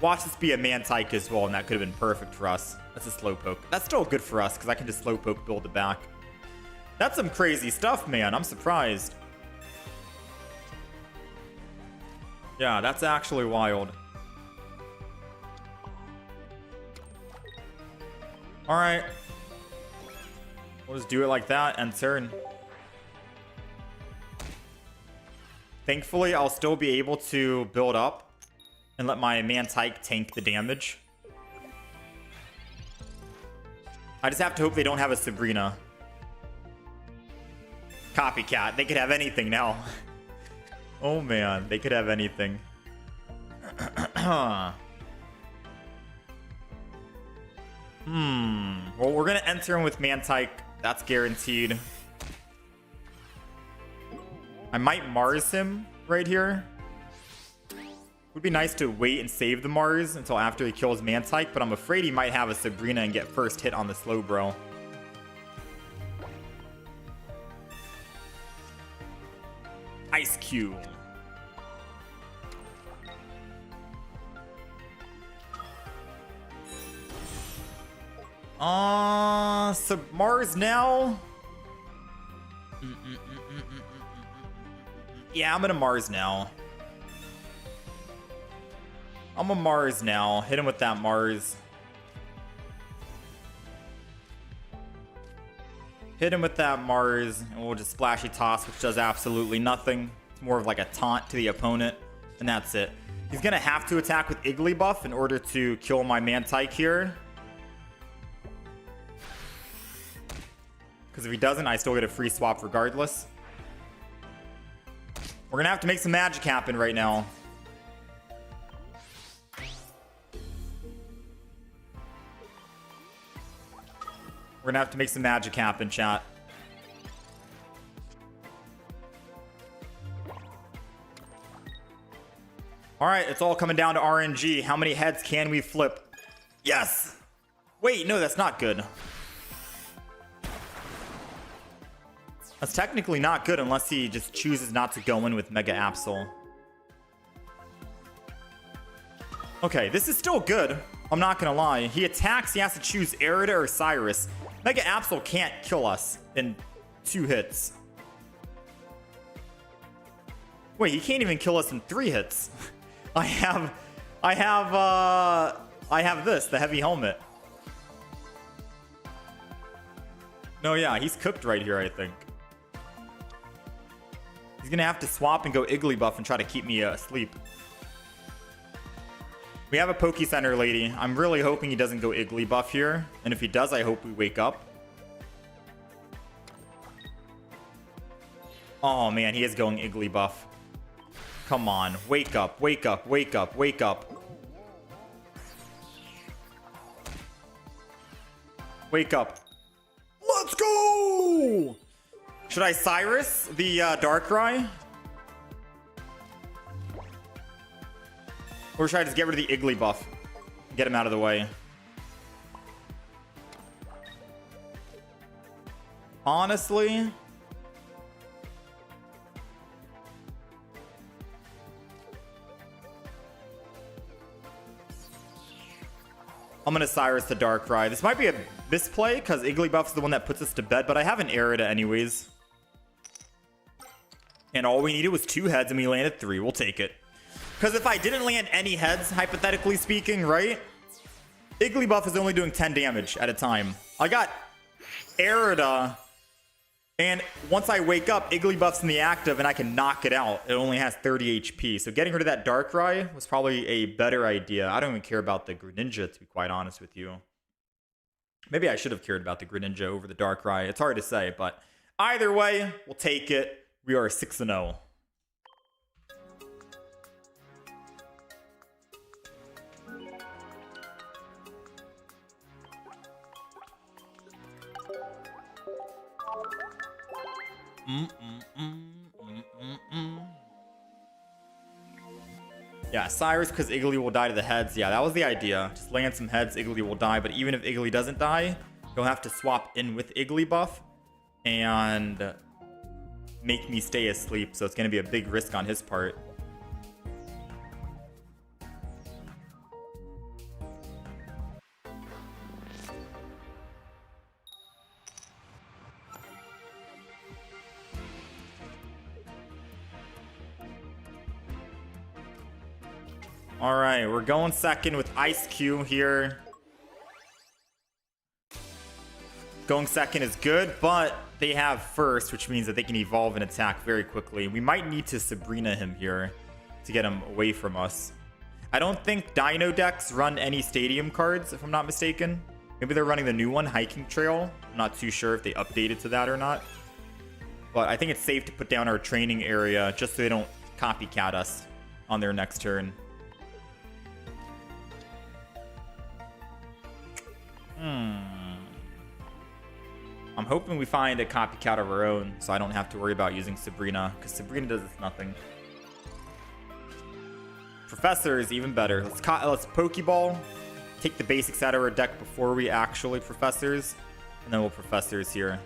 Watch this be a Mantike as well, and that could have been perfect for us. That's a Slowpoke. That's still good for us, because I can just Slowpoke build it back. That's some crazy stuff, man. I'm surprised. Yeah, that's actually wild. Alright. We'll just do it like that, end turn. Thankfully, I'll still be able to build up and let my Mantike tank the damage. I just have to hope they don't have a Sabrina. Copycat. They could have anything now. Oh man, they could have anything. Well, we're gonna enter in with Mantike. That's guaranteed. I might Mars him right here. Would be nice to wait and save the Mars until after he kills Mantike, but I'm afraid he might have a Sabrina and get first hit on the Slowbro. Ice Cube. So Mars now. Yeah, I'm gonna Mars now. I'm a Mars now. Hit him with that Mars. Hit him with that Mars, and we'll just Splashy Toss, which does absolutely nothing. It's more of like a taunt to the opponent, and that's it. He's going to have to attack with Igglybuff in order to kill my Mantike here. Because if he doesn't, I still get a free swap regardless. We're going to have to make some magic happen right now. We're gonna have to make some magic happen, chat. Alright, it's all coming down to RNG. How many heads can we flip? Yes! Wait, no, that's not good. That's technically not good unless he just chooses not to go in with Mega Absol. Okay, this is still good. I'm not gonna lie. He attacks, he has to choose Aerida or Cyrus. Mega Absol can't kill us in 2 hits. Wait, he can't even kill us in 3 hits. I have this, the heavy helmet. No, yeah, he's cooked right here, I think. He's gonna have to swap and go Igglybuff and try to keep me asleep. We have a Poke Center lady. I'm really hoping he doesn't go Igglybuff here. And if he does, I hope we wake up. Oh man, he is going Igglybuff. Come on, wake up, wake up, wake up, wake up. Wake up. Let's go! Should I Cyrus the Darkrai? Or should I just get rid of the Igglybuff? Get him out of the way. Honestly, I'm gonna Cyrus the Darkrai. This might be a misplay because Igglybuff's the one that puts us to bed, but I have an Aerida anyways. And all we needed was 2 heads and we landed 3. We'll take it. Because if I didn't land any heads, hypothetically speaking, right? Igglybuff is only doing 10 damage at a time. I got Aerida, and once I wake up, Igglybuff's in the active, and I can knock it out. It only has 30 HP. So getting rid of that Darkrai was probably a better idea. I don't even care about the Greninja, to be quite honest with you. Maybe I should have cared about the Greninja over the Darkrai. It's hard to say, but either way, we'll take it. We are 6-0. Yeah, Cyrus because Iggly will die to the heads. Yeah, that was the idea. Just land some heads, Iggly will die. But even if Iggly doesn't die, you'll have to swap in with Igglybuff and make me stay asleep. So it's going to be a big risk on his part. All right, we're going second with Ice Q here. Going second is good, but they have first, which means that they can evolve and attack very quickly. We might need to Sabrina him here to get him away from us. I don't think Dino decks run any stadium cards, if I'm not mistaken. Maybe they're running the new one, Hiking Trail. I'm not too sure if they updated to that or not. But I think it's safe to put down our training area just so they don't copycat us on their next turn. I'm hoping we find a copycat of our own so I don't have to worry about using Sabrina, because Sabrina does nothing. Professor is even better. Let's Pokeball, take the basics out of our deck before we actually Professors, and then we'll Professors here.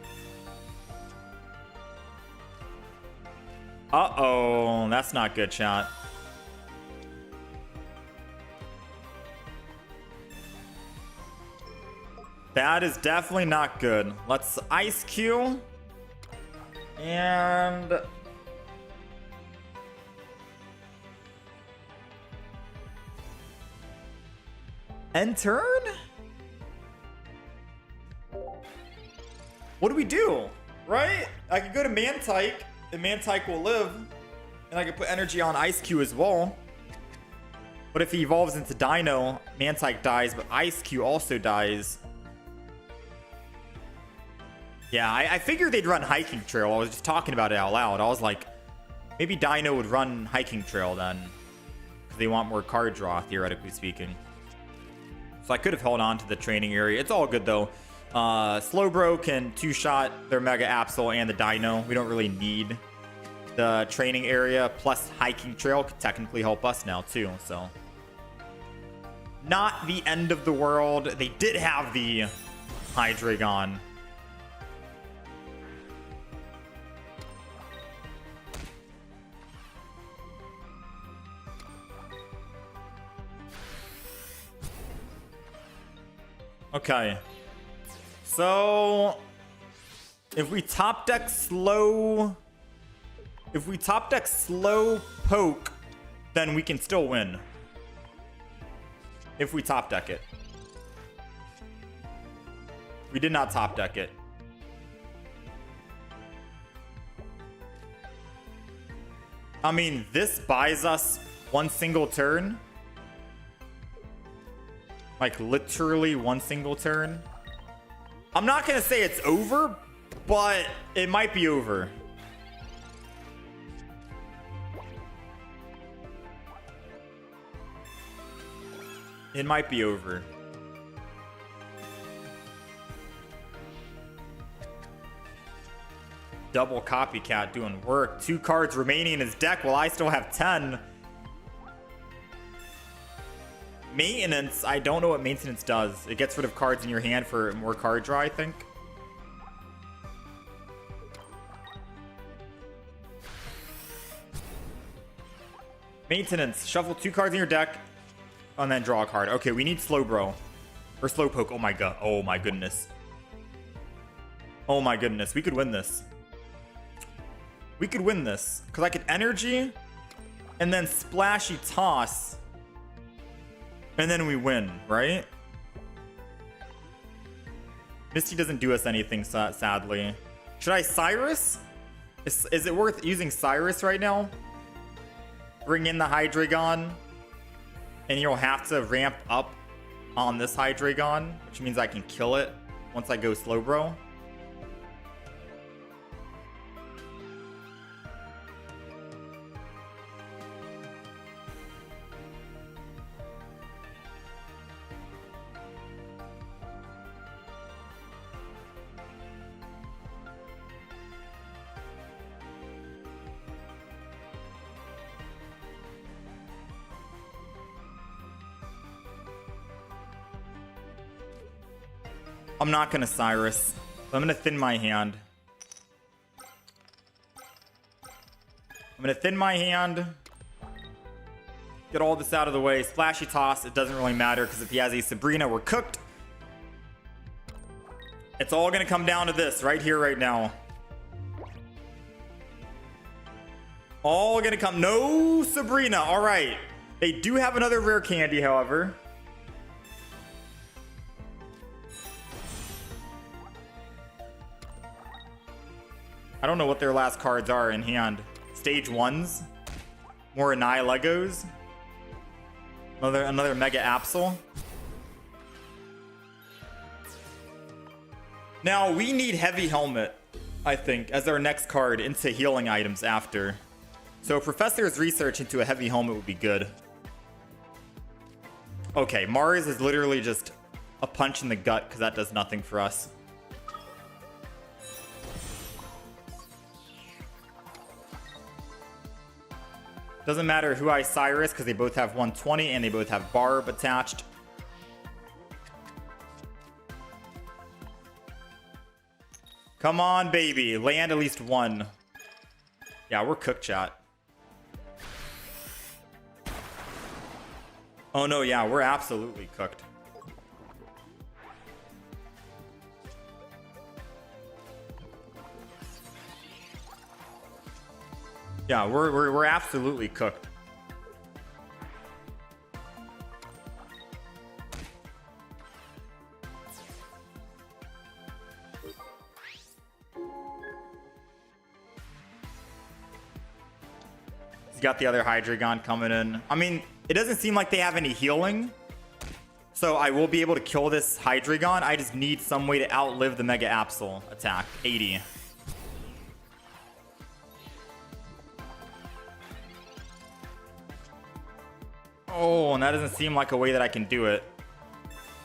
Uh-oh, that's not good, chat. That is definitely not good. Let's Ice Q. And end turn? What do we do? Right? I could go to Mantike, and Mantike will live. And I could put energy on Ice Q as well. But if he evolves into Dino, Mantike dies, but Ice Q also dies. Yeah, I figured they'd run Hiking Trail. I was just talking about it out loud. I was like, maybe Dino would run Hiking Trail then. Because they want more card draw, theoretically speaking. So I could have held on to the training area. It's all good, though. Slowbro can two-shot their Mega Absol and the Dino. We don't really need the training area. Plus, Hiking Trail could technically help us now, too. So, not the end of the world. They did have the Hydreigon. Okay. So, if we top deck slow poke, then we can still win. If we top deck it. We did not top deck it. I mean, this buys us one single turn. Like, literally one single turn. I'm not going to say it's over, but it might be over. It might be over. Double Copycat doing work. 2 cards remaining in his deck while I still have 10. Maintenance, I don't know what maintenance does. It gets rid of cards in your hand for more card draw, I think. Maintenance, shuffle 2 cards in your deck and then draw a card. Okay, we need Slowbro. Or Slowpoke. Oh my god. Oh my goodness. Oh my goodness. We could win this. We could win this. Because I could Energy and then Splashy Toss. And then we win, right? Misty doesn't do us anything, sadly. Should I Cyrus? Is it worth using Cyrus right now? Bring in the Hydreigon. And you'll have to ramp up on this Hydreigon, which means I can kill it once I go Slowbro. I'm not gonna Cyrus. I'm gonna thin my hand. Get all this out of the way. Splashy Toss, it doesn't really matter because if he has a Sabrina, we're cooked. It's all gonna come down to this right here, right now. All gonna come. No Sabrina. All right. They do have another rare candy, however. I don't know what their last cards are in hand. Stage 1s. More Anai Legos. Another Mega Absol. Now, we need Heavy Helmet, I think, as our next card into healing items after. So Professor's research into a Heavy Helmet would be good. Okay, Mars is literally just a punch in the gut because that does nothing for us. Doesn't matter who I Cyrus because they both have 120 and they both have Barb attached. Come on, baby. Land at least one. Yeah, we're cooked, chat. Oh, no, yeah, we're absolutely cooked. Yeah, we're absolutely cooked. got the other Hydreigon coming in. I mean, it doesn't seem like they have any healing. So I will be able to kill this Hydreigon. I just need some way to outlive the Mega Absol attack. 80. Oh, and that doesn't seem like a way that I can do it.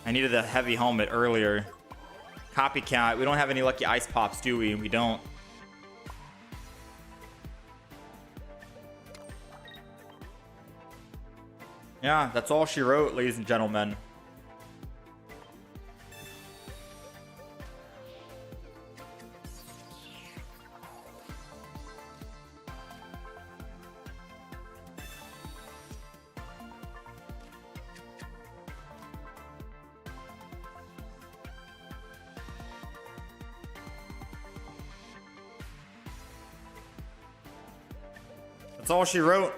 I needed a heavy helmet earlier. Copycat. We don't have any lucky ice pops, do we? We don't. Yeah, that's all she wrote, ladies and gentlemen. That's all she wrote.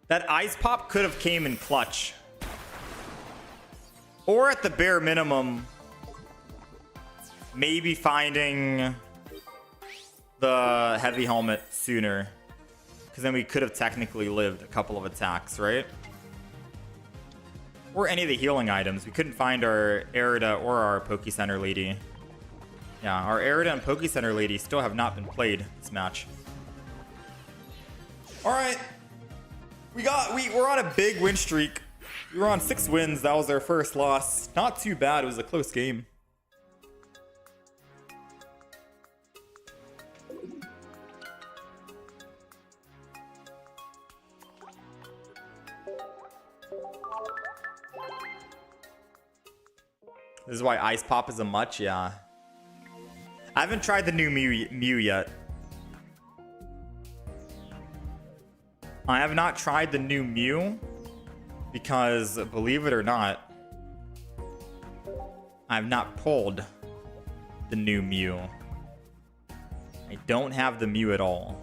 That ice pop could have came in clutch. Or at the bare minimum, maybe finding the heavy helmet sooner. Because then we could have technically lived a couple of attacks, right? Or any of the healing items. We couldn't find our Arida or our Poke Center Lady. Yeah, our Arida and Poke Center Lady still have not been played this match. Alright. We're on a big win streak. We were on 6 wins. That was our first loss. Not too bad. It was a close game. This is why Ice Pop is a much, yeah. I haven't tried the new Mew yet. I have not tried the new Mew because, believe it or not, I have not pulled the new Mew. I don't have the Mew at all.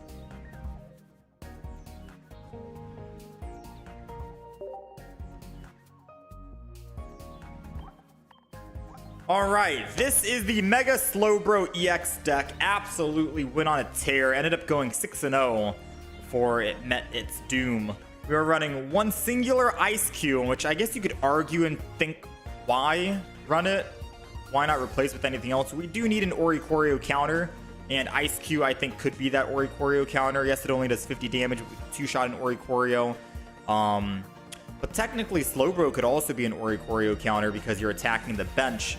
Alright, this is the Mega Slowbro EX deck. Absolutely went on a tear. Ended up going 6-0 before it met its doom. We were running one singular Ice Q, which I guess you could argue and think, why run it? Why not replace with anything else? We do need an Oricorio counter, and Ice Q I think could be that Oricorio counter. Yes, it only does 50 damage with 2-shot an Oricorio. But technically Slowbro could also be an Oricorio counter because you're attacking the bench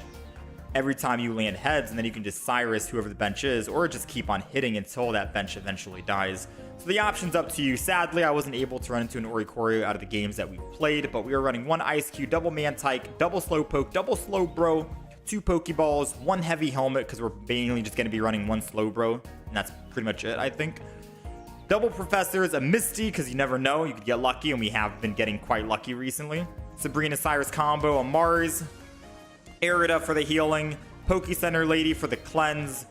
every time you land heads, and then you can just Cyrus whoever the bench is, or just keep on hitting until that bench eventually dies. So the option's up to you. Sadly, I wasn't able to run into an Oricorio out of the games that we played, but we were running one Ice Cube, double Mantike, double Slowpoke, double Slowbro, 2 Pokeballs, 1 heavy helmet, because we're mainly just going to be running 1 Slowbro, and that's pretty much it, I think. Double Professors, a Misty, because you never know, you could get lucky, and we have been getting quite lucky recently. Sabrina Cyrus combo, a Mars, Arida for the healing, Poke Center Lady for the cleanse,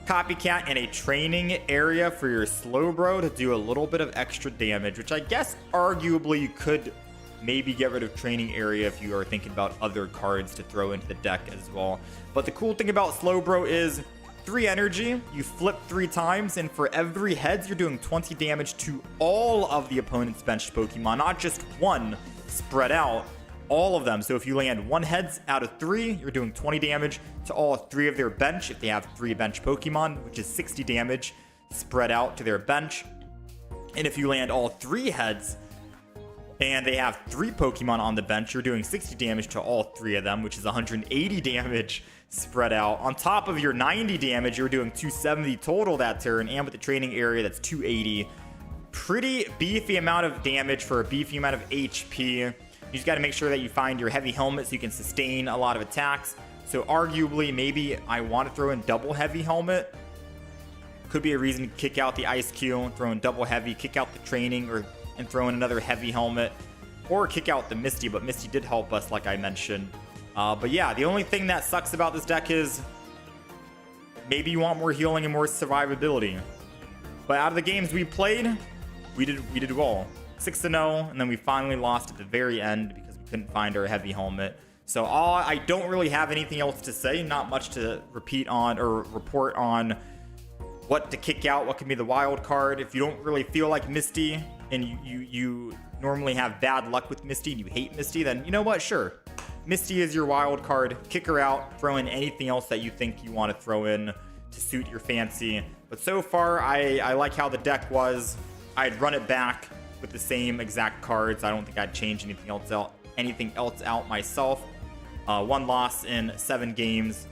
Copycat, and a training area for your Slowbro to do a little bit of extra damage, which I guess arguably you could maybe get rid of training area if you are thinking about other cards to throw into the deck as well. But the cool thing about Slowbro is 3 energy, you flip 3 times, and for every heads you're doing 20 damage to all of the opponent's benched Pokemon, not just one spread out. All of them. So if you land 1 heads out of 3, you're doing 20 damage to all 3 of their bench if they have 3 bench Pokemon, which is 60 damage spread out to their bench. And if you land all 3 heads and they have 3 Pokemon on the bench, you're doing 60 damage to all 3 of them, which is 180 damage spread out. On top of your 90 damage, you're doing 270 total that turn, and with the training area, that's 280. Pretty beefy amount of damage for a beefy amount of HP. You just got to make sure that you find your heavy helmet so you can sustain a lot of attacks. So arguably, maybe I want to throw in double heavy helmet. Could be a reason to kick out the Ice Cube, throw in double heavy, kick out the training, and throw in another heavy helmet. Or kick out the Misty, but Misty did help us like I mentioned. But yeah, the only thing that sucks about this deck is maybe you want more healing and more survivability. But out of the games we played, we did well. 6-0, and then we finally lost at the very end because we couldn't find our heavy helmet. So I don't really have anything else to say. Not much to repeat on or report on what to kick out, what can be the wild card. If you don't really feel like Misty and you normally have bad luck with Misty and you hate Misty, then you know what? Sure. Misty is your wild card. Kick her out. Throw in anything else that you think you want to throw in to suit your fancy. But so far, I like how the deck was. I'd run it back with the same exact cards. I don't think I'd change anything else out myself. 1 loss in 7 games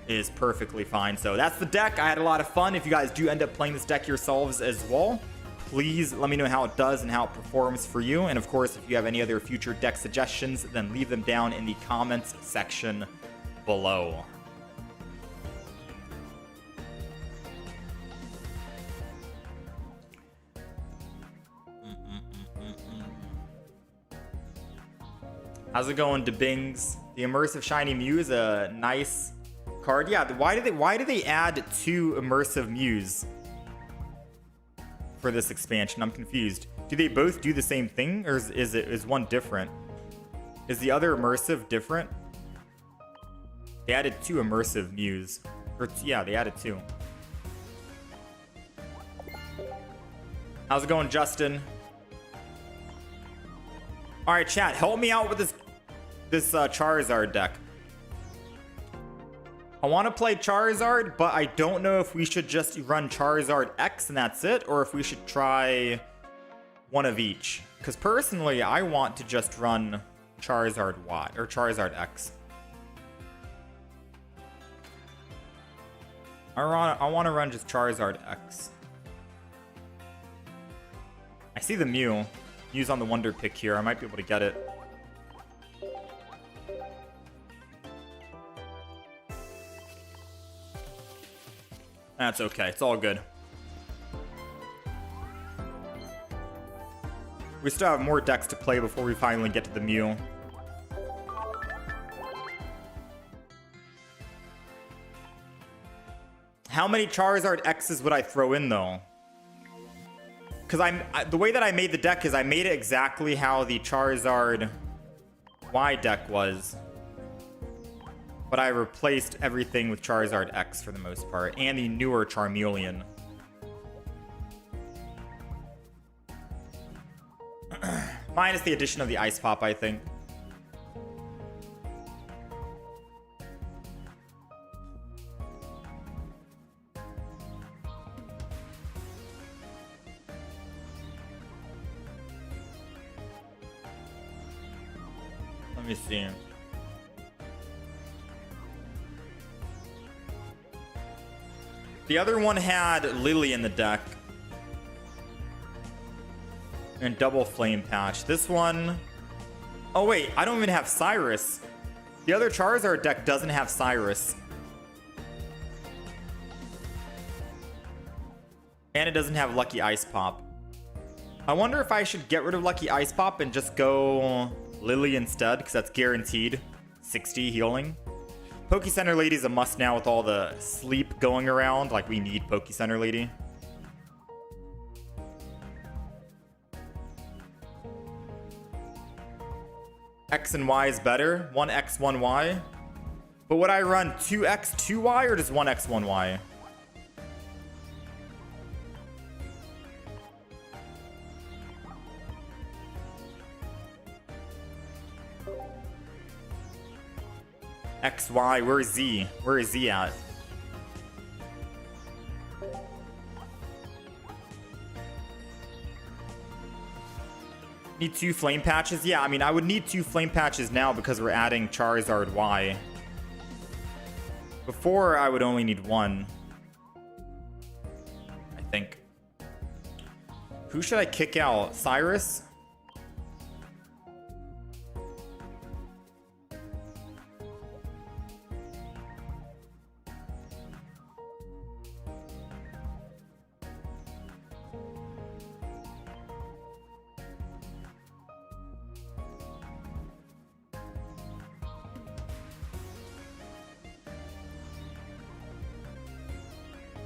is perfectly fine. So that's the deck. I had a lot of fun. If you guys do end up playing this deck yourselves as well, please let me know how it does and how it performs for you. And of course, if you have any other future deck suggestions, then leave them down in the comments section below. How's it going, DeBings? The Immersive Shiny Mew is a nice card. Yeah, why did they add 2 Immersive Mews for this expansion? I'm confused. Do they both do the same thing, or is one different? Is the other Immersive different? They added 2 Immersive Mews. Or yeah, they added 2. How's it going, Justin? All right, chat, help me out with this Charizard deck. I want to play Charizard, but I don't know if we should just run Charizard X and that's it, or if we should try one of each. Because personally, I want to just run Charizard Y or Charizard X. I want to run just Charizard X. I see the Mew. Mew's on the Wonder Pick here. I might be able to get it. That's okay. It's all good. We still have more decks to play before we finally get to the Mew. How many Charizard X's would I throw in, though? Because the way that I made the deck is I made it exactly how the Charizard Y deck was. But I replaced everything with Charizard X for the most part, and the newer Charmeleon. Minus the addition of the Ice Pop, I think. Let me see. The other one had Lily in the deck. And double Flame Patch. This one... Oh wait, I don't even have Cyrus. The other Charizard deck doesn't have Cyrus. And it doesn't have Lucky Ice Pop. I wonder if I should get rid of Lucky Ice Pop and just go Lily instead, because that's guaranteed 60 healing. Poke Center Lady is a must now with all the sleep going around. Like, we need Poke Center Lady. X and Y is better. 1X, 1Y. But would I run 2X, 2Y, or just 1X, 1Y? XY, where's Z? Where is Z at? Need 2 Flame Patches? Yeah, I mean, I would need 2 Flame Patches now because we're adding Charizard Y. Before, I would only need 1. I think. Who should I kick out? Cyrus?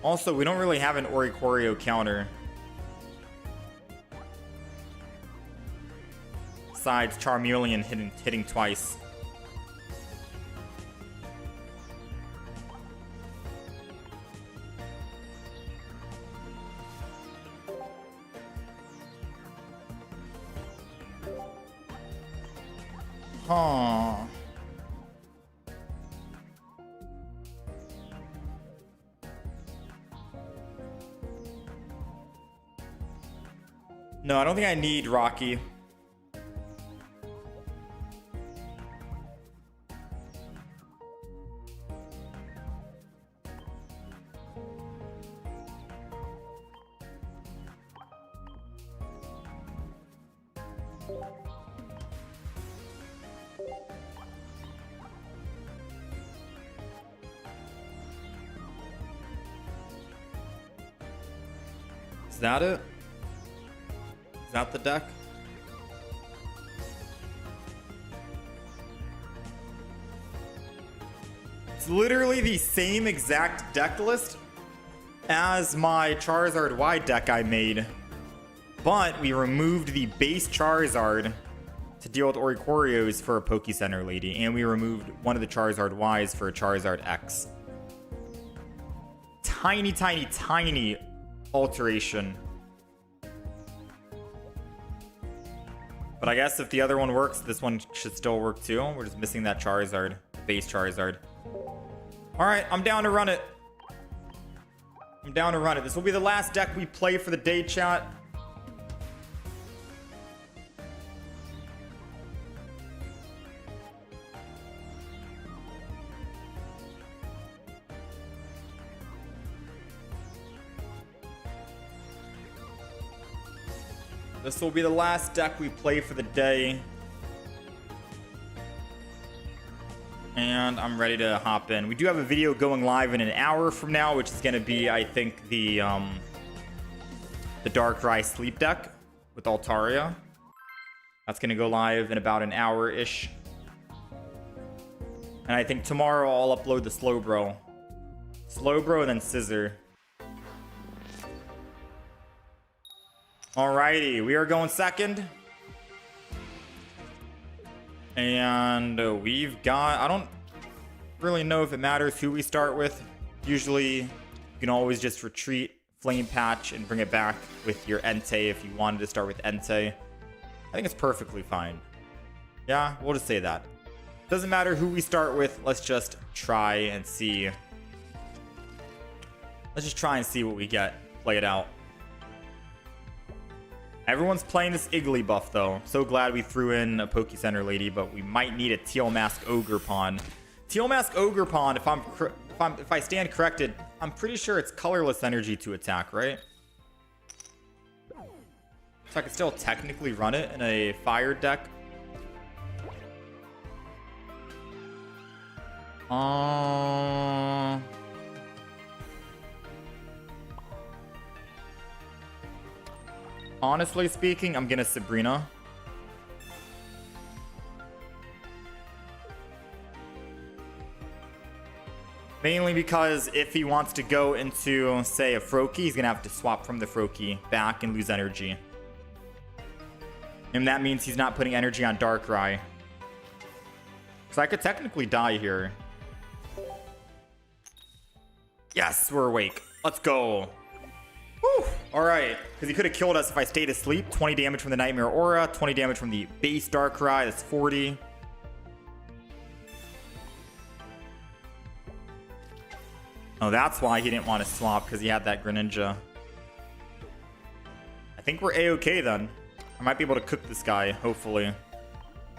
Also, we don't really have an Oricorio counter. Besides Charmeleon hitting twice. Huh. No, I don't think I need Rocky. Is that it? Is that the deck? It's literally the same exact deck list as my Charizard Y deck I made. But we removed the base Charizard to deal with Oricorios for a Poke Center lady. And we removed one of the Charizard Ys for a Charizard X. Tiny, tiny, tiny alteration. But I guess if the other one works, this one should still work too. We're just missing that Charizard, base Charizard. All right, I'm down to run it. I'm down to run it. This will be the last deck we play for the day, chat. This will be the last deck we play for the day. And I'm ready to hop in. We do have a video going live in an hour from now, which is going to be, I think, the Darkrai Sleep deck with Altaria. That's going to go live in about an hour-ish. And I think tomorrow I'll upload the Slowbro. Slowbro and then Scizor. Alrighty, we are going second. And we've got... I don't really know if it matters who we start with. Usually, you can always just retreat, Flame Patch, and bring it back with your Entei if you wanted to start with Entei. I think it's perfectly fine. Yeah, we'll just say that. Doesn't matter who we start with. Let's just try and see. Let's just try and see what we get. Play it out. Everyone's playing this Iggly buff, though. So glad we threw in a Poke Center lady, but we might need a Teal Mask Ogerpon. Teal Mask Ogerpon, if I stand corrected, I'm pretty sure it's colorless energy to attack, right? So I can still technically run it in a fire deck. Honestly speaking, I'm gonna Sabrina. Mainly because if he wants to go into, say, a Froakie, he's gonna have to swap from the Froakie back and lose energy. And that means he's not putting energy on Darkrai. So I could technically die here. Yes, we're awake. Let's go. Whew. Alright, because he could have killed us if I stayed asleep. 20 damage from the Nightmare Aura, 20 damage from the base Darkrai, that's 40. Oh, that's why he didn't want to swap, because he had that Greninja. I think we're A-okay then. I might be able to cook this guy, hopefully.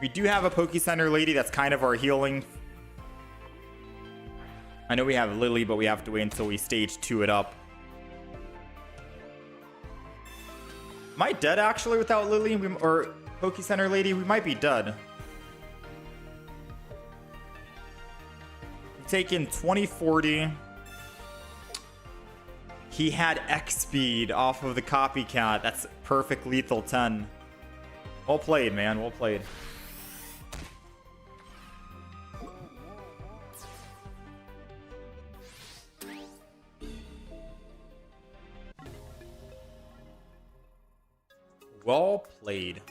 We do have a Poke Center lady, that's kind of our healing. I know we have Lily, but we have to wait until we stage 2 it up. Am I dead actually without Lily or Poke Center lady? We might be dead. We've taken 2040. He had X speed off of the copycat. That's perfect lethal 10. Well played, man. Well played. Well played.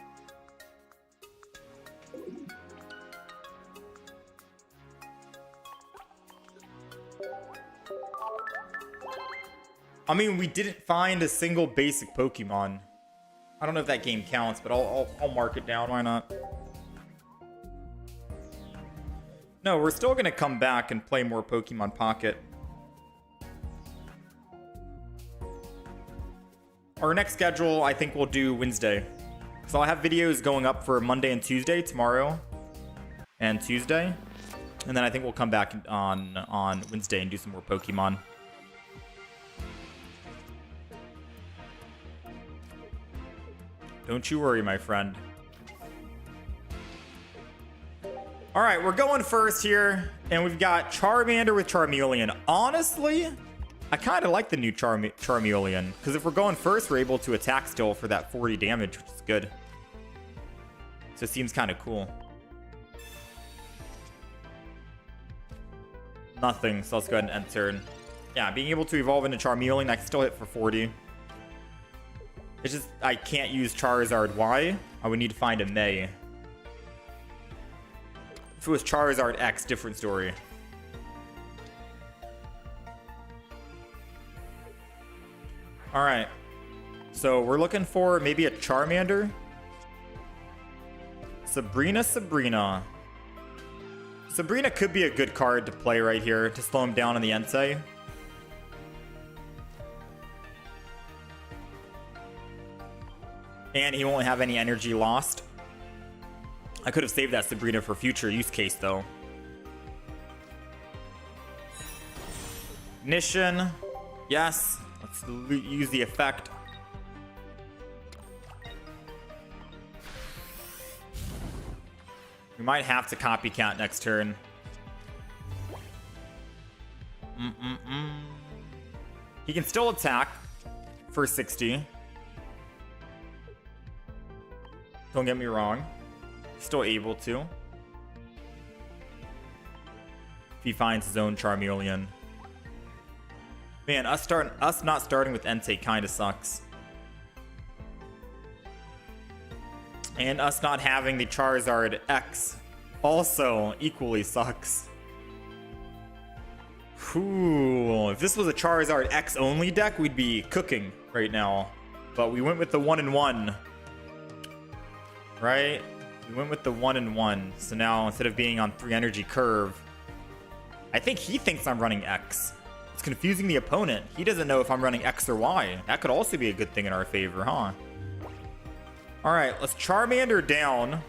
I mean, we didn't find a single basic Pokemon. I don't know if that game counts, but I'll mark it down. Why not? No, we're still going to come back and play more Pokemon Pocket. Our next schedule, I think we'll do Wednesday. So I'll have videos going up for Monday and Tuesday, tomorrow and Tuesday. And then I think we'll come back on Wednesday and do some more Pokemon. Don't you worry, my friend. All right, we're going first here, and we've got Charmander with Charmeleon. Honestly, I kind of like the new Charmeleon, because if we're going first, we're able to attack still for that 40 damage, which is good. So it seems kind of cool. Nothing, so let's go ahead and end turn. Yeah, being able to evolve into Charmeleon, I can still hit for 40. It's just, I can't use Charizard. Why? I would need to find a May. If it was Charizard X, different story. Alright. So we're looking for maybe a Charmander. Sabrina. Sabrina could be a good card to play right here to slow him down on the Entei. And he won't have any energy lost. I could have saved that Sabrina for future use case, though. Ignition. Yes. Let's use the effect. We might have to copycat next turn. He can still attack for 60. Don't get me wrong. Still able to. If he finds his own Charmeleon. Man, us not starting with Entei kind of sucks. And us not having the Charizard X also equally sucks. Ooh, if this was a Charizard X only deck, we'd be cooking right now. But we went with the 1-in-1. Right? We went with the 1-in-1. So now instead of being on 3 energy curve, I think he thinks I'm running X. It's confusing the opponent. He doesn't know if I'm running X or Y. That could also be a good thing in our favor, huh? Alright, let's Charmander down.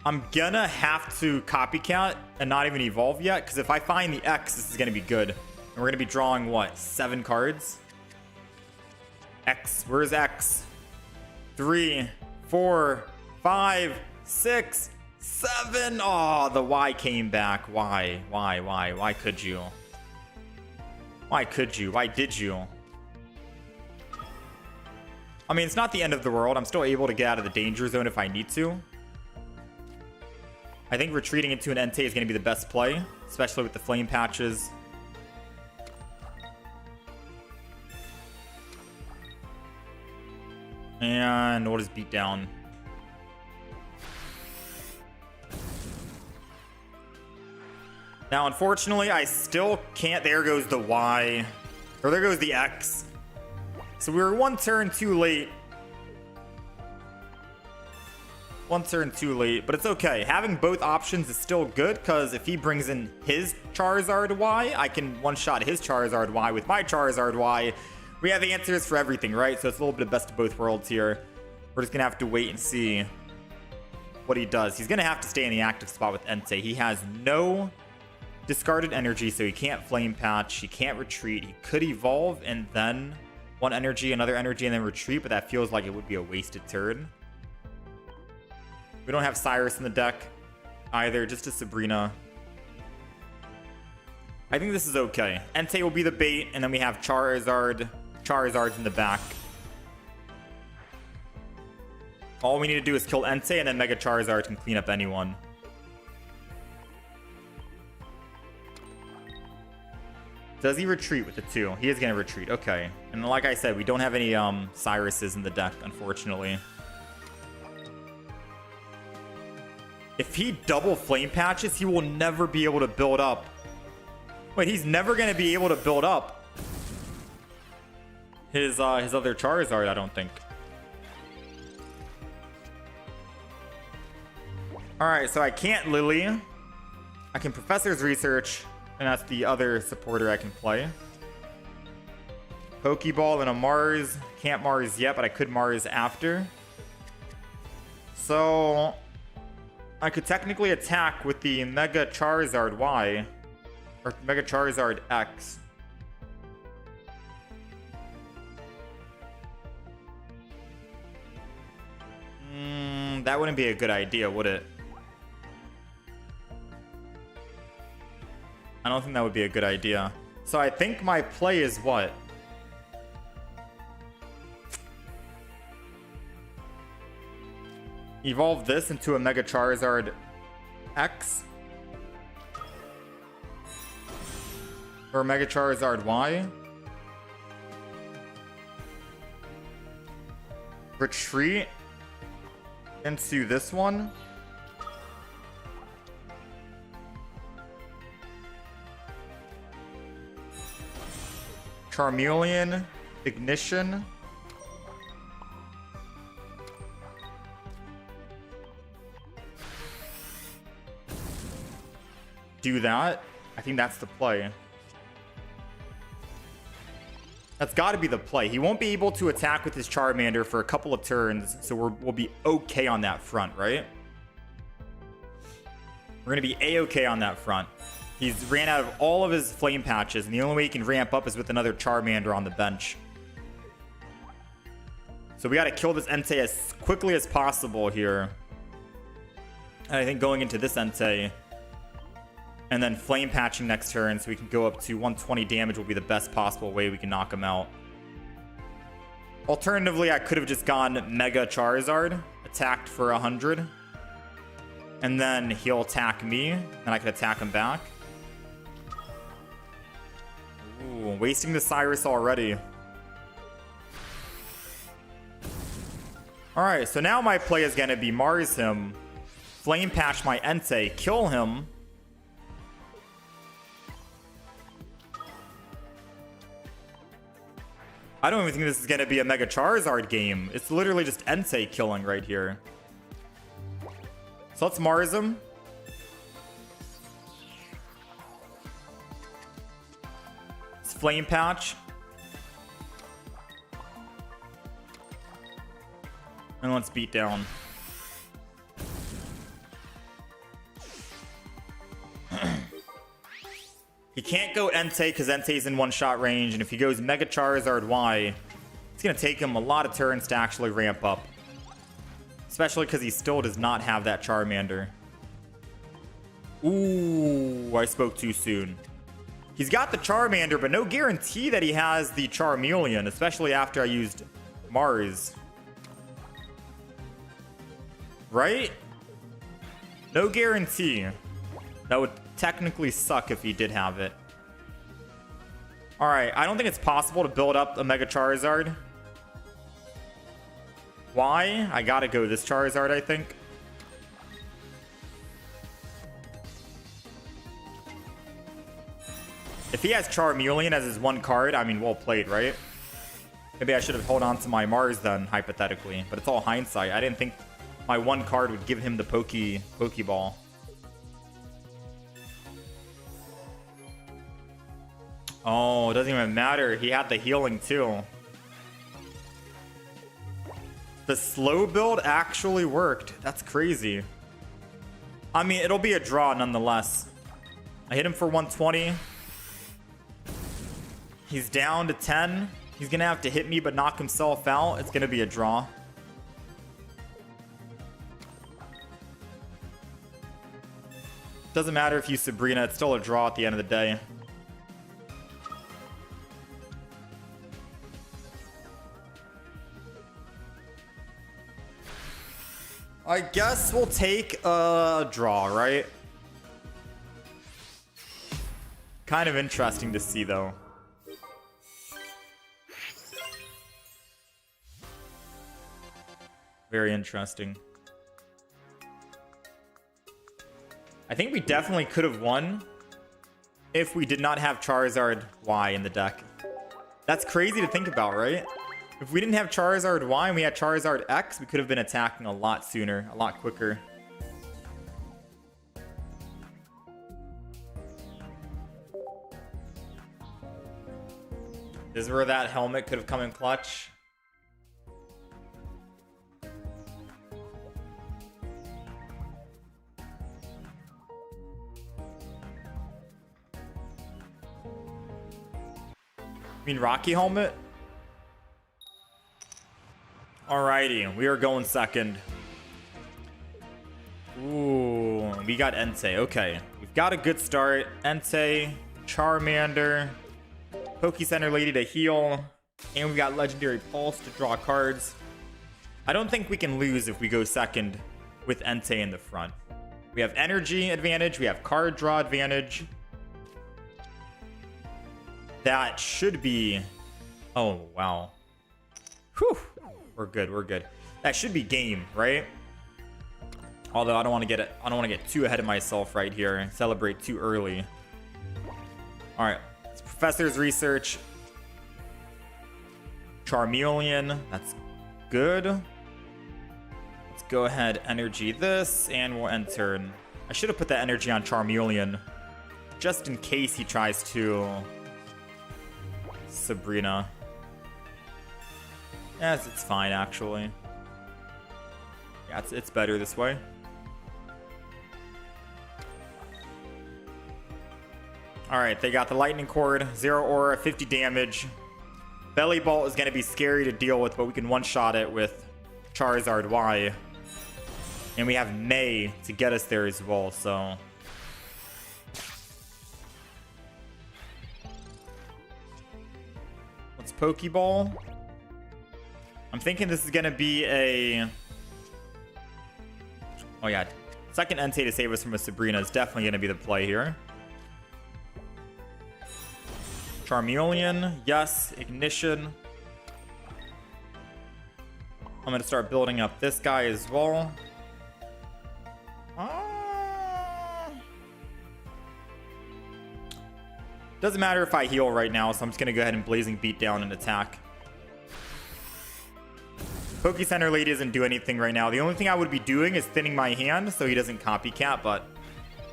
I'm gonna have to copycat and not even evolve yet, because if I find the X, this is gonna be good. And we're gonna be drawing, what, 7 cards? X, where's X? 3, 4, 5, 6, 7. Oh, the Y came back. Why? Why could you? Why could you? Why did you? I mean, it's not the end of the world. I'm still able to get out of the danger zone if I need to. I think retreating into an Entei is going to be the best play, especially with the flame patches. And we'll just beat down. Now, unfortunately, I still can't. There goes the Y. Or there goes the X. So we were 1 turn too late. 1 turn too late, but it's okay. Having both options is still good, because if he brings in his Charizard Y, I can one-shot his Charizard Y with my Charizard Y. We have the answers for everything, right? So it's a little bit of best of both worlds here. We're just going to have to wait and see what he does. He's going to have to stay in the active spot with Entei. He has no discarded energy, so he can't Flame Patch. He can't retreat. He could evolve and then 1 energy, another energy, and then retreat, but that feels like it would be a wasted turn. We don't have Cyrus in the deck either, just a Sabrina. I think this is okay. Entei will be the bait, and then we have Charizard's in the back. All we need to do is kill Entei, and then Mega Charizard can clean up anyone. Does he retreat with the 2? He is going to retreat. Okay. And like I said, we don't have any Cyruses in the deck, unfortunately. If he double Flame Patches, he will never be able to build up. Wait, he's never going to be able to build up his other Charizard, I don't think. Alright, so I can't Lily. I can Professor's Research, and that's the other supporter I can play. Pokeball and a Mars. Can't Mars yet, but I could Mars after. So I could technically attack with the Mega Charizard Y. Or Mega Charizard X. That wouldn't be a good idea, would it? I don't think that would be a good idea. So I think my play is what? Evolve this into a Mega Charizard X? Or Mega Charizard Y? Retreat into this one? Charmeleon, Ignition. Do that. I think that's the play. That's got to be the play. He won't be able to attack with his Charmander for a couple of turns, so we'll be okay on that front, right? We're going to be A-okay on that front. He's ran out of all of his flame patches, and the only way he can ramp up is with another Charmander on the bench. So we got to kill this Entei as quickly as possible here. And I think going into this Entei and then flame patching next turn so we can go up to 120 damage will be the best possible way we can knock him out. Alternatively, I could have just gone Mega Charizard, attacked for 100, and then he'll attack me, and I could attack him back. Ooh, wasting the Cyrus already. Alright, so now my play is going to be Mars him, Flame Patch my Entei, kill him. I don't even think this is going to be a Mega Charizard game. It's literally just Entei killing right here. So let's Mars him. Let's Flame Patch. And let's beat down. He can't go Entei because Entei's in one-shot range, and if he goes Mega Charizard Y, it's going to take him a lot of turns to actually ramp up. Especially because he still does not have that Charmander. Ooh, I spoke too soon. He's got the Charmander, but no guarantee that he has the Charmeleon, especially after I used Mars. Right? No guarantee. That would technically suck if he did have it. Alright, I don't think it's possible to build up a Mega Charizard. Why? I gotta go this Charizard, I think. If he has Charmeleon as his one card, I mean, well played, right? Maybe I should have held on to my Mars then, hypothetically. But it's all hindsight. I didn't think my one card would give him the Pokeball. Oh, it doesn't even matter. He had the healing too. The slow build actually worked. That's crazy. I mean, it'll be a draw nonetheless. I hit him for 120. He's down to 10. He's going to have to hit me but knock himself out. It's going to be a draw. Doesn't matter if you Sabrina. It's still a draw at the end of the day. I guess we'll take a draw, right? Kind of interesting to see, though. Very interesting. I think we definitely could have won if we did not have Charizard Y in the deck. That's crazy to think about, right? If we didn't have Charizard Y and we had Charizard X, we could have been attacking a lot sooner, a lot quicker. This is where that helmet could have come in clutch. I mean, Rocky helmet? Alrighty, we are going second. Ooh, we got Entei. Okay, we've got a good start. Entei, Charmander, Poke Center Lady to heal, and we got Legendary Pulse to draw cards. I don't think we can lose if we go second with Entei in the front. We have energy advantage, we have card draw advantage. That should be... Oh, wow. Whew. We're good, we're good. That should be game, right? Although I don't want to get too ahead of myself right here and celebrate too early. All right, it's Professor's Research. Charmeleon, that's good. Let's go ahead, energy this, and we'll end turn. I should have put that energy on Charmeleon, just in case he tries to Sabrina. Yes, it's fine actually. Yeah, it's better this way. Alright, they got the Lightning Cord, 0 aura, 50 damage. Belly Bolt is going to be scary to deal with, but we can one-shot it with Charizard Y. And we have May to get us there as well, so... Let's Pokeball. I'm thinking this is going to be a... Oh yeah, second Entei to save us from a Sabrina is definitely going to be the play here. Charmeleon, yes. Ignition. I'm going to start building up this guy as well. Doesn't matter if I heal right now, so I'm just going to go ahead and Blazing Beat down and attack. Poke Center Lady doesn't do anything right now. The only thing I would be doing is thinning my hand so he doesn't copycat, but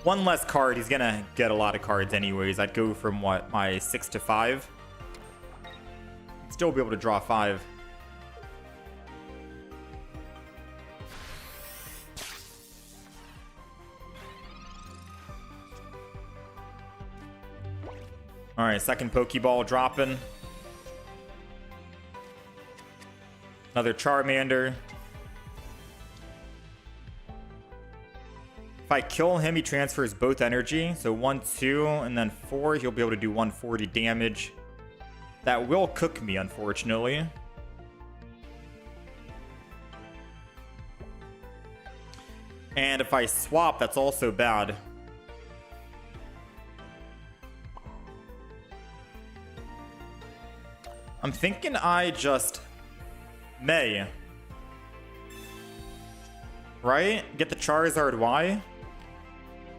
one less card. He's going to get a lot of cards anyways. I'd go from, what, my 6 to 5? Still be able to draw 5. Alright, second Pokeball dropping. Another Charmander. If I kill him, he transfers both energy. So 1, 2, and then 4. He'll be able to do 140 damage. That will cook me, unfortunately. And if I swap, that's also bad. I'm thinking I just... May. Right? Get the Charizard Y.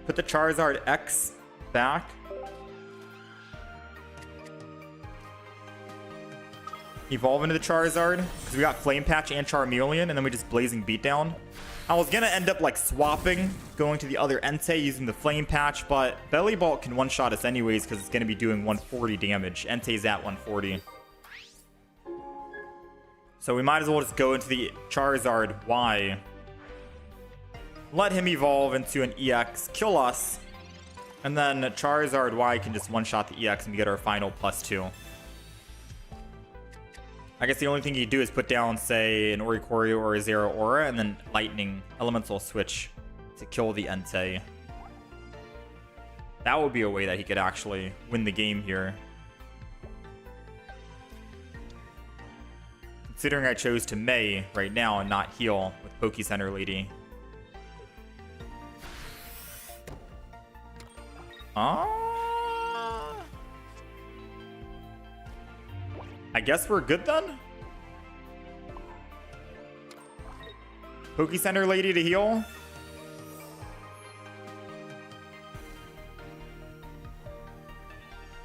Put the Charizard X back. Evolve into the Charizard. Because we got Flame Patch and Charmeleon. And then we just Blazing Beatdown. I was going to end up like swapping. Going to the other Entei using the Flame Patch. But Belly Bolt can one-shot us anyways. Because it's going to be doing 140 damage. Entei's at 140. So we might as well just go into the Charizard Y. Let him evolve into an EX, kill us, and then Charizard Y can just one-shot the EX and we get our final +2. I guess the only thing you do is put down, say, an Oricorio or a Zero Aura, and then Lightning Elemental Switch to kill the Entei. That would be a way that he could actually win the game here. Considering I chose to May right now and not heal with Poke Center Lady. I guess we're good then? Poke Center Lady to heal?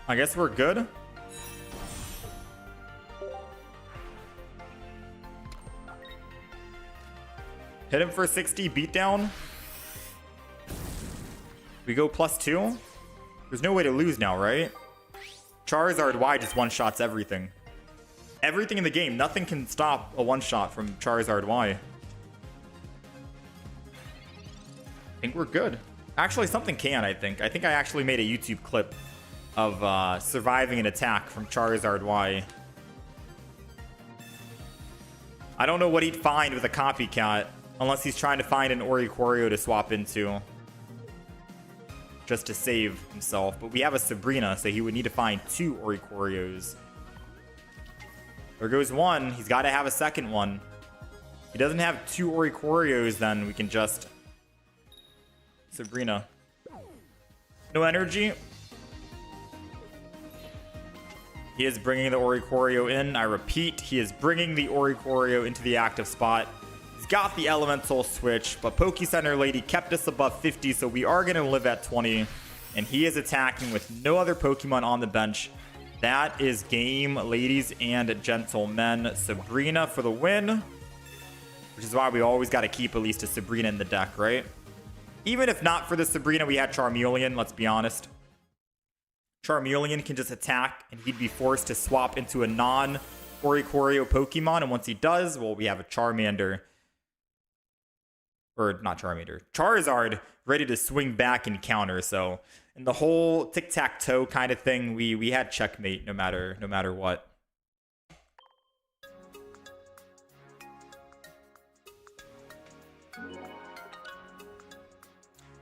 I guess we're good. Hit him for 60, beatdown. We go +2. There's no way to lose now, right? Charizard Y just one-shots everything. Everything in the game. Nothing can stop a one-shot from Charizard Y. I think we're good. Actually, something can, I think. I think I actually made a YouTube clip of surviving an attack from Charizard Y. I don't know what he'd find with a copycat, unless he's trying to find an Oricorio to swap into. Just to save himself. But we have a Sabrina, so he would need to find 2 Oricorios. There goes one. He's got to have a second one. If he doesn't have 2 Oricorios, then we can just... Sabrina. No energy. He is bringing the Oricorio in. I repeat, he is bringing the Oricorio into the active spot. He's got the Elemental switch, but Poke Center Lady kept us above 50, so we are going to live at 20. And he is attacking with no other Pokemon on the bench. That is game, ladies and gentlemen. Sabrina for the win. Which is why we always got to keep at least a Sabrina in the deck, right? Even if not for the Sabrina, we had Charmeleon, let's be honest. Charmeleon can just attack, and he'd be forced to swap into a non-Oricorio Pokemon. And once he does, well, we have a Charmander. Or not Charmander. Charizard ready to swing back and counter. So in the whole tic-tac-toe kind of thing, we had checkmate no matter what.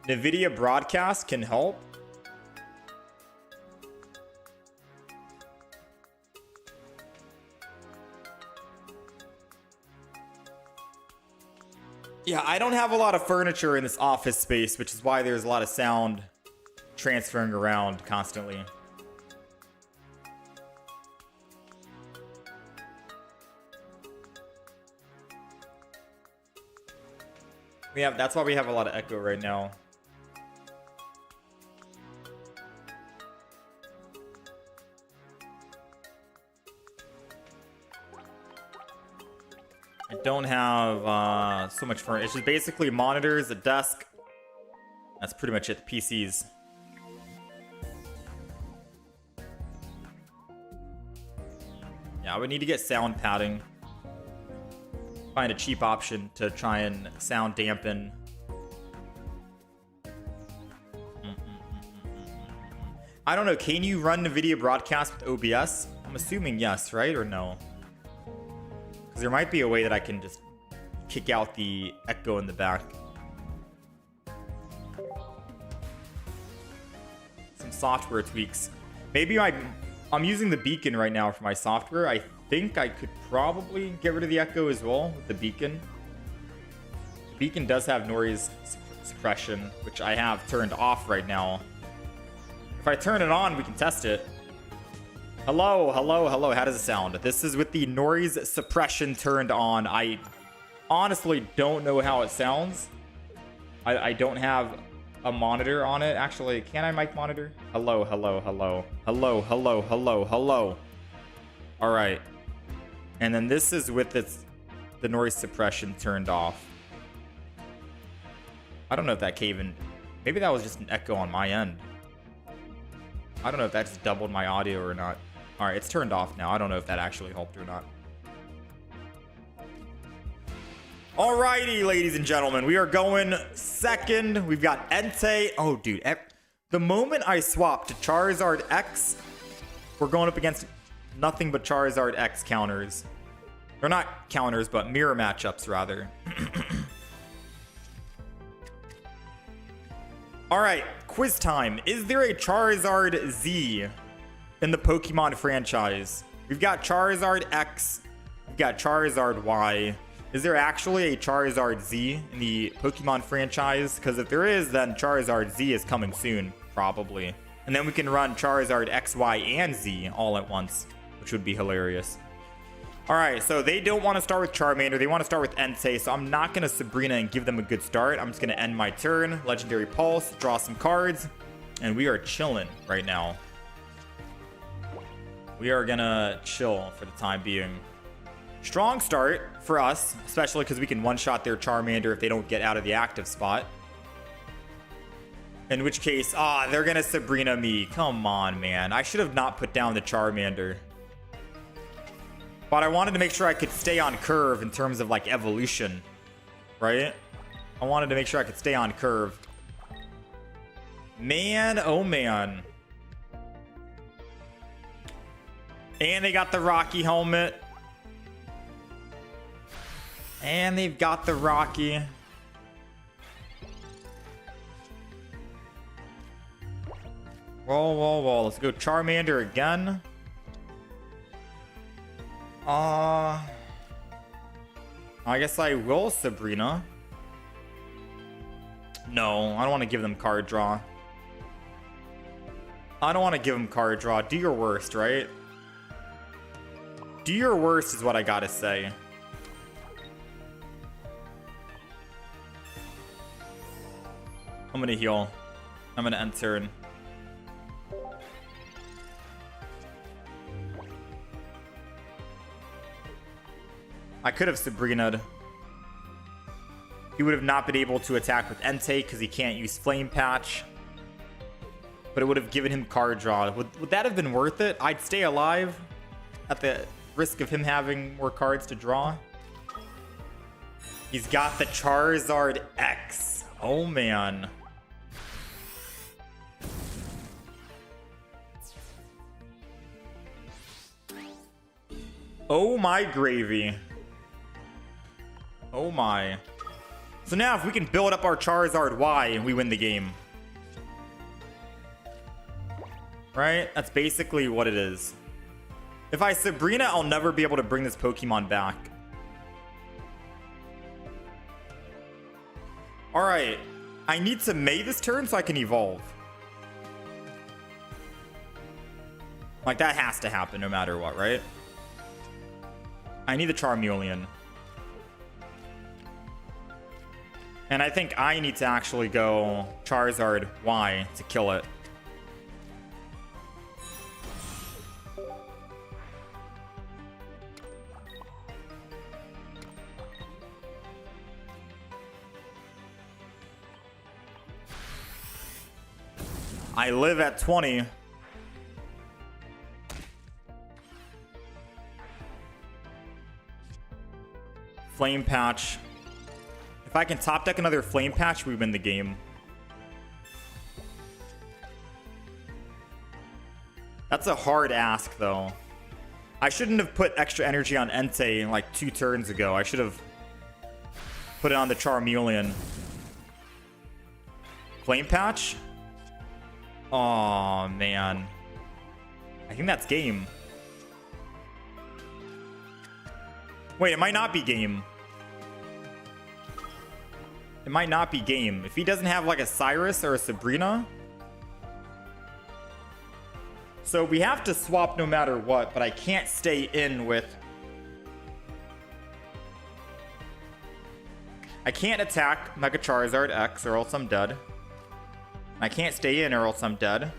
NVIDIA broadcast can help. Yeah, I don't have a lot of furniture in this office space, which is why there's a lot of sound transferring around constantly. That's why we have a lot of echo right now. I don't have so much furniture. It's just basically monitors, a desk. That's pretty much it. The PCs. Yeah, I would need to get sound padding. Find a cheap option to try and sound dampen. I don't know. Can you run NVIDIA broadcast with OBS? I'm assuming yes, right? Or no? Because there might be a way that I can just kick out the echo in the back. Some software tweaks. Maybe I'm using the beacon right now for my software. I think I could probably get rid of the echo as well with the beacon. The beacon does have noise suppression, which I have turned off right now. If I turn it on, we can test it. Hello, hello, hello. How does it sound? This is with the noise suppression turned on. I honestly don't know how it sounds. I don't have a monitor on it. Actually, can I mic monitor? Hello, hello, hello. Hello, hello, hello, hello. All right. And then this is with the noise suppression turned off. I don't know if that came in. Maybe that was just an echo on my end. I don't know if that just doubled my audio or not. All right, it's turned off now. I don't know if that actually helped or not. Alrighty, ladies and gentlemen, we are going second. We've got Entei. Oh, dude. The moment I swap to Charizard X, we're going up against nothing but Charizard X counters. Or not counters, but mirror matchups, rather. Alright, quiz time. Is there a Charizard Z in the Pokemon franchise? We've got Charizard X. We've got Charizard Y. Is there actually a Charizard Z in the Pokemon franchise? Because if there is, then Charizard Z is coming soon, probably. And then we can run Charizard X, Y, and Z all at once, which would be hilarious. Alright, so they don't want to start with Charmander. They want to start with Entei, so I'm not going to Sabrina and give them a good start. I'm just going to end my turn. Legendary Pulse, draw some cards, and we are chilling right now. We are going to chill for the time being. Strong start for us, especially because we can one-shot their Charmander if they don't get out of the active spot. In which case, they're gonna Sabrina me. Come on, man. I should have not put down the Charmander. But I wanted to make sure I could stay on curve in terms of, like, evolution. Right? I wanted to make sure I could stay on curve. Man, oh man. And they got the Rocky helmet. And they've got the Rocky. Whoa. Let's go Charmander again. I guess I will Sabrina. No, I don't want to give them card draw. I don't want to give them card draw. Do your worst, right? Do your worst is what I gotta say. I'm gonna heal. I'm gonna end turn. I could have Sabrina'd. He would have not been able to attack with Entei because he can't use Flame Patch. But it would have given him card draw. Would that have been worth it? I'd stay alive at the risk of him having more cards to draw. He's got the Charizard X. Oh, man. Oh, my gravy. Oh, my. So now if we can build up our Charizard Y, we win the game. Right? That's basically what it is. If I Sabrina, I'll never be able to bring this Pokemon back. Alright. I need to May this turn so I can evolve. Like, that has to happen no matter what, right? I need the Charmeleon. And I think I need to actually go Charizard Y to kill it. I live at 20. Flame Patch. If I can top deck another Flame Patch, we win the game. That's a hard ask, though. I shouldn't have put extra energy on Entei like 2 turns ago. I should have put it on the Charmeleon. Flame Patch? Oh man. I think that's game. Wait, it might not be game. It might not be game. If he doesn't have like a Cyrus or a Sabrina. So we have to swap no matter what, but I can't stay in with... I can't attack Mega Charizard X or else I'm dead. I can't stay in or else I'm dead.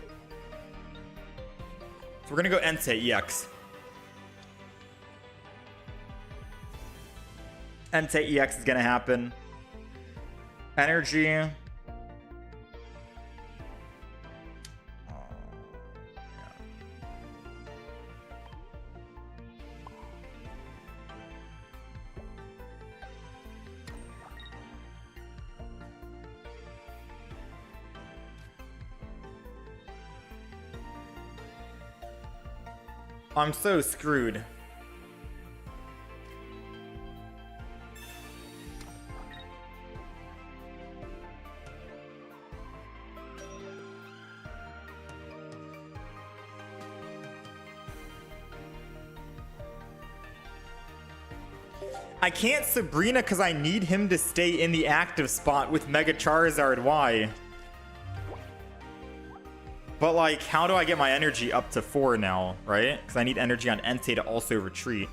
So we're gonna go Entei EX. Entei EX is gonna happen. Energy. Yeah. I'm so screwed. I can't Sabrina because I need him to stay in the active spot with Mega Charizard Y. But like, how do I get my energy up to 4 now, right? Because I need energy on Entei to also retreat.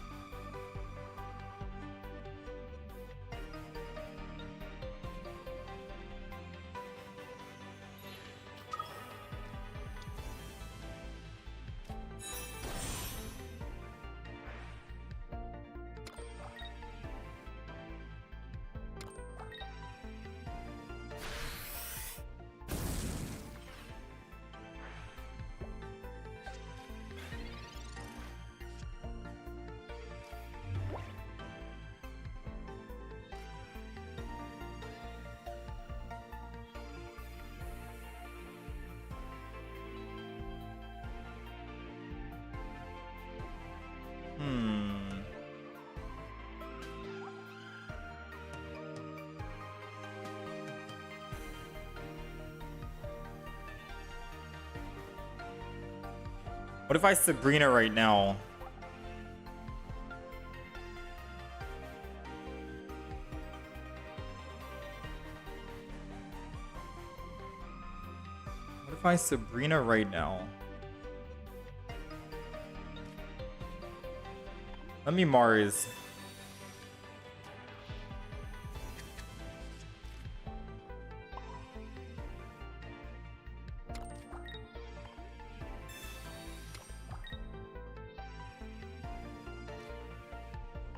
What if I Sabrina right now? What if I Sabrina right now? Let me Mars.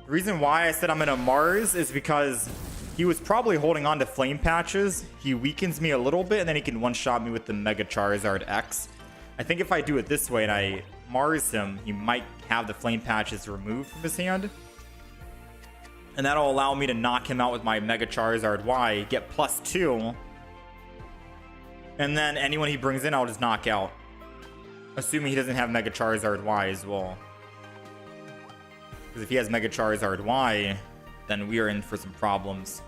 The reason why I said I'm gonna Mars is because he was probably holding on to Flame Patches. He weakens me a little bit, and then he can one-shot me with the Mega Charizard X. I think if I do it this way and I Mars him, he might have the Flame Patches removed from his hand. And that'll allow me to knock him out with my Mega Charizard Y, get +2. And then anyone he brings in, I'll just knock out. Assuming he doesn't have Mega Charizard Y as well. Because if he has Mega Charizard Y, then we are in for some problems.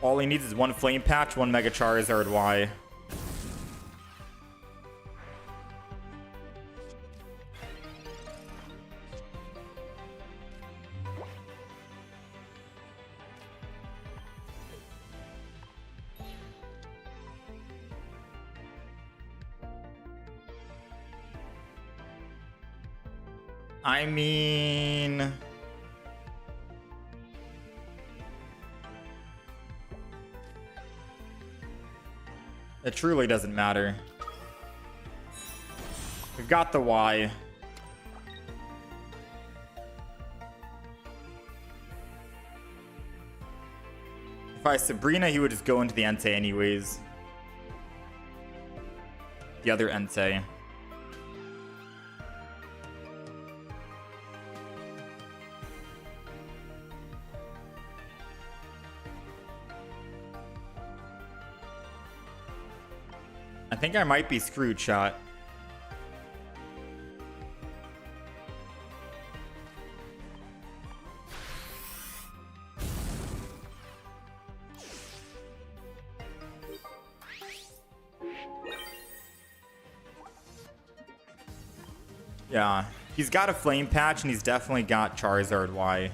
All he needs is one Flame Patch, one Mega Charizard Y. I mean... it truly doesn't matter. We've got the Y. If I Sabrina, he would just go into the Entei anyways. The other Entei. I think I might be screwed, chat. Yeah, he's got a Flame Patch and he's definitely got Charizard Y.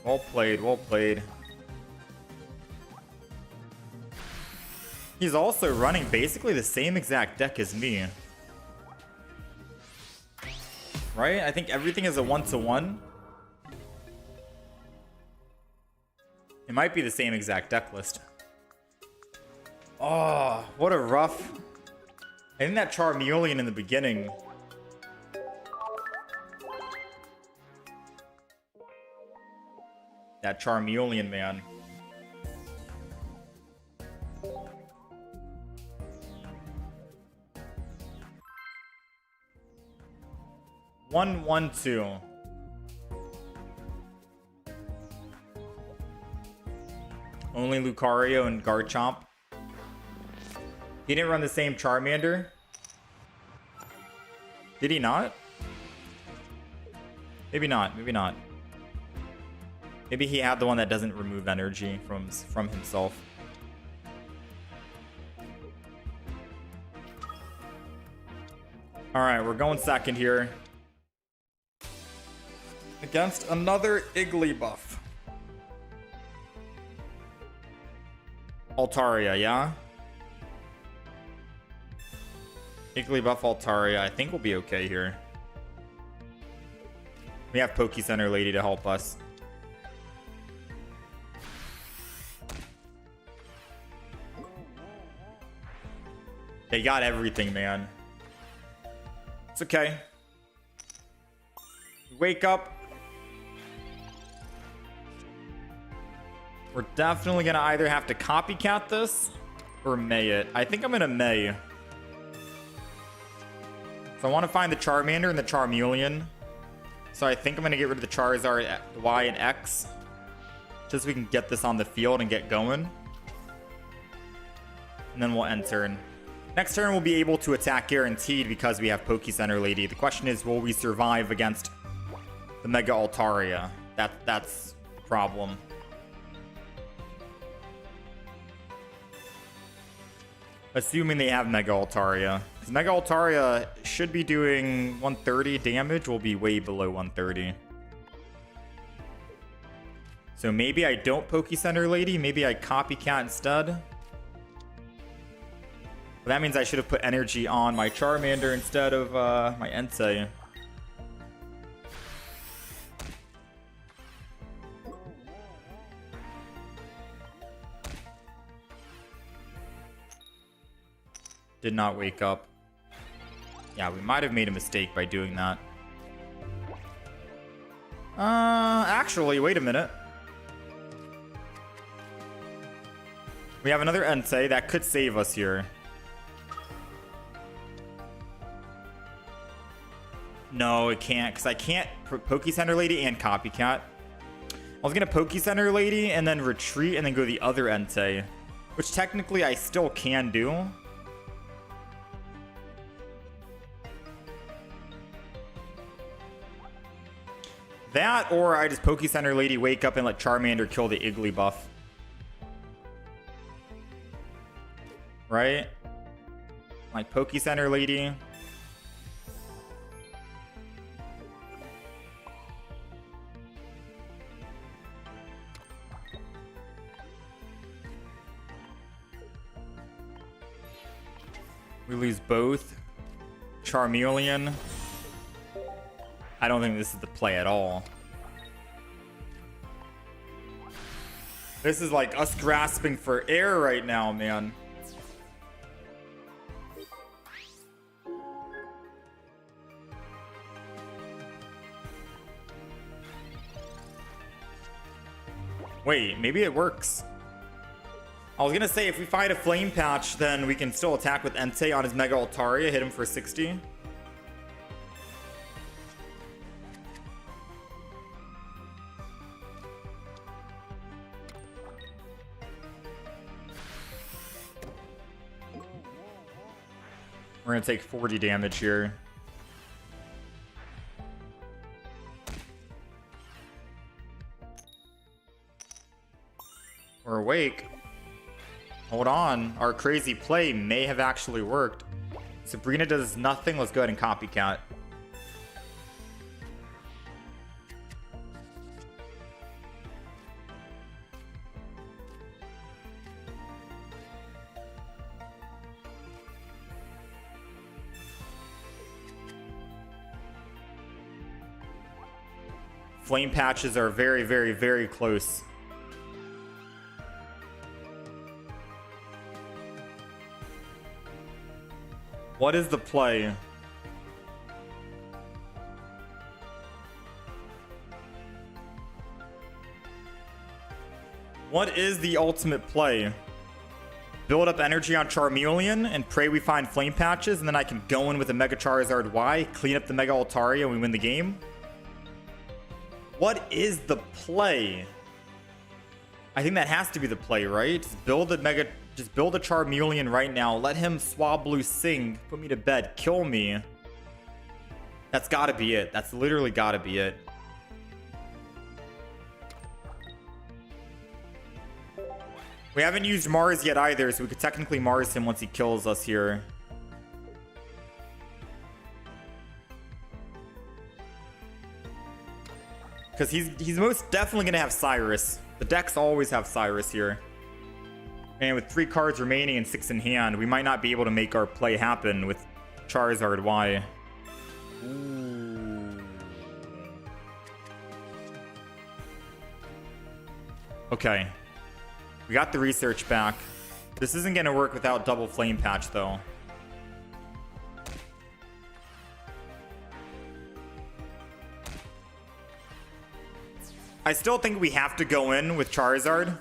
Well played, well played. He's also running basically the same exact deck as me. Right? I think everything is a 1-to-1. It might be the same exact deck list. Oh, what a rough... I think that Charmeleon in the beginning... that Charmeleon, man. One, 2. Only Lucario and Garchomp. He didn't run the same Charmander. Did he not? Maybe not. Maybe not. Maybe he had the one that doesn't remove energy from himself. Alright, we're going second here. Against another Igglybuff. Altaria, yeah? Igglybuff Altaria. I think we'll be okay here. We have Poke Center Lady to help us. They got everything, man. It's okay. We wake up. We're definitely gonna either have to copycat this or May it. I think I'm gonna May. So I want to find the Charmander and the Charmeleon. So I think I'm gonna get rid of the Charizard Y and X, just so we can get this on the field and get going. and then we'll end turn. Next turn, we'll be able to attack guaranteed because we have Poke Center Lady. The question is, will we survive against the Mega Altaria? That's the problem. Assuming they have Mega Altaria. Because Mega Altaria should be doing 130 damage. We'll be way below 130. So maybe I don't Poke Center Lady. Maybe I Copycat instead. But that means I should have put energy on my Charmander instead of my Entei. Did not wake up. Yeah, we might have made a mistake by doing that. Actually, wait a minute. We have another Entei that could save us here. No, it can't, because I can't Poke Center Lady and Copycat. I was going to Poke Center Lady and then retreat and then go the other Entei, which technically I still can do. That, or I just Poke Center Lady, wake up, and let Charmander kill the Igglybuff. Right? Like Poke Center Lady. We lose both. Charmeleon. I don't think this is the play at all. This is like us grasping for air right now, man. Wait, maybe it works. I was gonna say if we find a Flame Patch, then we can still attack with Entei on his Mega Altaria, hit him for 60. We're gonna take 40 damage here. We're awake. Hold on. Our crazy play may have actually worked. Sabrina does nothing. Let's go ahead and Copycat. Flame patches are very, very, very close. What is the play? What is the ultimate play? Build up energy on Charmeleon and pray we find flame patches, and then I can go in with a Mega Charizard Y, clean up the Mega Altaria, and we win the game? What is the play? I think that has to be the play, right? Just build a Charmeleon right now. Let him Swablu sing. Put me to bed. Kill me. That's gotta be it. That's literally gotta be it. We haven't used Mars yet either, so we could technically Mars him once he kills us here. Because he's most definitely going to have Cyrus. The decks always have Cyrus here. And with 3 cards remaining and 6 in hand, we might not be able to make our play happen with Charizard Y. Ooh. Okay. We got the research back. This isn't going to work without double flame patch, though. I still think we have to go in with Charizard.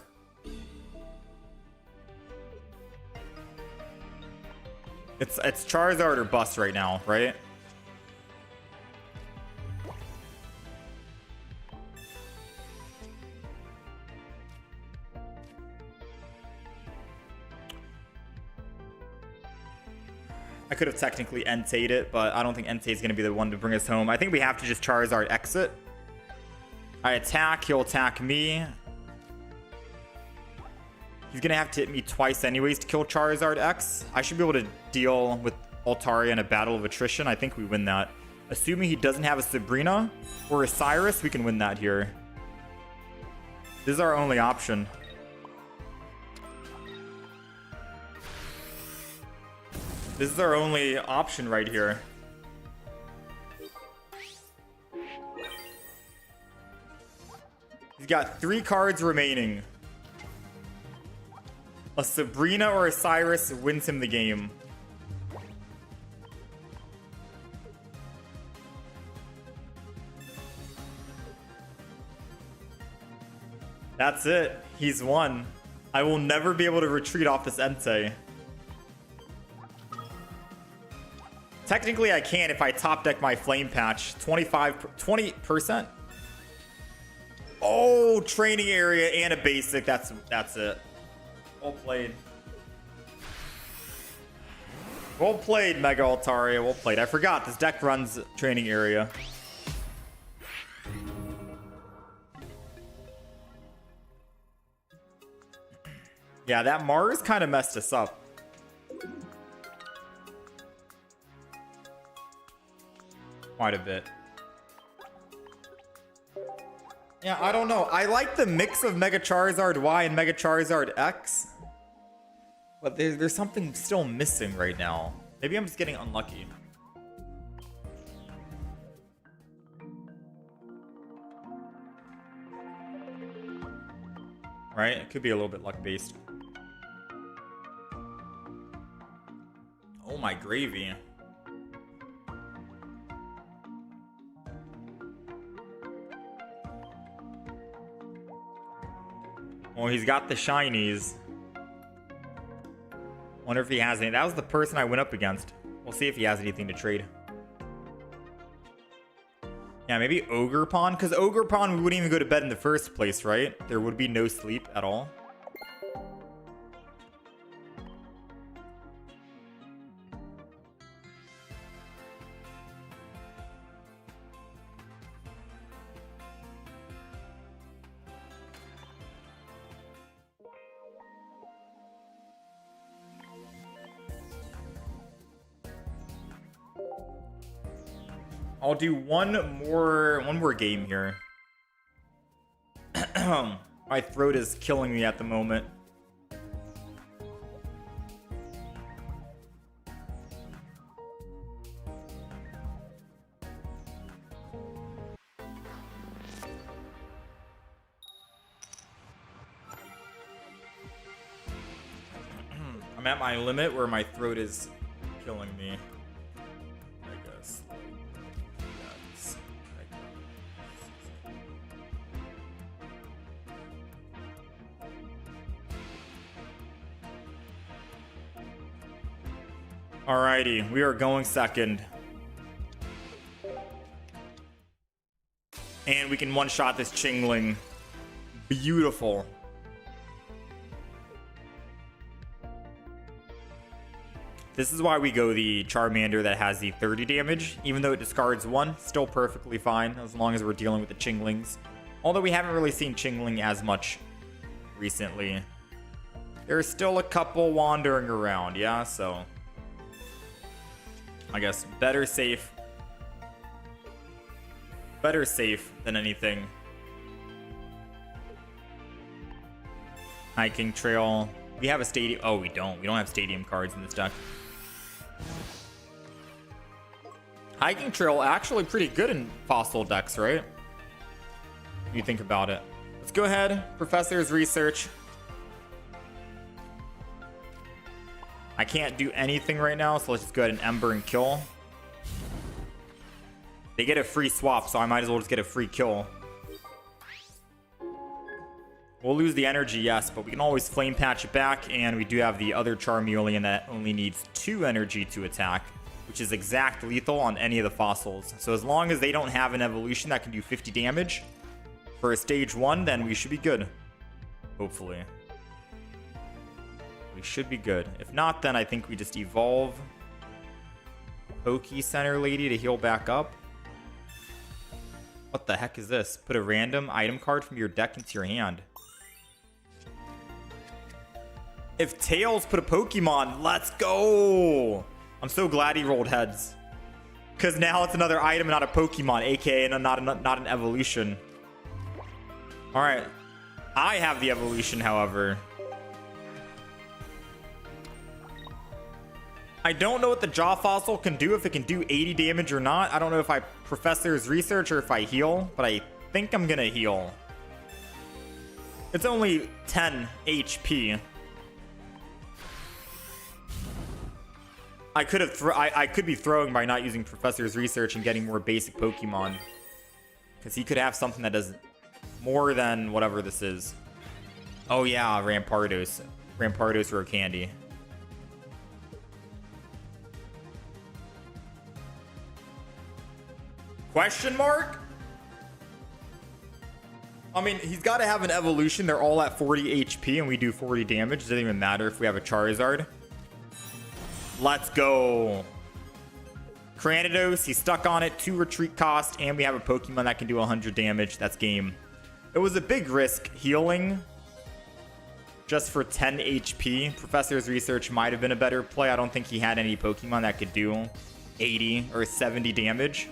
It's Charizard or bust right now, right? I could have technically Entei'd it, but I don't think Entei is going to be the one to bring us home. I think we have to just Charizard exit. I attack, he'll attack me. He's going to have to hit me twice anyways to kill Charizard X. I should be able to deal with Altaria in a battle of attrition. I think we win that. Assuming he doesn't have a Sabrina or a Cyrus, we can win that here. This is our only option. This is our only option right here. He's got 3 cards remaining. A Sabrina or a Cyrus wins him the game. That's it. He's won. I will never be able to retreat off this Entei. Technically, I can if I top deck my Flame Patch. 20%. Oh, training area and a basic. That's it. Well played. Well played, Mega Altaria. Well played. I forgot this deck runs training area. Yeah, that Mars kind of messed us up. Quite a bit. Yeah, I don't know. I like the mix of Mega Charizard Y and Mega Charizard X. But there's something still missing right now. Maybe I'm just getting unlucky. Right? It could be a little bit luck-based. Oh my gravy. Well, he's got the shinies. Wonder if he has any. That was the person I went up against. We'll see if he has anything to trade. Yeah, maybe Ogerpon, because Ogerpon we wouldn't even go to bed in the first place, right? There would be no sleep at all. I'll do one more game here. My throat is killing me at the moment. I'm at my limit where my throat is killing me. Alrighty, we are going second. And we can one-shot this Chingling. Beautiful. This is why we go the Charmander that has the 30 damage. Even though it discards 1, still perfectly fine as long as we're dealing with the Chinglings. Although we haven't really seen Chingling as much recently. There's still a couple wandering around, yeah, so... I guess better safe than anything. Hiking Trail. We have a stadium. Oh, we don't. We don't have stadium cards in this deck. Hiking Trail actually pretty good in fossil decks, right? If you think about it. Let's go ahead. Professor's research. I can't do anything right now, so let's just go ahead and Ember and kill. They get a free swap, so I might as well just get a free kill. We'll lose the energy, yes, but we can always Flame Patch it back, and we do have the other Charmeleon that only needs 2 energy to attack, which is exact lethal on any of the fossils. So as long as they don't have an evolution that can do 50 damage for a stage 1, then we should be good. Hopefully. We should be good. If not, then I think we just evolve. Poke Center lady to heal back up. What the heck is this? Put a random item card from your deck into your hand. If Tails put a Pokemon, let's go! I'm so glad he rolled heads. Because now it's another item, not a Pokemon, aka not an evolution. Alright. I have the evolution, however. I don't know what the Jaw Fossil can do, if it can do 80 damage or not. I don't know if I Professor's Research or if I heal, but I think I'm gonna heal. It's only 10 HP. I could be throwing by not using Professor's Research and getting more basic Pokemon. Because he could have something that does more than whatever this is. Oh yeah, Rampardos. Rampardos Road Candy. Question mark? I mean, he's got to have an evolution. They're all at 40 HP and we do 40 damage. It doesn't even matter if we have a Charizard. Let's go. Cranidos, he's stuck on it. 2 retreat cost, and we have a Pokemon that can do 100 damage. That's game. It was a big risk healing just for 10 HP. Professor's Research might have been a better play. I don't think he had any Pokemon that could do 80 or 70 damage.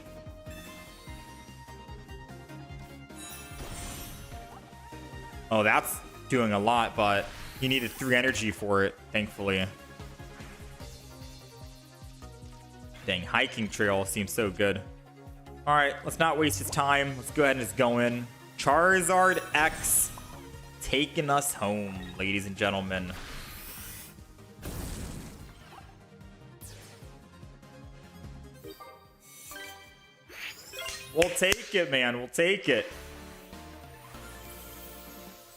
Oh, that's doing a lot, but he needed 3 energy for it, thankfully. Dang, Hiking Trail seems so good. All right, let's not waste his time. Let's go ahead and just go in. Charizard X taking us home, ladies and gentlemen. We'll take it, man. We'll take it.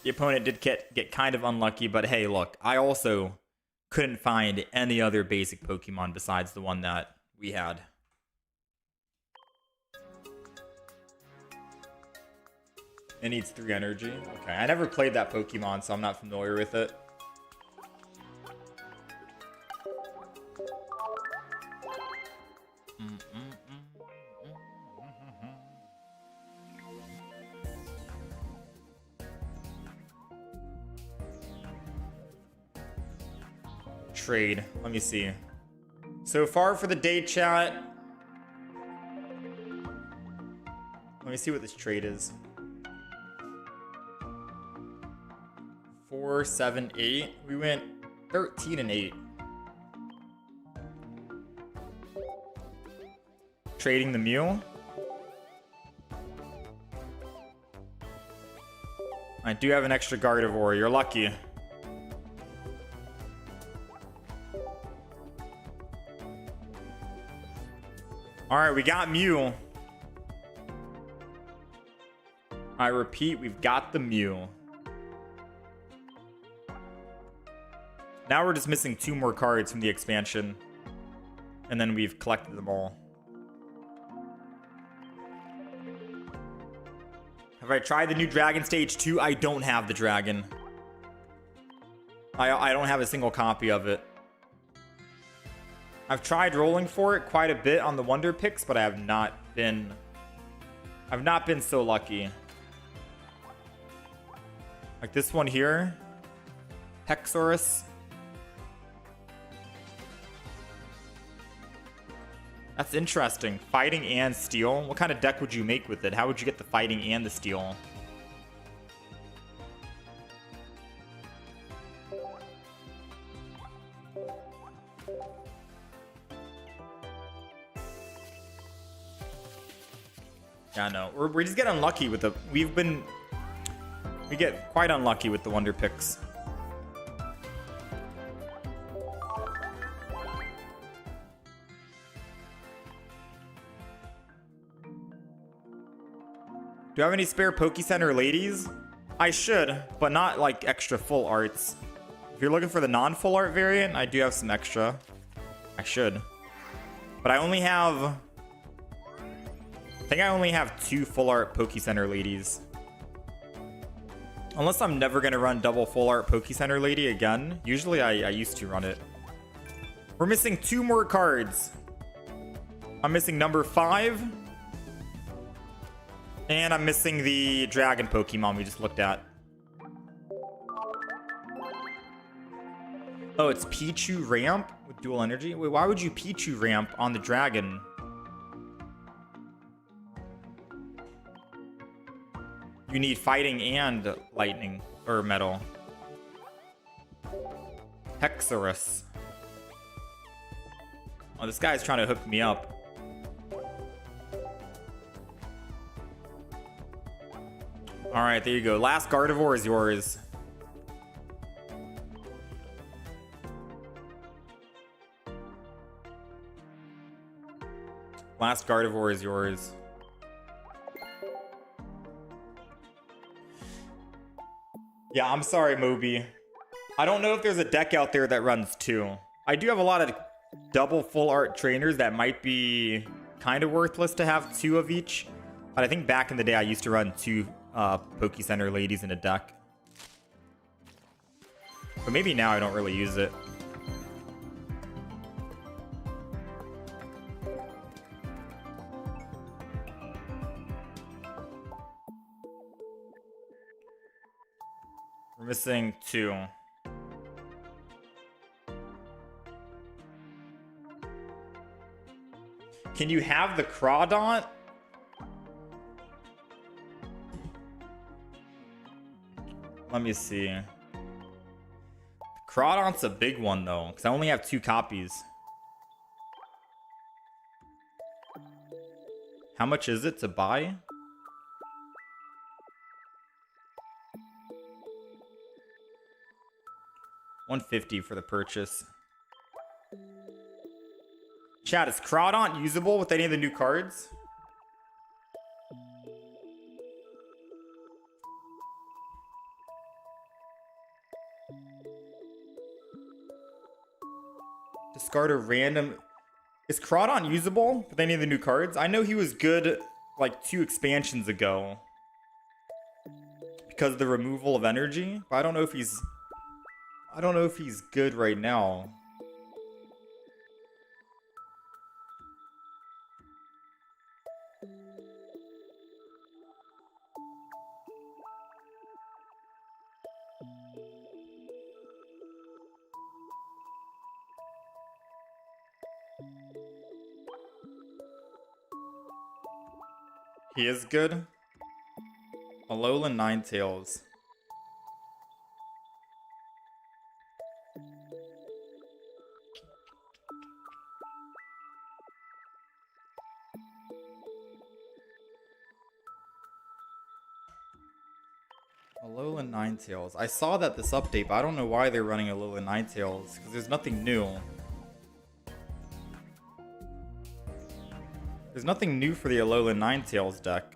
The opponent did get kind of unlucky, but hey, look, I also couldn't find any other basic Pokemon besides the one that we had. It needs 3 energy. Okay, I never played that Pokemon, so I'm not familiar with it. Trade. Let me see. So far for the day, chat. Let me see what this trade is. 4, 7, 8. We went 13 and 8. Trading the Mew. I do have an extra Gardevoir. You're lucky. Alright, we got Mew. I repeat, we've got the Mew. Now we're just missing 2 more cards from the expansion. And then we've collected them all. Have I tried the new Dragon Stage 2? I don't have the Dragon. I don't have a single copy of it. I've tried rolling for it quite a bit on the Wonder Picks, but I've not been so lucky. Like this one here. Hexorus. That's interesting. Fighting and steel. What kind of deck would you make with it? How would you get the fighting and the steel? Yeah, no. We just get unlucky with the... We get quite unlucky with the Wonder Picks. Do I have any spare Poke Center ladies? I should, but not like extra full arts. If you're looking for the non-full art variant, I do have some extra. I should. But I only have... I think I only have 2 full art Poke Center ladies. Unless I'm never going to run double full art Poke Center lady again. Usually I used to run it. We're missing 2 more cards. I'm missing number 5. And I'm missing the dragon Pokemon we just looked at. Oh, it's Pichu Ramp with dual energy? Wait, why would you Pichu Ramp on the dragon? You need fighting and lightning, or metal. Hexorus. Oh, this guy's trying to hook me up. Alright, there you go. Last Gardevoir is yours. Last Gardevoir is yours. Yeah, I'm sorry, Moby. I don't know if there's a deck out there that runs 2. I do have a lot of double full art trainers that might be kind of worthless to have 2 of each. But I think back in the day I used to run 2 Poke Center ladies in a deck. But maybe now I don't really use it. We're missing 2. Can you have the Crawdaunt? Let me see. Crawdaunt's a big one though, because I only have 2 copies. How much is it to buy? $150 for the purchase. Chat, is Crawdaunt usable with any of the new cards? Discard a random... Is Crawdaunt usable with any of the new cards? I know he was good like 2 expansions ago. Because of the removal of energy. But I don't know if he's... I don't know if he's good right now. He is good. Alolan Ninetales. Alolan Ninetales. I saw that this update, but I don't know why they're running Alolan Ninetales, because there's nothing new. There's nothing new for the Alolan Ninetales deck.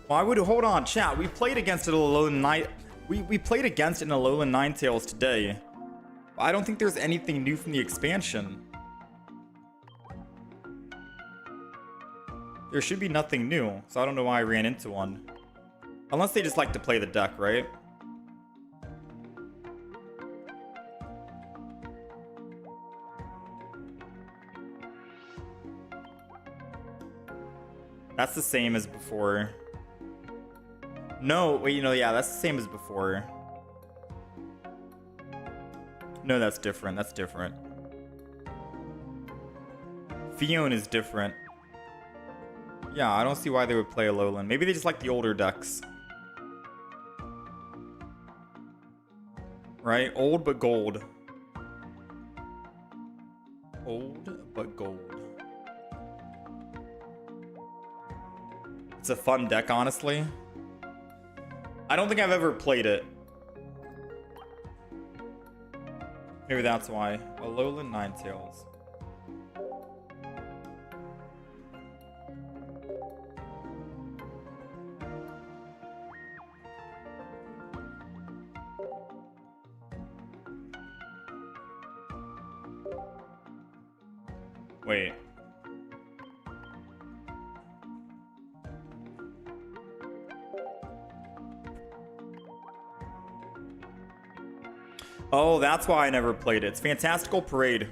Why would hold on, chat? We played against an Alolan Night. We played against an Alolan Ninetales today. I don't think there's anything new from the expansion. There should be nothing new, so I don't know why I ran into one. Unless they just like to play the deck, right? That's the same as before. No, wait, yeah, that's the same as before. No, that's different. That's different. Fion is different. Yeah, I don't see why they would play Alolan. Maybe they just like the older decks. Right? Old but gold. Old but gold. It's a fun deck, honestly. I don't think I've ever played it. Maybe that's why. Alolan Ninetales. Wait. Oh, that's why I never played it. It's Fantastical Parade.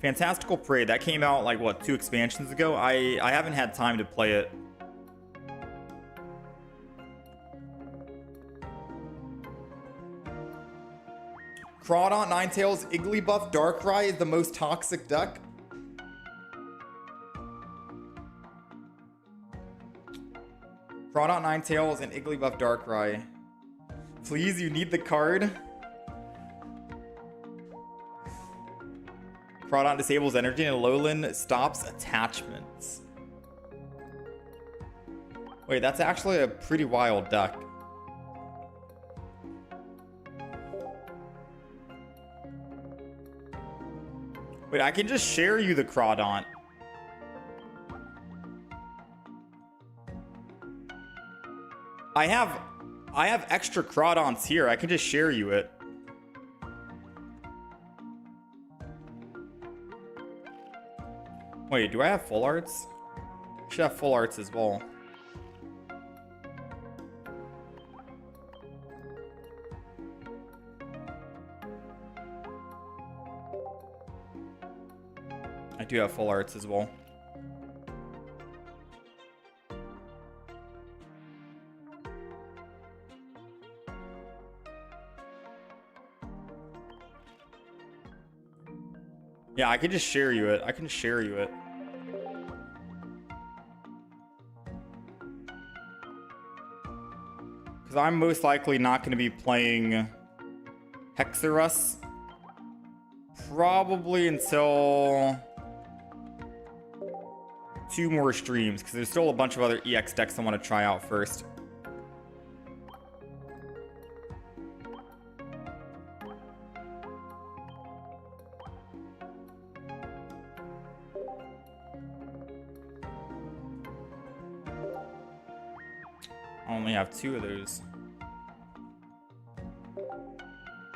Fantastical Parade. That came out like, what, 2 expansions ago? I haven't had time to play it. Crawdaunt, Ninetales, Igglybuff, Darkrai is the most toxic deck. Crawdaunt, Ninetales, and Igglybuff, Darkrai. Please, you need the card. Crawdaunt disables energy and Alolan stops attachments. Wait, that's actually a pretty wild deck. Wait, I can just share you the Crawdaunt. I have extra Crawdaunts here. I can just share you it. Wait, do I have full arts? I should have full arts as well. I do have full arts as well. Yeah, I can just share you it. I can share you it. Because I'm most likely not going to be playing Hexarus. Probably until 2 more streams. Because there's still a bunch of other EX decks I want to try out first. I only have 2 of those.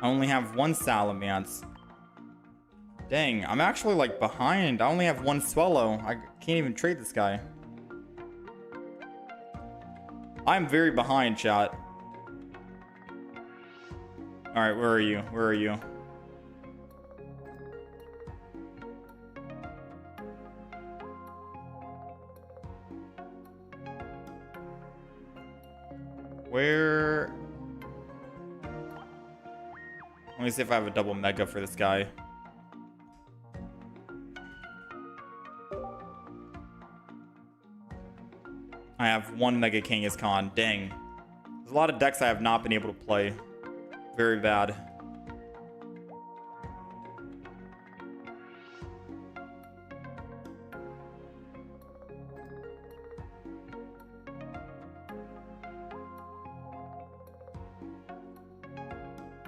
I only have 1 Salamence. Dang, I'm actually like behind. I only have 1 Swallow. I can't even trade this guy. I'm very behind, chat. Alright, where are you? Where are you? Where? Let me see if I have a double mega for this guy. I have 1 Mega Kangaskhan. Dang. There's a lot of decks I have not been able to play. Very bad.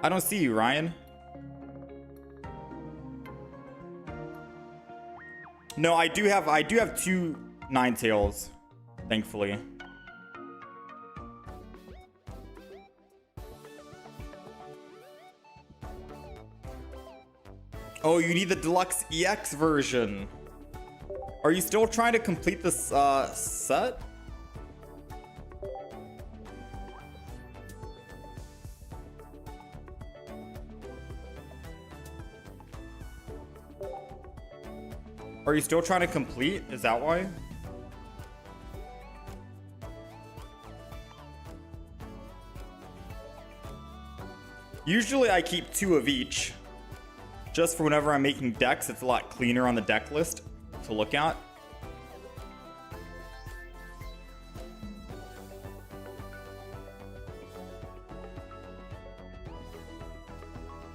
I don't see you, Ryan. No, I do have 2 Ninetales, thankfully. Oh, you need the deluxe EX version. Are you still trying to complete this set? Are you still trying to complete? Is that why? Usually I keep 2 of each. Just for whenever I'm making decks, it's a lot cleaner on the deck list to look at.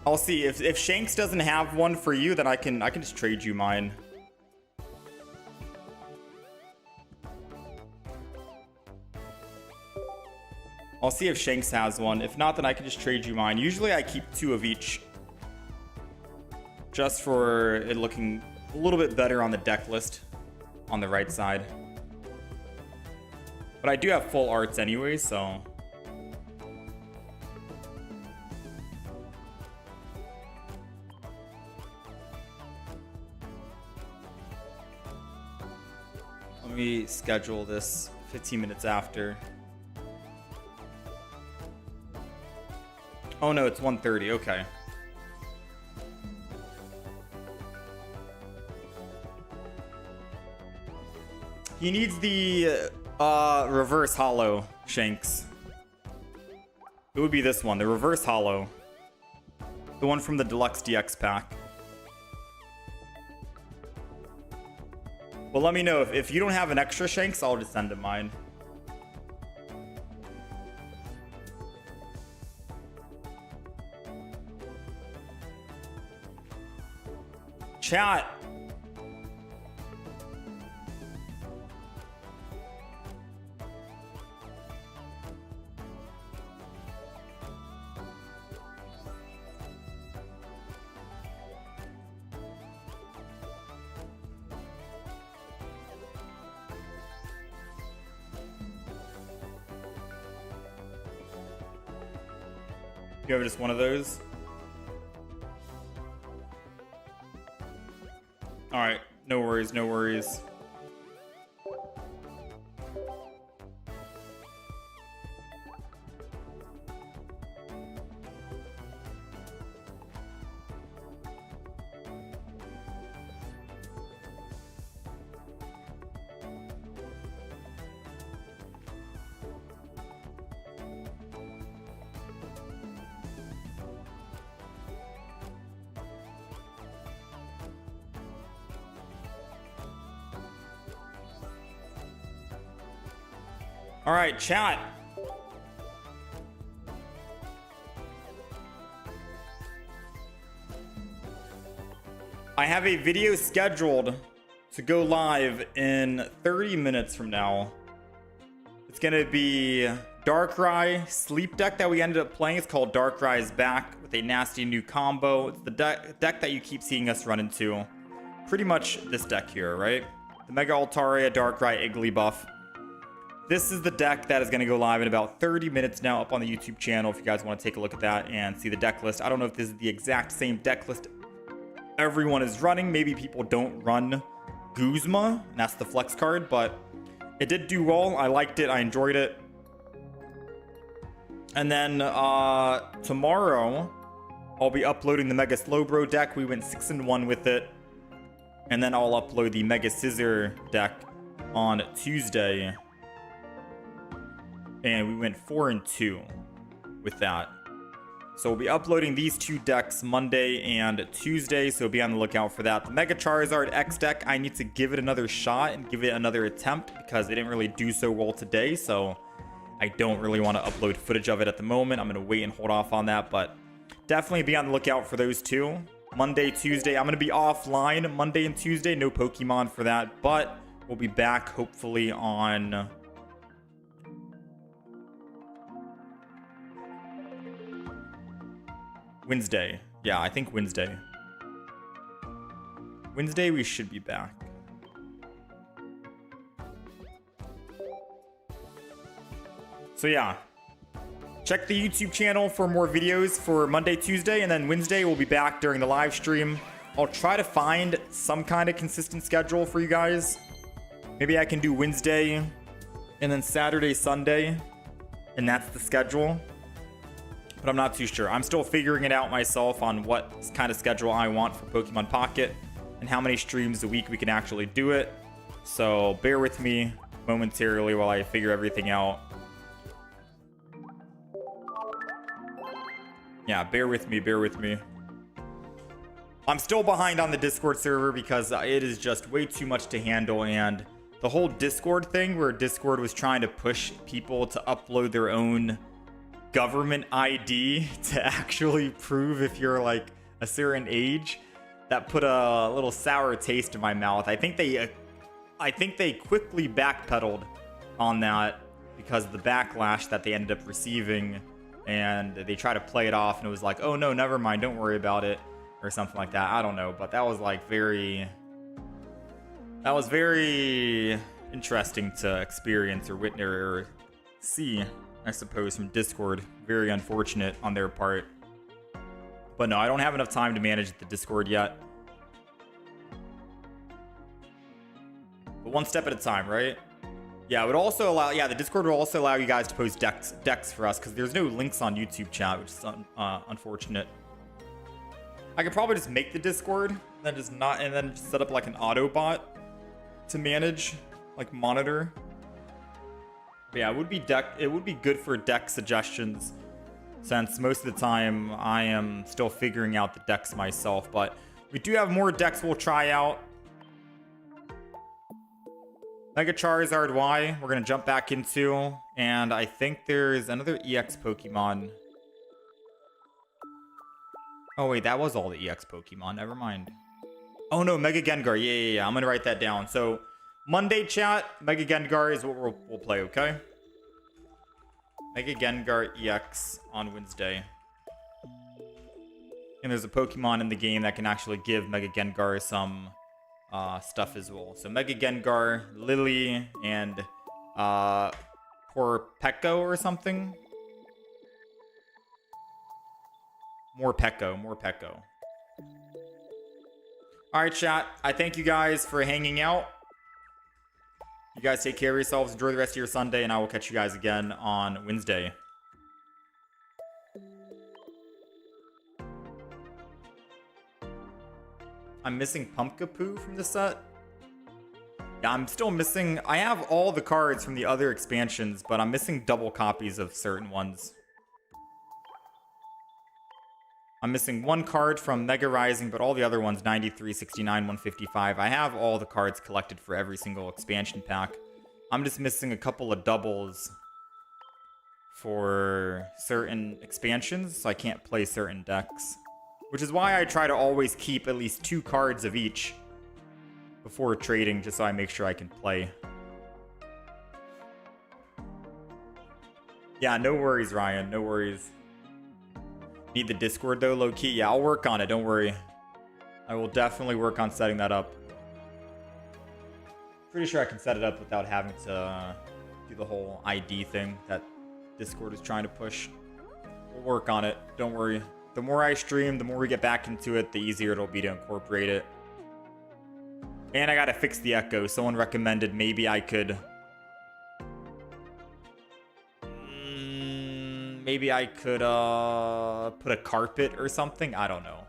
I'll see if Shanks doesn't have one for you, then I can just trade you mine. I'll see if Shanks has one. If not, then I can just trade you mine. Usually I keep 2 of each. Just for it looking a little bit better on the deck list. On the right side. But I do have full arts anyway, so... Let me schedule this 15 minutes after. Oh no, it's 130. Okay. He needs the reverse hollow Shanks. It would be this one, the reverse hollow. The one from the Deluxe DX pack. Well, let me know. If you don't have an extra Shanks, I'll just send him mine. Chat. You have just one of those? Alright, no worries, no worries. All right, chat. I have a video scheduled to go live in 30 minutes from now. It's gonna be Darkrai Sleep deck that we ended up playing. It's called Darkrai's Back with a nasty new combo. It's the deck that you keep seeing us run into. Pretty much this deck here, right? The Mega Altaria Darkrai Igglybuff. This is the deck that is going to go live in about 30 minutes now up on the YouTube channel if you guys want to take a look at that and see the deck list. I don't know if this is the exact same deck list everyone is running. Maybe people don't run Guzma, and that's the flex card, but it did do well. I liked it. I enjoyed it. And then tomorrow, I'll be uploading the Mega Slowbro deck. We went 6-1 with it. And then I'll upload the Mega Scizor deck on Tuesday. And we went 4-2 with that. So we'll be uploading these two decks Monday and Tuesday, so be on the lookout for that. The Mega Charizard X deck, I need to give it another shot and give it another attempt because it didn't really do so well today, so I don't really want to upload footage of it at the moment. I'm going to wait and hold off on that, but definitely be on the lookout for those two. Monday, Tuesday, I'm going to be offline Monday and Tuesday, no Pokemon for that, but we'll be back hopefully on Wednesday. Yeah, I think Wednesday. Wednesday we should be back. So yeah, check the YouTube channel for more videos for Monday, Tuesday, and then Wednesday we'll be back during the live stream. I'll try to find some kind of consistent schedule for you guys. Maybe I can do Wednesday and then Saturday, Sunday, and that's the schedule. But I'm not too sure. I'm still figuring it out myself on what kind of schedule I want for Pokemon Pocket and how many streams a week we can actually do it. So bear with me momentarily while I figure everything out. Yeah, bear with me, bear with me. I'm still behind on the Discord server because it is just way too much to handle, and the whole Discord thing where Discord was trying to push people to upload their own government ID to actually prove if you're like a certain age, that put a little sour taste in my mouth. I think they quickly backpedaled on that because of the backlash that they ended up receiving, and they tried to play it off and it was like, oh no, never mind, don't worry about it, or something like that. I don't know, but that was very interesting to experience or witness or see, I suppose, from Discord. Very unfortunate on their part. But no, I don't have enough time to manage the Discord yet. But one step at a time, right? Yeah, it would also allow. Yeah, the Discord will also allow you guys to post decks for us because there's no links on YouTube chat, which is unfortunate. I could probably just make the Discord, then just set up like an auto bot to manage, like monitor. But yeah, it would be good for deck suggestions, since most of the time I am still figuring out the decks myself. But we do have more decks we'll try out. Mega Charizard Y, we're gonna jump back into, and I think there's another EX Pokemon. Oh wait, that was all the EX Pokemon, never mind. Oh no, Mega Gengar, yeah, I'm gonna write that down. So, Monday chat, Mega Gengar is what we'll play, okay? Mega Gengar EX on Wednesday. And there's a Pokemon in the game that can actually give Mega Gengar some stuff as well. So Mega Gengar, Lily, and poor Pekko or something. More Pekko. Alright, chat. I thank you guys for hanging out. You guys take care of yourselves. Enjoy the rest of your Sunday, and I will catch you guys again on Wednesday. I'm missing Pumpkapoo from the set. Yeah, I'm still missing. I have all the cards from the other expansions, but I'm missing double copies of certain ones. I'm missing one card from Mega Rising, but all the other ones, 93, 69, 155. I have all the cards collected for every single expansion pack. I'm just missing a couple of doubles for certain expansions, so I can't play certain decks. Which is why I try to always keep at least 2 cards of each before trading, just so I make sure I can play. Yeah, no worries, Ryan. No worries. Need the Discord, though, low-key? Yeah, I'll work on it. Don't worry. I will definitely work on setting that up. Pretty sure I can set it up without having to do the whole ID thing that Discord is trying to push. We'll work on it. Don't worry. The more I stream, the more we get back into it, the easier it'll be to incorporate it. And I gotta fix the echo. Someone recommended maybe I could... maybe I could put a carpet or something. I don't know.